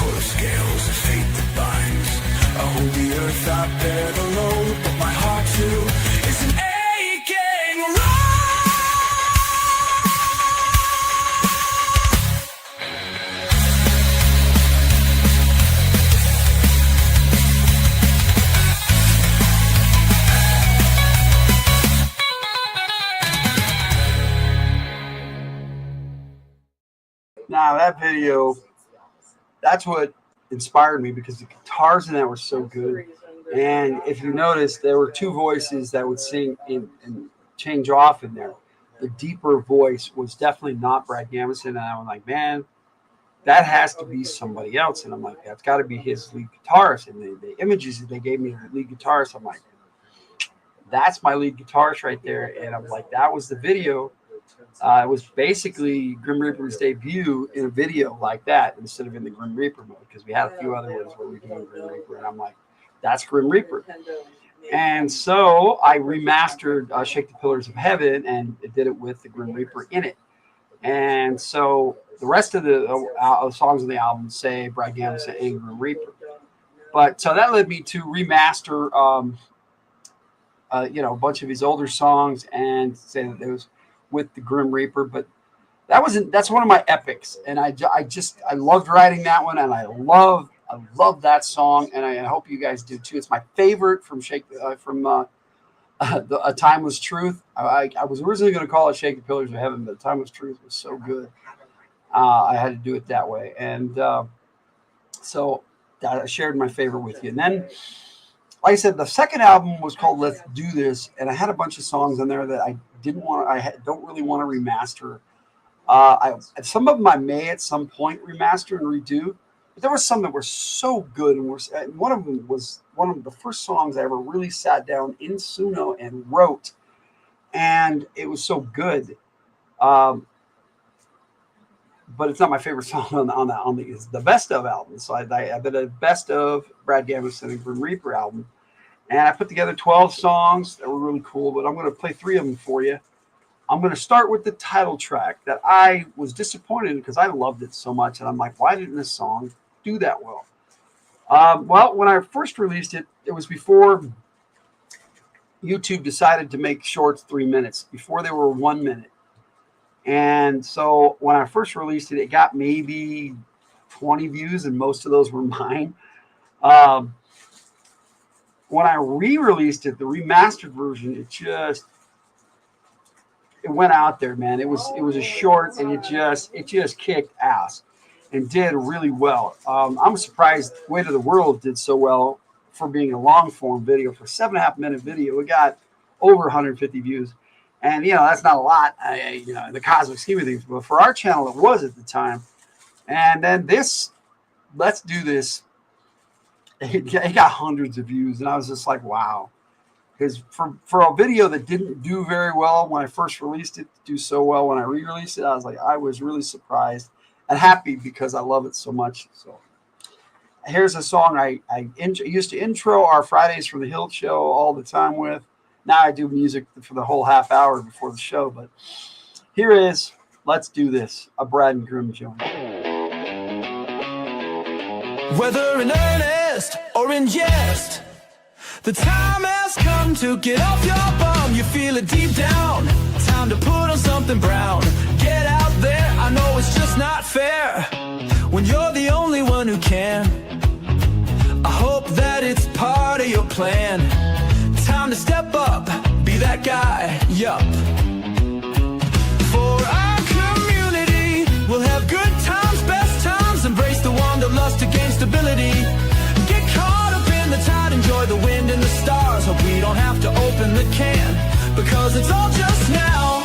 E: coat of scales of fate that binds. I hold the earth out there the load, but my heart too is an aching roar.
C: Now that video, that's what inspired me, because the guitars in that were so good. And if you notice, there were two voices that would sing and change off in there. The deeper voice was definitely not Brad Gambeson, and I'm like, man, that has to be somebody else. And I'm like, that's got to be his lead guitarist. And the images that they gave me of the lead guitarist, I'm like, that's my lead guitarist right there. And I'm like, that was the video. It was basically Grim Reaper's debut in a video like that, instead of in the Grim Reaper mode, because we had a few other ones where we were doing Grim Reaper, and I'm like, that's Grim Reaper. And so I remastered Shake the Pillars of Heaven, and it did it with the Grim Reaper in it. And so the rest of the songs on the album say Brad Gambeson and Grim Reaper. But so that led me to remaster, a bunch of his older songs and say that it was with the Grim Reaper. But that's one of my epics, and I loved writing that one, and I love that song, and I hope you guys do too. It's my favorite from A Timeless Truth. I was originally going to call it Shake the Pillars of Heaven, but A Timeless Truth was so good, I had to do it that way. And so I shared my favorite with you. And then, like I said, the second album was called Let's Do This, and I had a bunch of songs on there that I don't really want to remaster. Some of them I may at some point remaster and redo, but there were some that were so good, and one of them was one of the first songs I ever really sat down in Suno and wrote, and it was so good. But it's not my favorite song on the best of album. So I did a best of Brad Gambeson and Grim Reaper album, and I put together 12 songs that were really cool. But I'm going to play 3 of them for you. I'm going to start with the title track that I was disappointed in, because I loved it so much, and I'm like, why didn't this song do that well? Well, when I first released it, it was before YouTube decided to make shorts 3 minutes, before they were 1 minute. And so when I first released it, it got maybe 20 views, and most of those were mine. When I re-released it, the remastered version, it went out there, man. It was a short, and it just kicked ass and did really well. I'm surprised Weight of the World did so well for being a long form video. For a 7.5-minute video, it got over 150 views. And, that's not a lot, in the cosmic scheme of things. But for our channel, it was at the time. And then this, Let's Do This, it got hundreds of views. And I was just like, wow. Because for a video that didn't do very well when I first released it, do so well when I re-released it, I was really surprised and happy, because I love it so much. So here's a song I used to intro our Fridays from the Hildt show all the time with. Now I do music for the whole half hour before the show, but here is Let's Do This, a Brad and Grim joint.
E: Whether in earnest or in jest, the time has come to get off your bum. You feel it deep down, time to put on something brown. Get out there, I know it's just not fair when you're the only one who can. I hope that it's part of your plan. Time to step up, be that guy, yup. For our community, we'll have good times, best times. Embrace the wanderlust to gain stability. Get caught up in the tide, enjoy the wind and the stars. Hope we don't have to open the can, because it's all just now.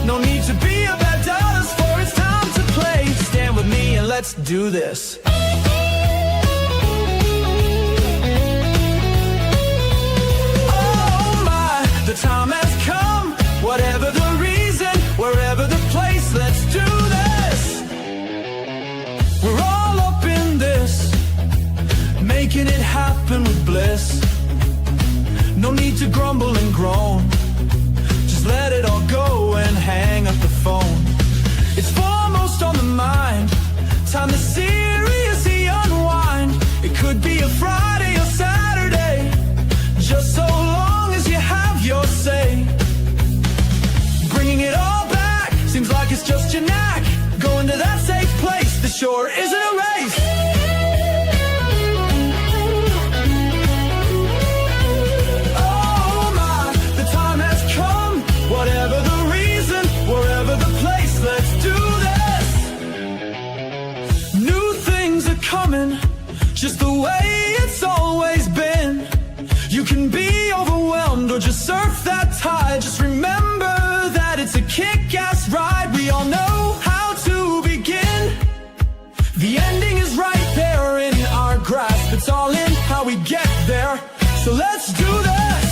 E: No need to be about dollars, for it's time to play. Stand with me and let's do this. The time has come, whatever the reason, wherever the place, let's do this. We're all up in this, making it happen with bliss. No need to grumble and groan, just let it all go and hang up the phone. It's foremost on the mind, time to seriously unwind. your knack. Going to that safe place, the shore isn't a race. Oh my, the time has come. Whatever the reason, wherever the place, let's do this. New things are coming, just the way it's always been. You can be overwhelmed or just surf that tide. Just remember that it's a kick-ass ride. We all know how to begin. The ending is right there in our grasp. It's all in how we get there. So let's do this.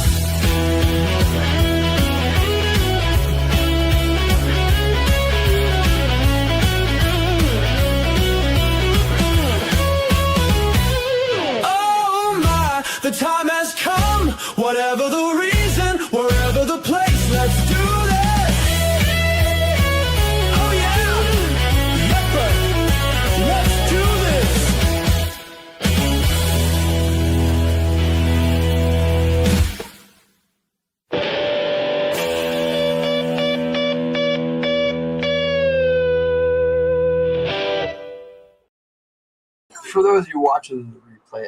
E: Oh my, the time has come. Whatever the reason, wherever the place, let's do this. Oh yeah, yepper, let's do this.
C: For those of you watching the replay,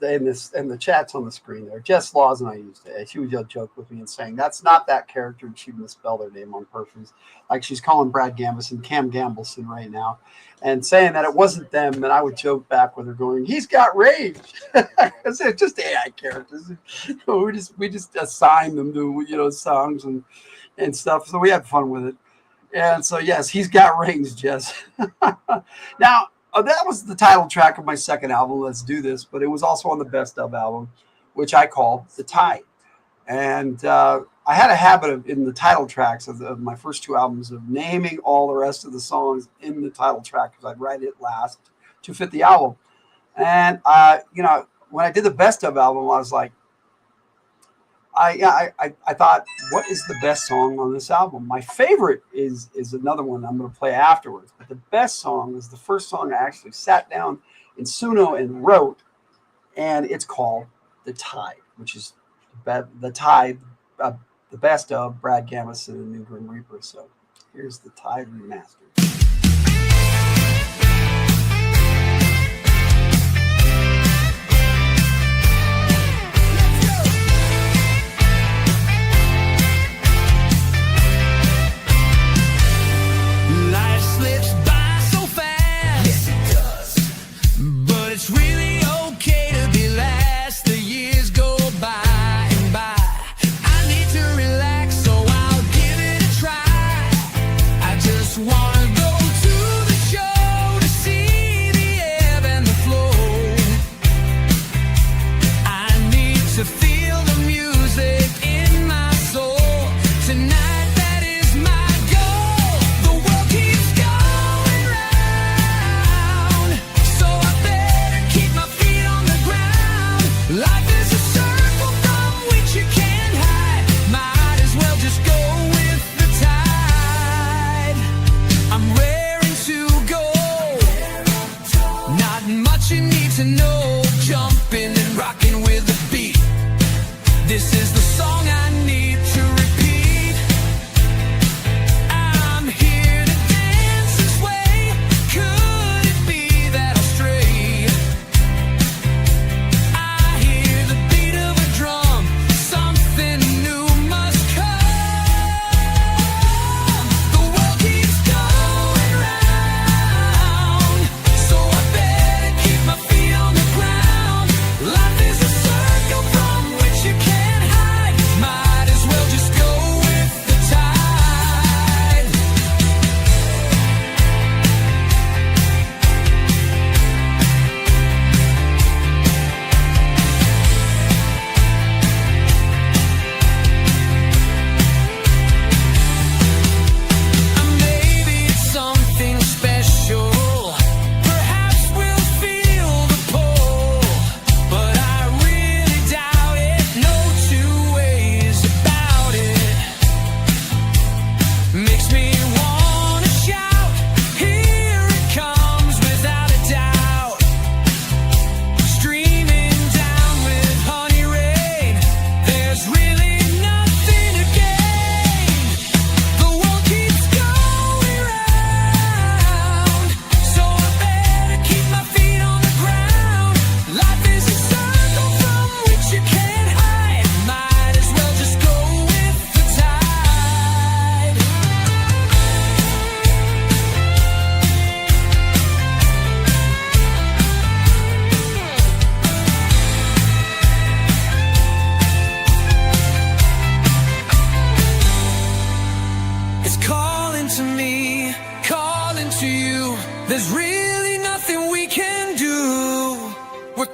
C: and the chat's on the screen there. Jess Laws and I used it. She would joke with me and saying that's not that character, and she'd misspell their name on purpose. Like she's calling Brad Gambeson Gambeson right now, and saying that it wasn't them. And I would joke back with her, going, "He's got rage." It's just AI characters. We just assign them to songs and stuff. So we had fun with it. And so yes, he's got range, Jess. Now. That was the title track of my second album, Let's Do This, but it was also on the Best Of album, which I called The Tide. And I had a habit of, in the title tracks of my first two albums, of naming all the rest of the songs in the title track because I'd write it last to fit the album. And, when I did the Best Of album, I was like, I thought, what is the best song on this album? My favorite is another one I'm going to play afterwards. But the best song is the first song I actually sat down in Suno and wrote, and it's called The Tide, which is The Tide, the Best Of Brad Gambeson and New Grim Reaper. So here's The Tide remastered.
E: On the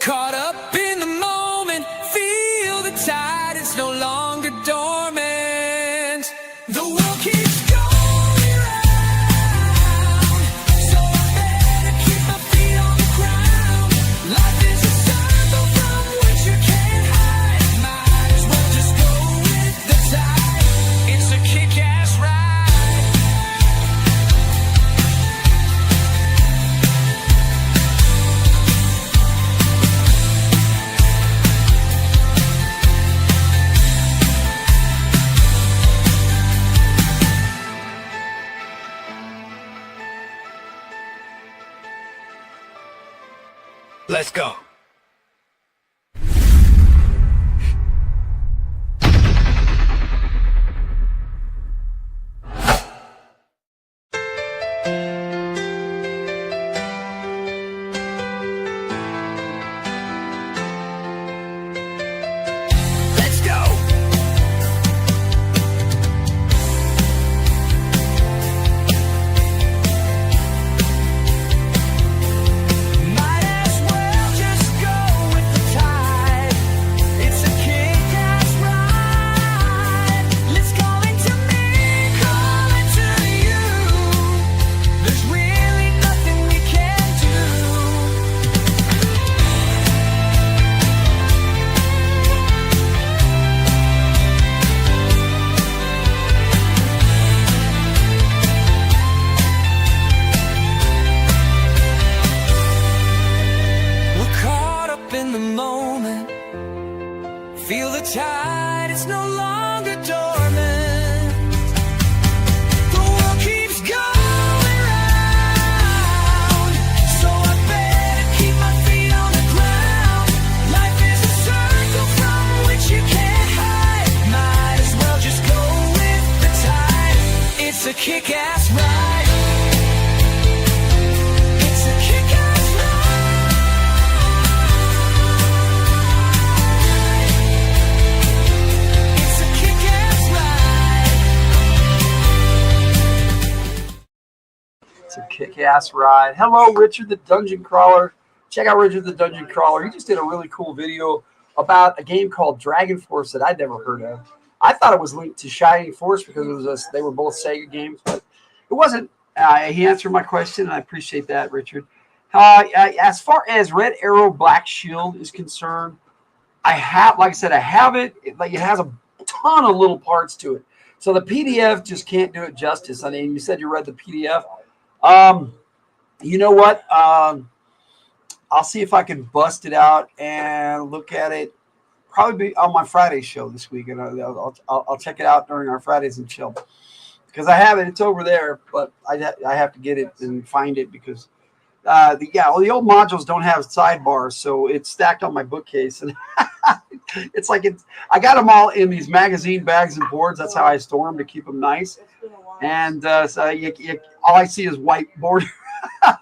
A: caught up in the moment, feel the tide, it's no longer dormant. The world keeps going round, so I better keep my feet on the ground. Life is a circle from which you can't hide. Might as well just go with the tide. It's a kick-ass ride. Let's go. Let's go. Might as well just go with the tide. It's a kick-ass ride. Let's call it to me, call it to you. There's really nothing we can do. We're caught up in the moment. Feel the tide, it's no longer dormant. The world keeps going round, so I better keep my feet on the ground. Life is a circle from which you can't hide. Might as well just go with the tide. It's a kick-ass ride. It's a kick-ass ride. It's a kick-ass ride.
C: It's a kick-ass ride. Hello, Richard the Dungeon Crawler. Check out Richard the Dungeon Crawler. He just did a really cool video about a game called Dragon Force that I'd never heard of. I thought it was linked to Shining Force because it was they were both Sega games, but it wasn't. He answered my question, and I appreciate that, Richard. As far as Red Arrow Black Shield is concerned, I have, like I said, I have it. Like it has a ton of little parts to it, so the PDF just can't do it justice. I mean, you said you read the PDF. You know what? I'll see if I can bust it out and look at it. Probably be on my Friday show this week, and I'll check it out during our Fridays and Chill because I have it. It's over there, but I have to get it and find it because the old modules don't have sidebars, so it's stacked on my bookcase, and it's like I got them all in these magazine bags and boards. That's how I store them to keep them nice. And so all I see is white border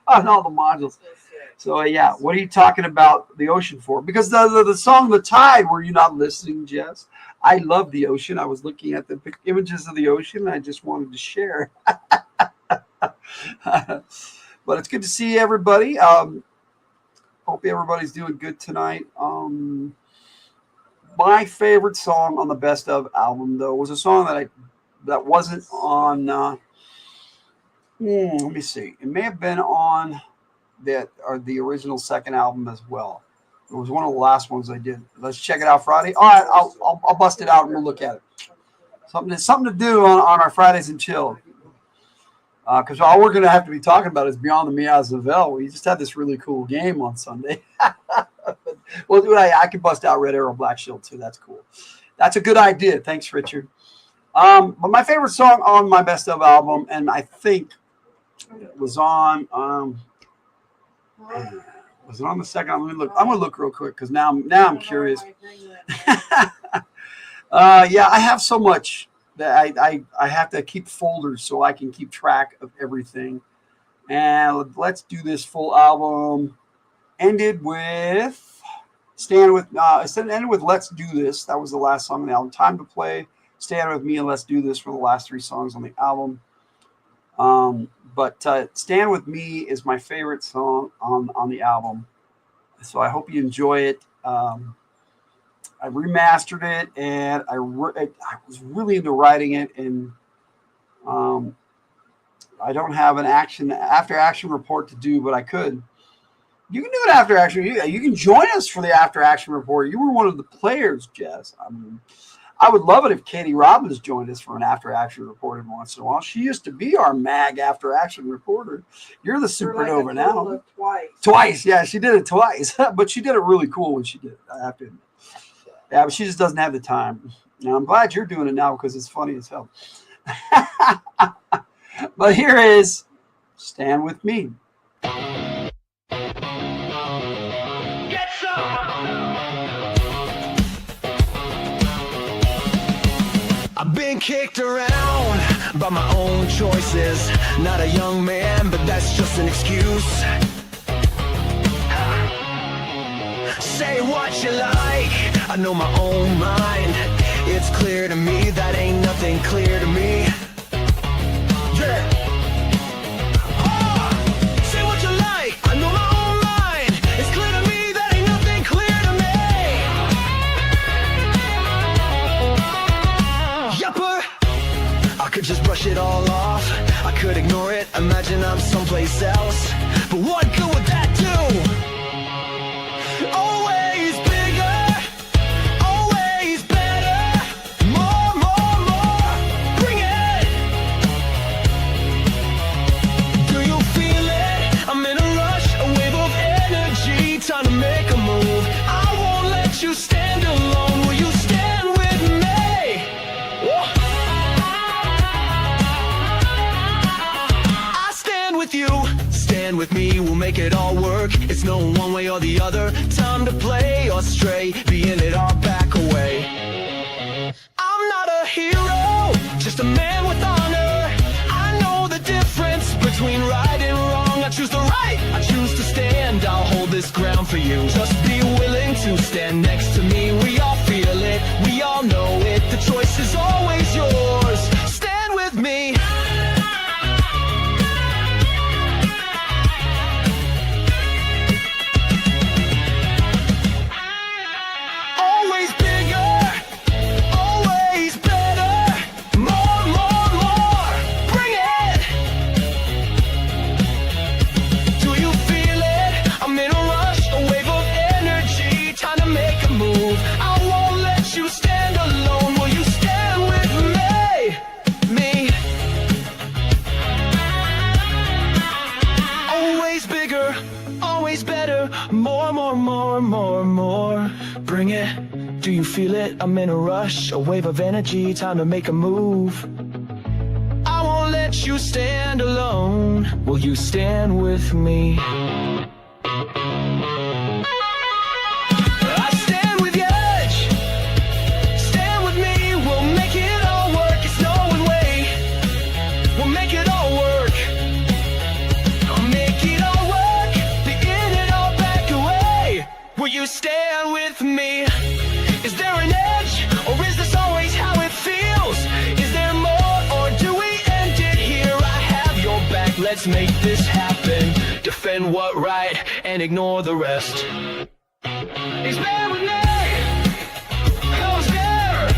C: on all the modules. So yeah, what are you talking about the ocean for? Because the song "The Tide," were you not listening, Jess? I love the ocean. I was looking at the images of the ocean, and I just wanted to share. But it's good to see everybody. Hope everybody's doing good tonight. My favorite song on the Best Of album, though, was a song that wasn't on. Let me see. It may have been on the original second album as well. It was one of the last ones I did. Let's check it out Friday. All right, I'll bust it out and we'll look at it. Something to do on our Fridays and Chill. Because all we're going to have to be talking about is Beyond the Meows of Vel. We just had this really cool game on Sunday. Well, I can bust out Red Arrow Black Shield too. That's cool. That's a good idea. Thanks, Richard. But my favorite song on my Best Of album, and I think it was on. Was it on the second? I'm gonna look real quick because now I'm curious. Yeah, I have so much that I have to keep folders so I can keep track of everything. And let's do this full album. Ended with Let's Do This. That was the last song on the album. Time to Play, Stand With Me, and Let's Do This were the last three songs on the album. But Stand With Me is my favorite song on the album. So I hope you enjoy it. I remastered it, and I was really into writing it, and I don't have an after action report to do, but I could. You can do an after action. You can join us for the after action report. You were one of the players, Jess. I mean, I would love it if Kaydee Robins joined us for an after action report every once in a while. She used to be our mag after action reporter. You're the supernova now. Twice, yeah, she did it twice, but she did it really cool when she did it. I have to admit. Yeah, but she just doesn't have the time. And I'm glad you're doing it now because it's funny as hell. But here is Stand With Me.
E: Get some! I've been kicked around by my own choices. Not a young man, but that's just an excuse. Say what you like, I know my own mind. It's clear to me that ain't nothing clear to me. Yeah. Say what you like, I know my own mind. It's clear to me that ain't nothing clear to me. Yupper, I could just brush it all off. I could ignore it, imagine I'm someplace else. But what good would that do? Always bigger, always better, more, more, more, bring it! Do you feel it? I'm in a rush, a wave of energy, time to make a move. I won't let you stand alone, will you stand with me? Woo! I stand with you. Stand with me, we'll make it all work. It's no one way or the other. Time to play or stray, be in it or back away. I'm not a hero, just a man with honor. I know the difference between right and wrong. I choose the right, I choose to stand. I'll hold this ground for you. Just be willing to stand next to me. We all feel it, we all know it. The choice is always yours. Stand with me. Always bigger, always better, more, more, more, bring it! Do you feel it? I'm in a rush, a wave of energy, time to make a move. I won't let you stand alone, will you stand with me? Me. Always bigger, always better, more, more, more, more, more, bring it. Do you feel it? I'm in a rush, a wave of energy, time to make a move. I won't let you stand alone, will you stand with me? I stand with the edge, stand with me, we'll make it all work. It's no one way, we'll make it all work. I'll make it all work, be in it all back away. Will you stand with me? Is there an edge, or is this always how it feels? Is there more, or do we end it here? I have your back, let's make this happen. Defend what right, and ignore the rest. He's bad with me! How's there?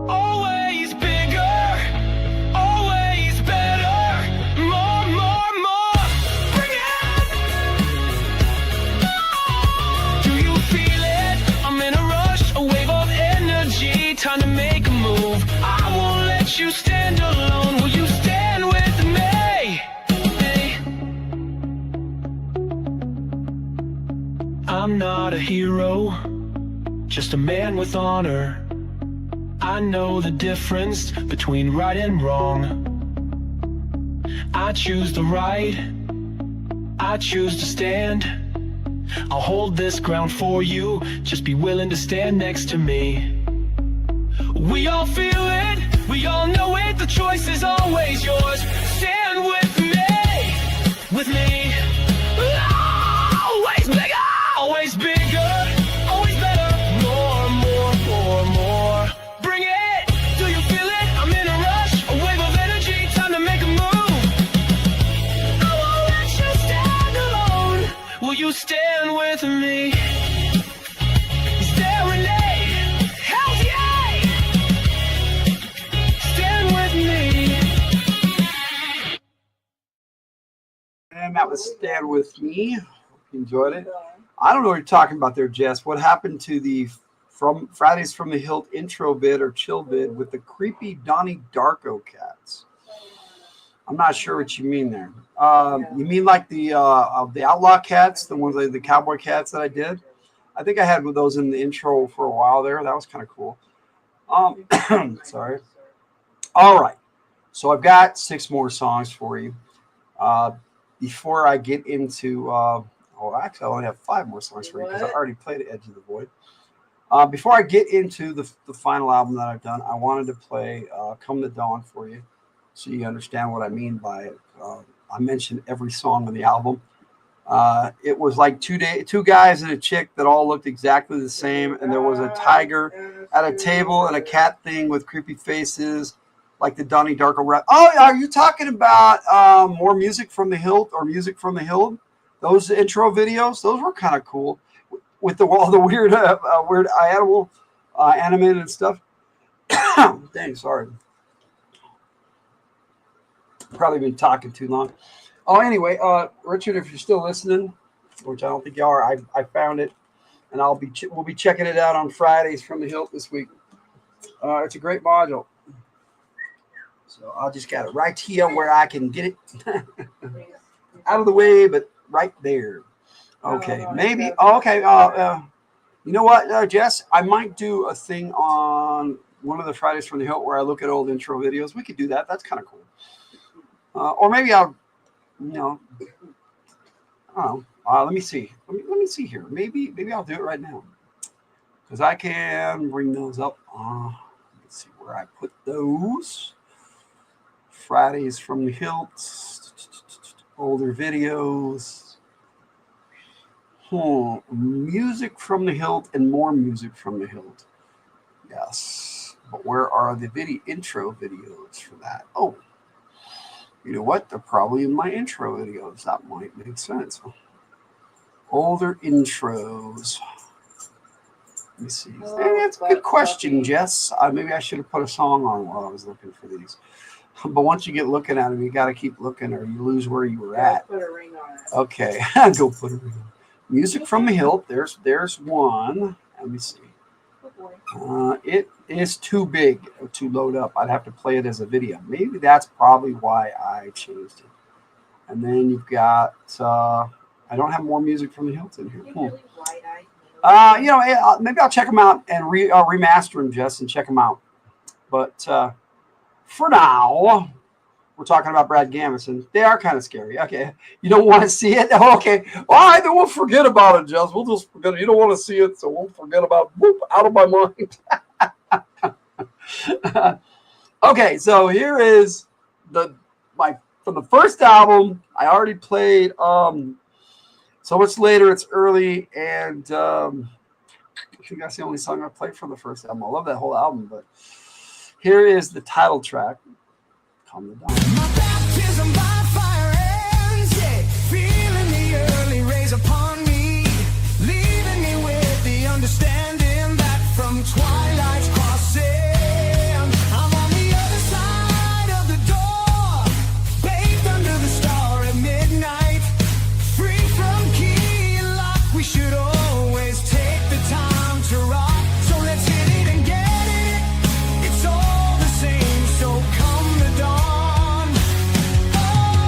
E: Always bigger, always better, more, more, more, bring it! Do you feel it? I'm in a rush, a wave of energy, time to make a move. I won't let you stand alone, will you stand with me? I'm not a hero, just a man with honor.
F: I know the difference between right and wrong. I choose the right, I choose to stand. I'll hold this ground for you, just be willing to stand next to me. We all feel it, we all know it, the choice is always yours. Stand with me, with me. Always bigger, always bigger, always better. More, more, more, more. Bring it, do you feel it? I'm in a rush, a wave of energy, time to make a move. I won't let you stand alone. Will you stand with me? Stand with me. Hell yeah! Stand with me.
C: And that was Stand With Me. Hope you enjoyed it. I don't know what you're talking about there, Jess. What happened to the from Fridays from the Hillt intro bit or chill bit with the creepy Donnie Darko cats? I'm not sure what you mean there. You mean like the outlaw cats, the ones like the cowboy cats that I did? I think I had those in the intro for a while there. That was kind of cool. Sorry. All right. So I've got 6 more songs for you. Before I get into, actually, I only have 5 more songs for you because I already played Edge of the Void. Before I get into the final album that I've done, I wanted to play Come the Dawn for you so you understand what I mean by it. I mentioned every song on the album. It was like 2 guys and a chick that all looked exactly the same, and there was a tiger at a table and a cat thing with creepy faces, like the Donnie Darko rap. Oh, are you talking about more music from the Hillt or music from the Hillt? Those intro videos, those were kind of cool with all the weird animal animated stuff. Dang, sorry. Probably been talking too long. Oh, anyway, Richard, if you're still listening, which I don't think you are, I found it, and we'll be checking it out on Fridays from the Hillt this week. It's a great module. So I'll just got it right here where I can get it out of the way, but right there. Okay, maybe. Oh, okay. You know what, Jess? I might do a thing on one of the Fridays from the Hillt where I look at old intro videos. We could do that. That's kind of cool. Or maybe I'll, I don't know. Let me see. Let me see here. Maybe I'll do it right now because I can bring those up. Let's see where I put those. Fridays from the Hillt, older videos, music from the Hillt, and more music from the Hillt. Yes, but where are the intro videos for that? Oh, you know what? They're probably in my intro videos. That might make sense. Older intros. Let me see. That's a good question, Jess. Maybe I should have put a song on while I was looking for these. But once you get looking at them, you got to keep looking or you lose where you were at. Put a ring on it. Okay, go put a ring on it. Music from the Hillt. There's one. Let me see. It is too big to load up. I'd have to play it as a video. Maybe that's probably why I changed it. And then you've got, I don't have more music from the Hillt in here. Maybe I'll check them out and remaster them, Jess, and check them out. But for now, we're talking about Brad Gambeson. They are kind of scary. Okay. You don't want to see it? Okay. All right, then we'll forget about it, Jess. We'll just forget it. You don't want to see it, so we'll forget about it. Out of my mind. Okay, so here is from the first album. I already played So Much Later, It's Early, and I think that's the only song I played from the first album. I love that whole album, but here is the title track. Calm it down.
E: My baptism by fire ends, yeah. Feeling the early rays upon me, leaving me with the understanding that from twilight's crossing, I'm on the other side of the door, bathed under the star at midnight, free from key and lock. We should always take the time to rock. So let's hit it and get it. It's all the same. So come the dawn. Oh,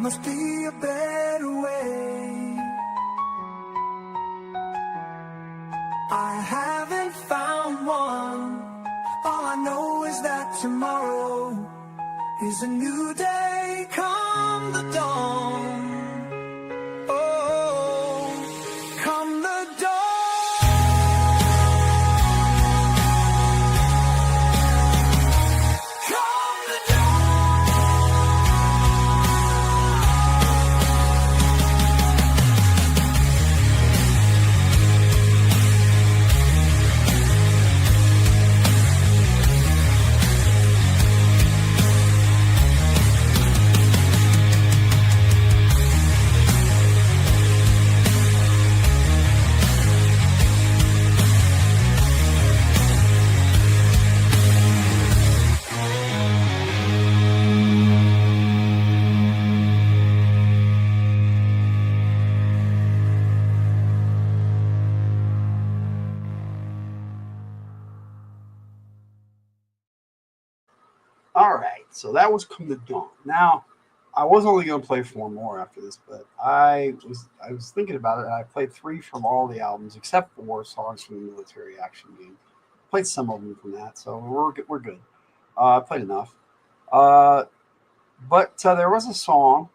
E: must be a better way. I haven't found one. All I know is that tomorrow is a new day come the dawn. Oh, come the dawn. Come the
C: All right, so that was Come the Dawn. Now, I was only going to play 4 more after this, but I was thinking about it, and I played 3 from all the albums except 4 songs from the Military Action Game. Played some of them from that, so we're good. I played enough. But there was a song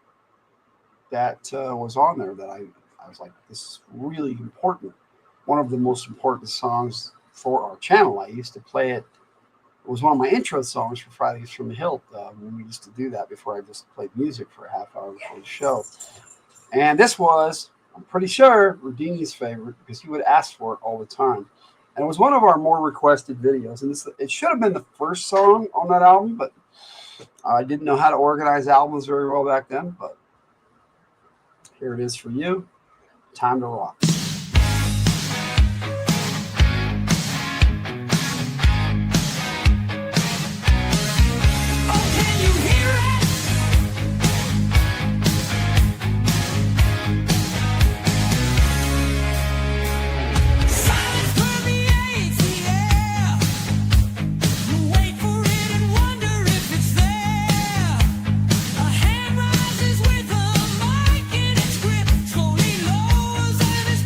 C: that was on there that I was like, this is really important. One of the most important songs for our channel. I used to play it. It was one of my intro songs for Fridays from the Hildt. When we used to do that before I just played music for a half hour before the show. And this was, I'm pretty sure, Rudini's favorite because he would ask for it all the time. And it was one of our more requested videos. And it should have been the first song on that album, but I didn't know how to organize albums very well back then. But here it is for you. Time to Rock.
E: with a mic in its grip, slowly lowers and his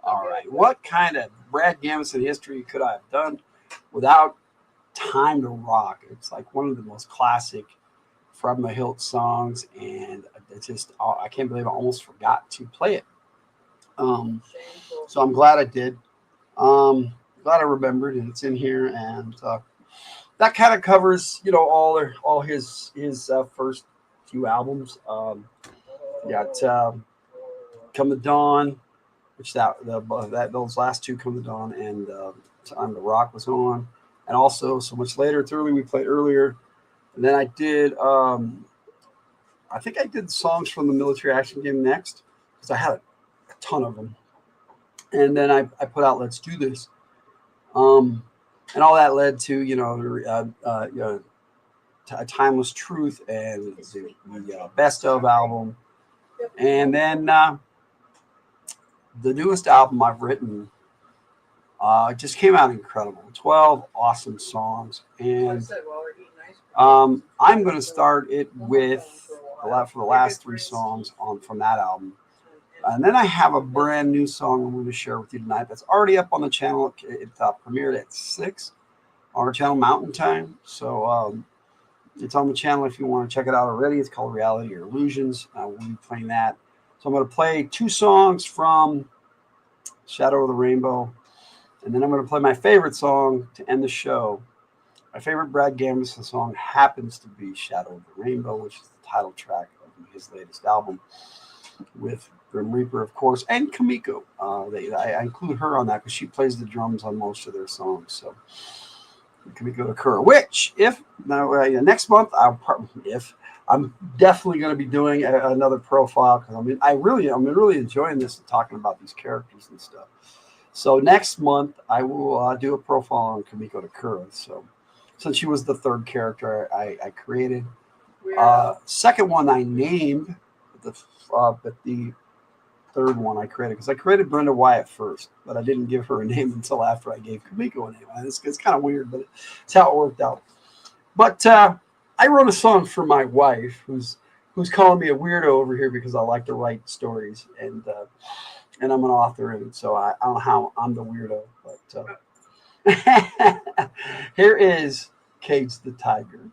C: All right. What kind of Brad Gambeson history could I have done without Time to Rock? It's like one of the most classic from the Hildt songs, and it's just, I can't believe I almost forgot to play it. So I'm glad I did. Glad I remembered, and it's in here, and that kind of covers, you know, all his first few albums. You got Come the Dawn, which those last two, Come the Dawn and Time to Rock, was on, and also So Much Later, Thoroughly, we played earlier. And then I did, I think I did songs from the Military Action Game next, because I had a ton of them. And then I put out Let's Do This. And all that led to, you know, Timeless Truth and the Best Of album. And then the newest album I've written just came out incredible. 12 awesome songs. And I'm going to start it with for the last 3 songs from that album. And then I have a brand new song I'm going to share with you tonight that's already up on the channel. It premiered at 6 on our channel, Mountain Time. So it's on the channel if you want to check it out already. It's called Reality or Illusions. We'll be playing that. So I'm going to play 2 songs from Shadow of the Rainbow. And then I'm going to play my favorite song to end the show. My favorite Brad Gambeson song happens to be Shadow of the Rainbow, which is the title track of his latest album, with Grim Reaper, of course, and Kamiko. I include her on that because she plays the drums on most of their songs. So Kamiko Takura, which next month I'm definitely going to be doing another profile, because I'm really enjoying this and talking about these characters and stuff. So next month I will do a profile on Kamiko Takura. So since she was the 3rd character I created, second one I named, but the 3rd one I created, because I created Brenda Wyatt first, but I didn't give her a name until after I gave Kamiko a name. It's kind of weird, but it's how it worked out. But I wrote a song for my wife, who's calling me a weirdo over here because I like to write stories, and I'm an author, and so I don't know how I'm the weirdo, but here is Cage the Tiger.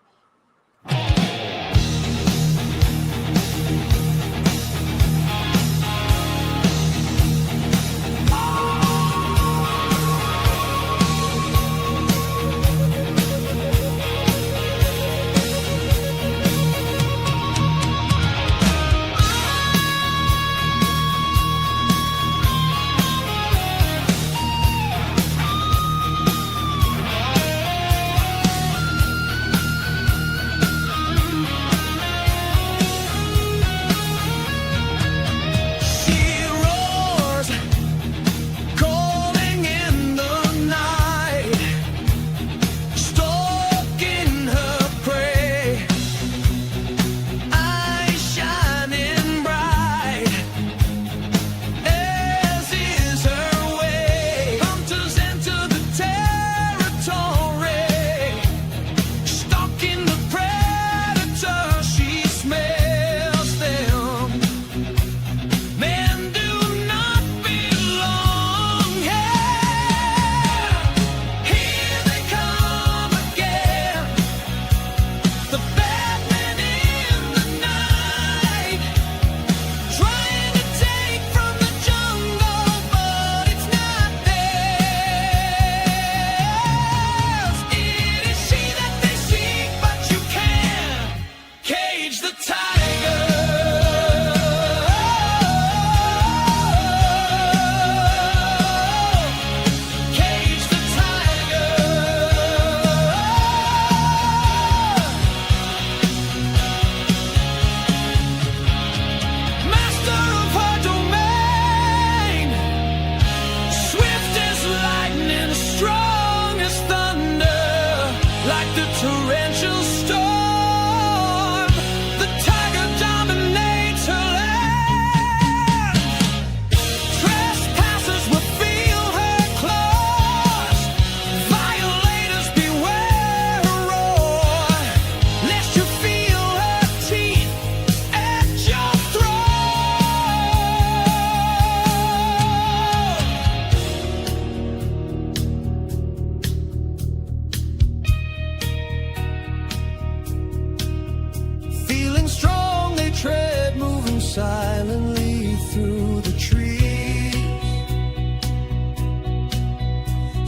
E: tread, moving silently through the trees,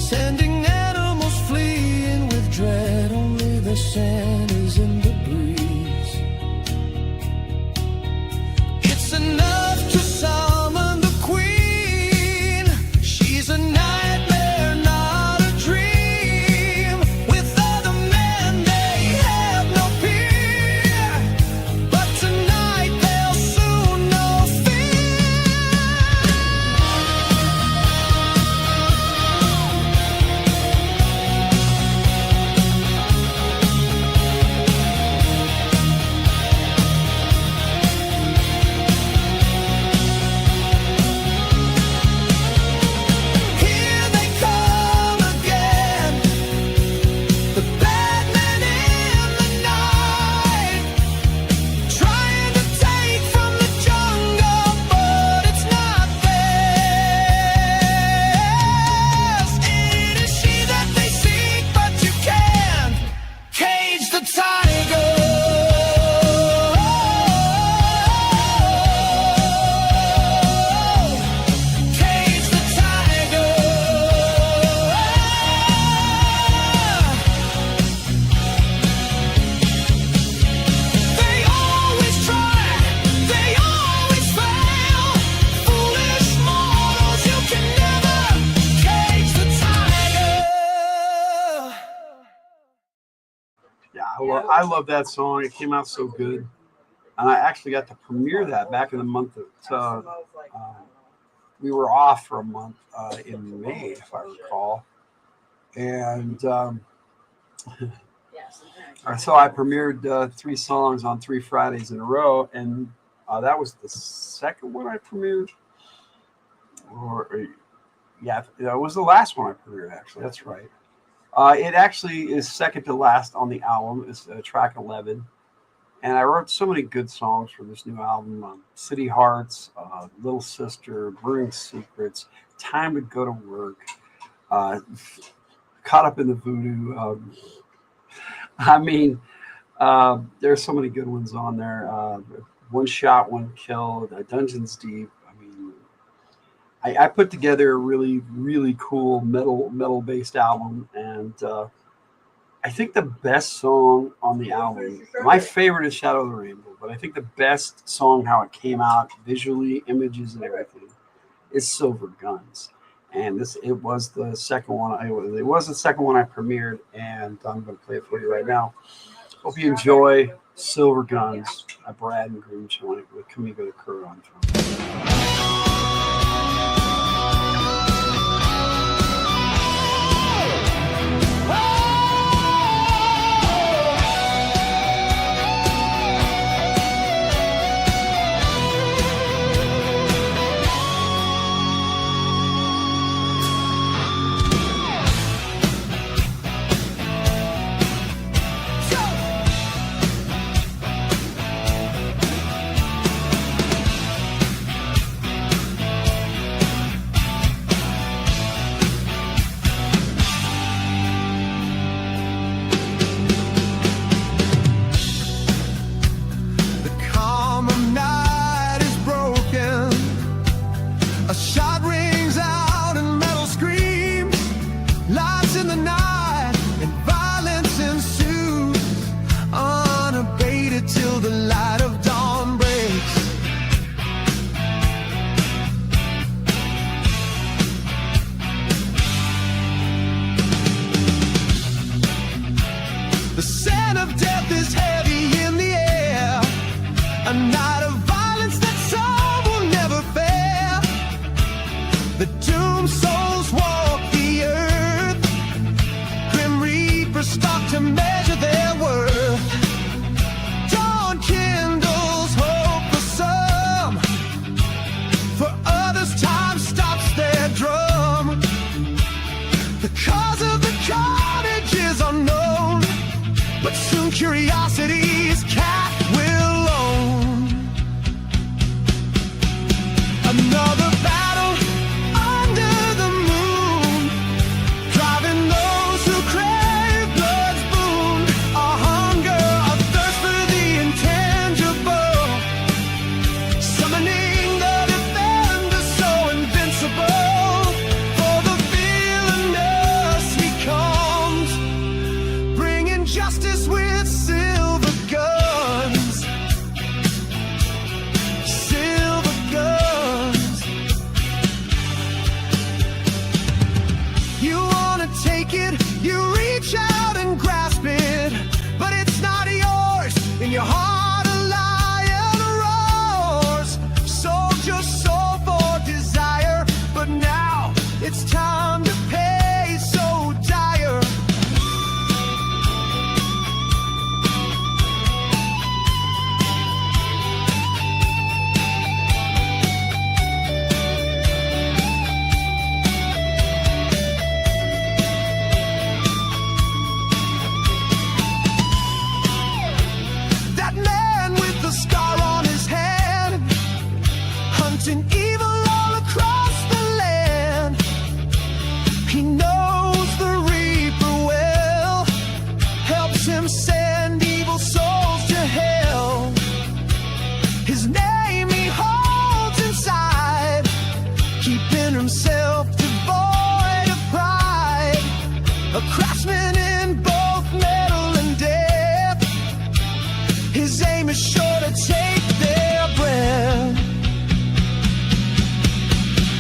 E: sending animals fleeing with dread. Only the sand is in the breeze. It's enough to summon the queen. She's a nightmare, not a dream. With other men they have no fear, but tonight they'll soon know fear. Here they come again, the bad men in the night, trying to take from the jungle, but it's not theirs. It is she that they seek, but you can't cage the tiger. Cage the tiger. They always try, they always fail. Foolish mortals, you can never cage the tiger.
C: Yeah, I love that song. It came out so good. And I actually got to premiere that back in the month of, we were off for a month in May, if I recall. And so I premiered 3 songs on 3 Fridays in a row. And that was the second one I premiered. Yeah, that was the last one I premiered, actually. That's right. It actually is second to last on the album. It's track 11. And I wrote so many good songs for this new album. City Hearts, Little Sister, Brewing Secrets, Time to Go to Work, Caught Up in the Voodoo. There's so many good ones on there. One Shot, One Kill, Dungeons Deep. I put together a really, really cool metal-based album, and I think the best song on the album, my favorite is Shadow of the Rainbow, but I think the best song, how it came out, visually, images, and everything, is Silver Guns. And it was the second one. It was the second one I premiered, and I'm going to play it for you right now. Hope you enjoy Silver Guns by Brad and Green Joint with Kamigo the Kuro on drum.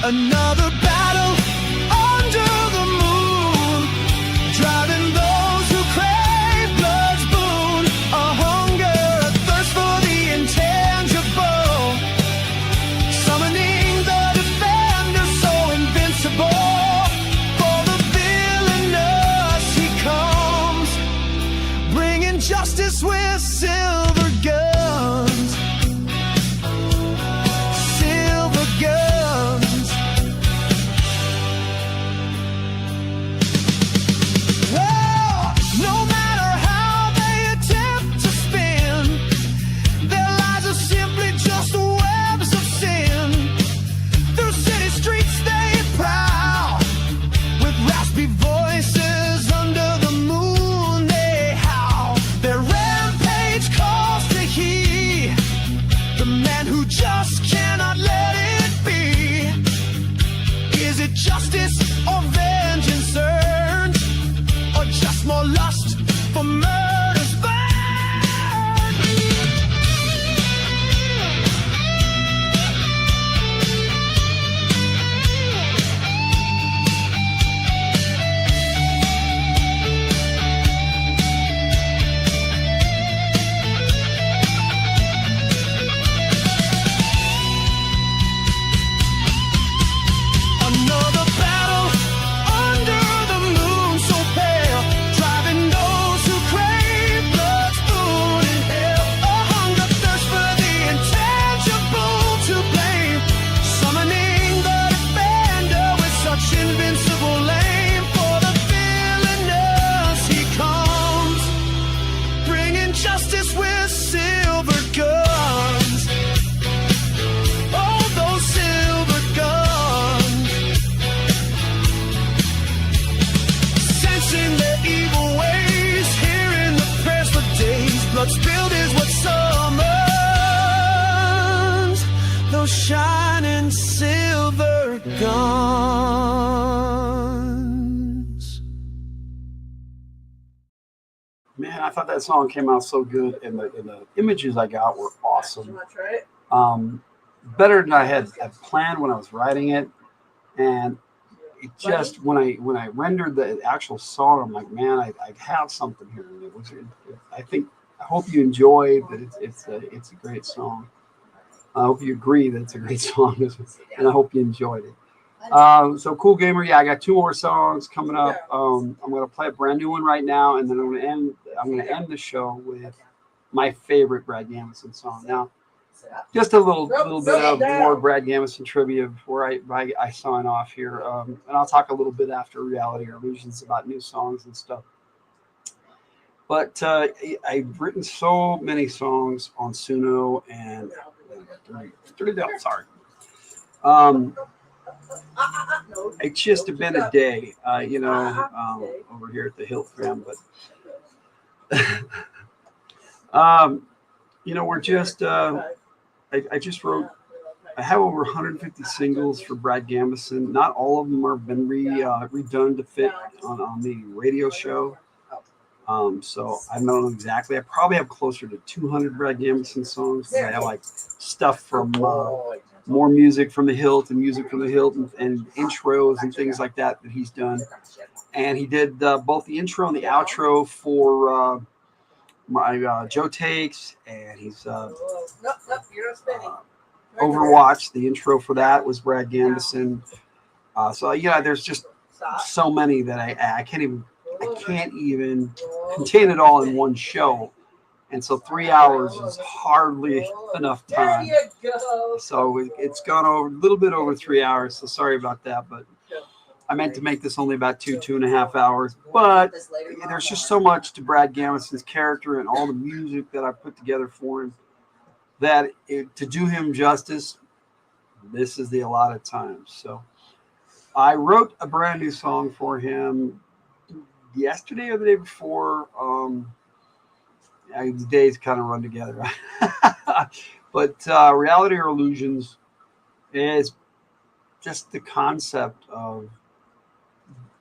E: Another battle under the moon, driving those who crave blood's boon. A hunger, a thirst for the intangible, summoning the defender so invincible. For the villainous he comes, bringing justice with silver guns. Silver guns. Well, no matter how they attempt to spin, their lives are simply just webs of sin. Through city streets they prowl, with raspy voices under the moon they howl. Their rampage calls to he, the man who just cannot let it be. Is it justice or vengeance earned, or just more lust for murder's burn? Another battle under the moon so pale, driving those who crave blood's boon in hell. A hunger thirst for the intangible to blame, summoning the defender with such invincible aim. For the villainous he comes, bringing justice with silver guns. Oh, those silver guns. Sensing their evil ways, hearing the prayers for days. Blood spilled is what summons those shining silver guns.
C: Man, I thought that song came out so good, and the images I got were awesome. Better than I had planned when I was writing it, and it just when I rendered the actual song, I'm like, man, I have something here. And it was, I hope you enjoy that. It's a great song. I hope you agree that it's a great song, and I hope you enjoyed it. So Cool Gamer, yeah, I got 2 more songs coming up. I'm gonna play a brand new one right now, and then I'm gonna end the show with my favorite Brad Gambeson song. Now, just a little bit of more Brad Gambeson trivia before I sign off here, and I'll talk a little bit after Reality or Illusions about new songs and stuff. But I've written so many songs on Suno and sorry. It's just been a day, over here at the Hildt fam, but we're just. I just wrote. I have over 150 singles for Brad Gambeson. Not all of them have been redone to fit on the radio show. So I don't know exactly. I probably have closer to 200 Brad Gambeson songs. I have like stuff from more music from the Hildt and music from the Hildt and intros and things like that he's done. And he did both the intro and the outro for my Joe Takes, and he's Overwatch. The intro for that was Brad Gambeson. So yeah, there's just so many that I can't even contain it all in one show. And so 3 hours is hardly enough time. So it's gone over a little bit over 3 hours. So sorry about that, but I meant to make this only about 2.5 hours. But there's just so much to Brad Gambeson's character and all the music that I put together for him that to do him justice, this is the allotted time. So I wrote a brand new song for him yesterday or the day before. The days kind of run together. But Reality or Illusions is just the concept of,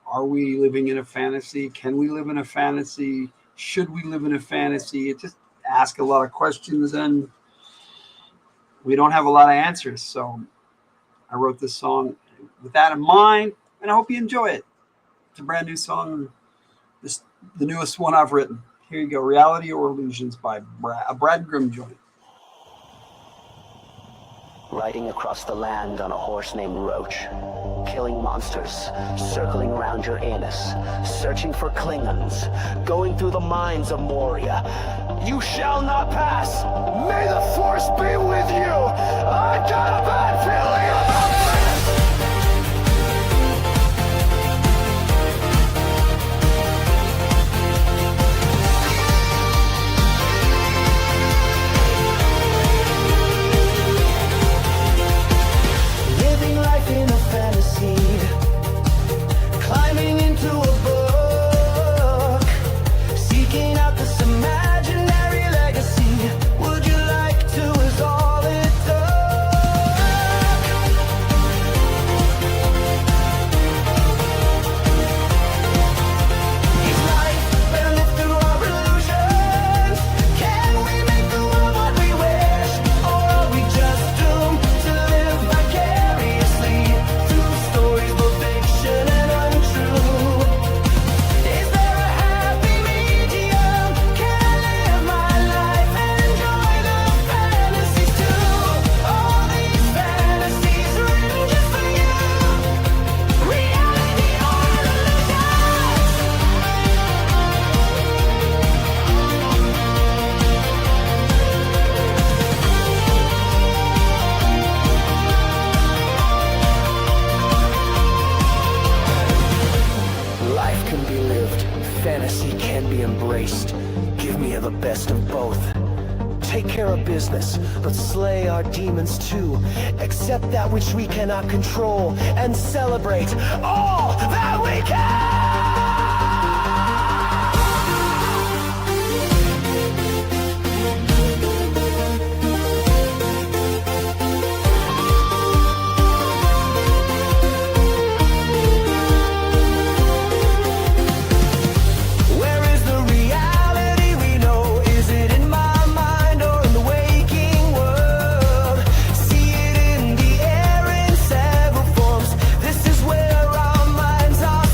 C: are we living in a fantasy? Can we live in a fantasy? Should we live in a fantasy? It just asks a lot of questions, and we don't have a lot of answers. So I wrote this song with that in mind, and I hope you enjoy it. It's a brand new song, the newest one I've written. Here you go, Reality or Illusions by Brad Grimm joint.
G: Riding across the land on a horse named Roach, killing monsters, circling around your anus, searching for Klingons, going through the mines of Moria. You shall not pass. May the Force be with you. I got a bad feeling about this.
E: Living life in a fantasy, climbing into a book, seeking out this imaginary legacy. Would you like to is all it took. Is life better lived through our illusions? Can we make the world what we wish? Or are we just doomed to live vicariously through stories both fiction and untrue? Is there a happy medium? Can I live my life and enjoy the fantasies too? All these fantasies written just for you. Reality or
G: Life can be lived, fantasy can be embraced. Give me the best of both. Take care of business, but slay our demons too. Accept that which we cannot control, and celebrate all that we can!
E: where is the reality we know? Is it in my mind or in the waking world? See it in the air in several forms. This is where our minds are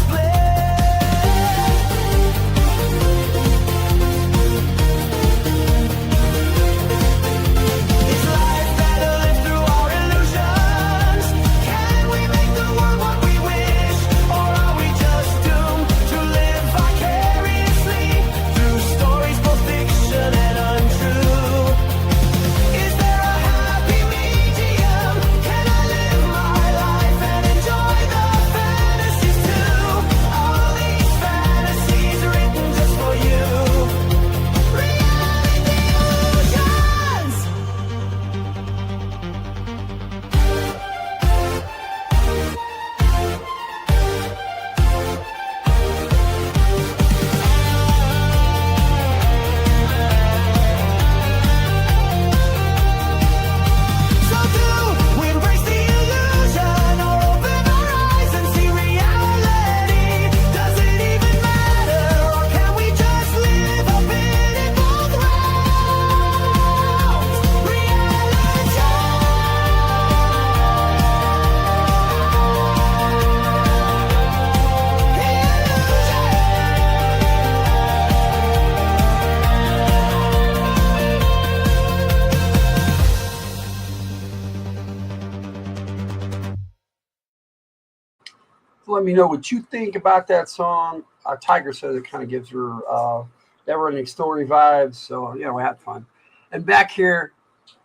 C: Let me know what you think about that song. Tiger says it kind of gives her never-ending story vibes. So, you know, we had fun. And back here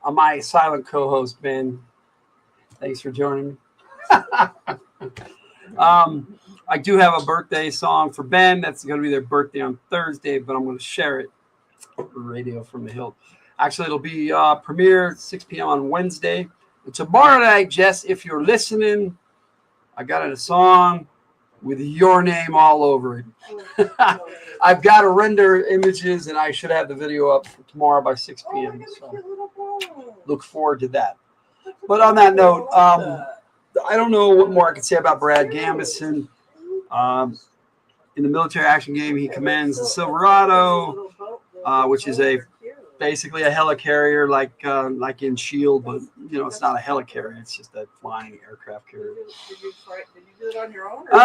C: on my silent co-host, Ben. Thanks for joining me. I do have a birthday song for Ben. That's going to be their birthday on Thursday, but I'm going to share it for radio from the Hildt. Actually, it'll be premiere 6 p.m. on Wednesday. And tomorrow night, Jess, if you're listening, I got a song with your name all over it. I've got to render images, and I should have the video up for tomorrow by 6 p.m. So look forward to that. But on that note, I don't know what more I could say about Brad Gambeson. In the military action game, he commands the Silverado, which is a basically a helicarrier like in Shield, but you know it's not a helicarrier. It's just a flying aircraft carrier.
H: Did you do it on your own? Or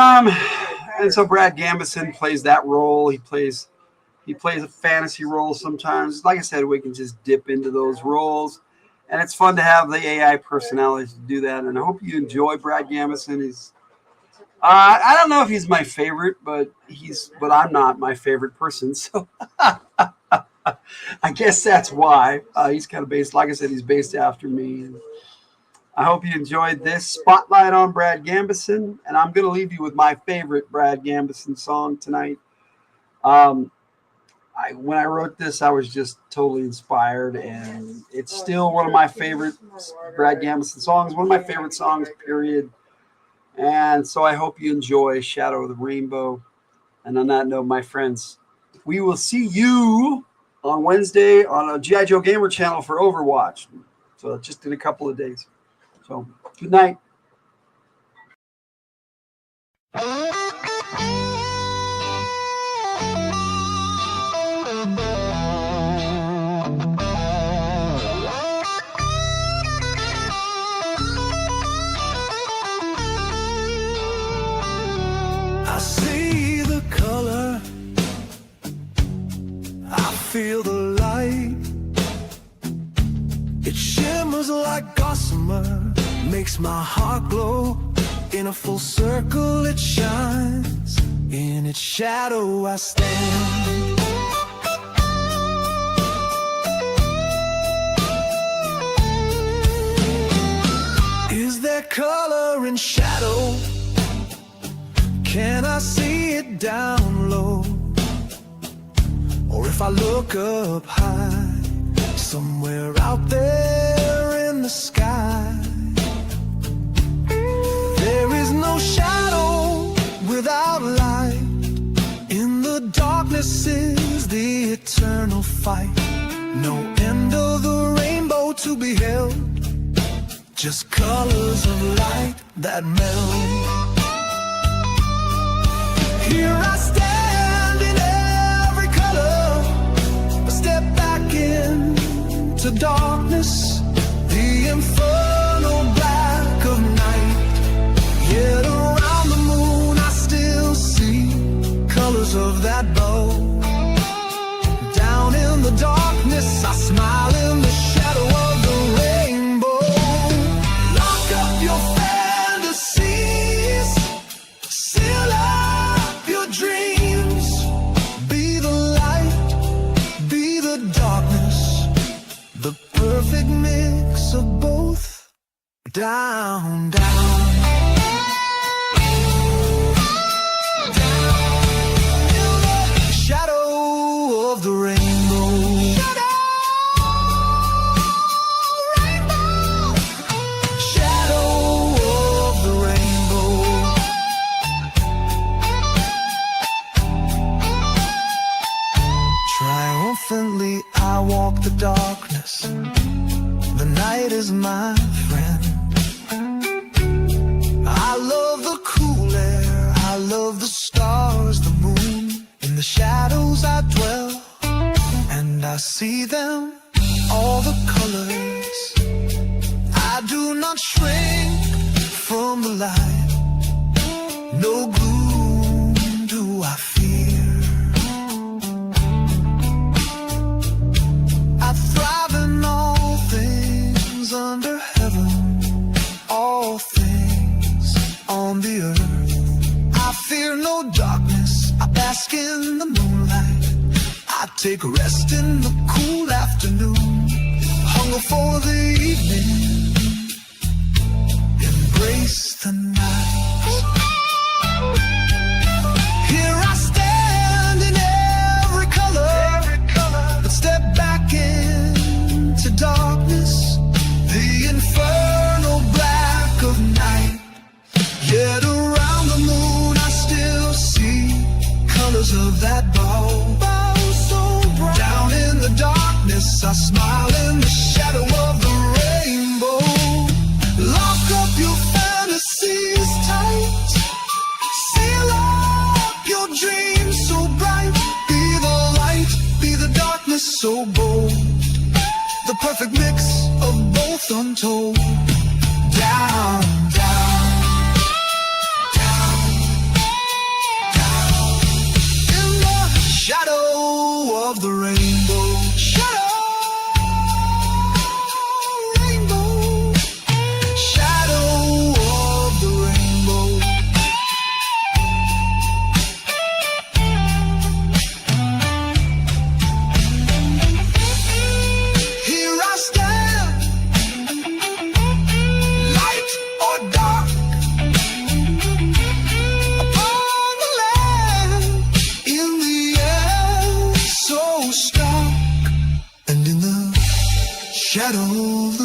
C: And so Brad Gambeson plays that role. He plays a fantasy role sometimes. Like I said, we can just dip into those roles, and it's fun to have the AI personalities to do that. And I hope you enjoy Brad Gambeson. He's I don't know if he's my favorite, but I'm not my favorite person. So I guess that's why he's kind of based. Like I said, he's based after me. And I hope you enjoyed this spotlight on Brad Gambeson, and I'm going to leave you with my favorite Brad Gambeson song tonight. When I wrote this, I was just totally inspired, and it's still one of my favorite Brad Gambeson songs, one of my favorite songs, period. And so I hope you enjoy Shadow of the Rainbow. And on that note, my friends, we will see you on Wednesday on a G.I. Joe Gamer channel for Overwatch. So just in a couple of days. So good night.
E: I see the color, I feel the light. It shimmers like gossamer, makes my heart glow. In a full circle it shines, in its shadow I stand. Is there color in shadow? Can I see it down low? Or if I look up high, somewhere out there in the sky? There is no shadow without light. In the darkness is the eternal fight. No end of the rainbow to be held, just colors of light that melt. Here I stand in every color, a step back into darkness, the infernal black of night. Yet around the moon I still see colors of that bow. Down in the darkness I smile in the shadow of the rainbow. Lock up your fantasies, seal up your dreams. Be the light, be the darkness, the perfect mix of both. Down, down. Shadow of the rainbow. Shadow of the rainbow. Triumphantly I walk the darkness. The night is my friend. I love the cool air, I love the stars, the moon. In the shadows I dwell, and I see them, all the colors. I do not shrink from the light, no gloom do I fear. I thrive in all things under heaven, all things on the earth. I fear no darkness, I bask in the moonlight. I take rest in the cool afternoon, hunger for the evening, embrace the night. Here I stand in every color, but step back into darkness, the infernal black of night. Yet around the moon I still see colors of that bow. So bright. Down in the darkness I smile in the shadow of the rainbow. shadow of the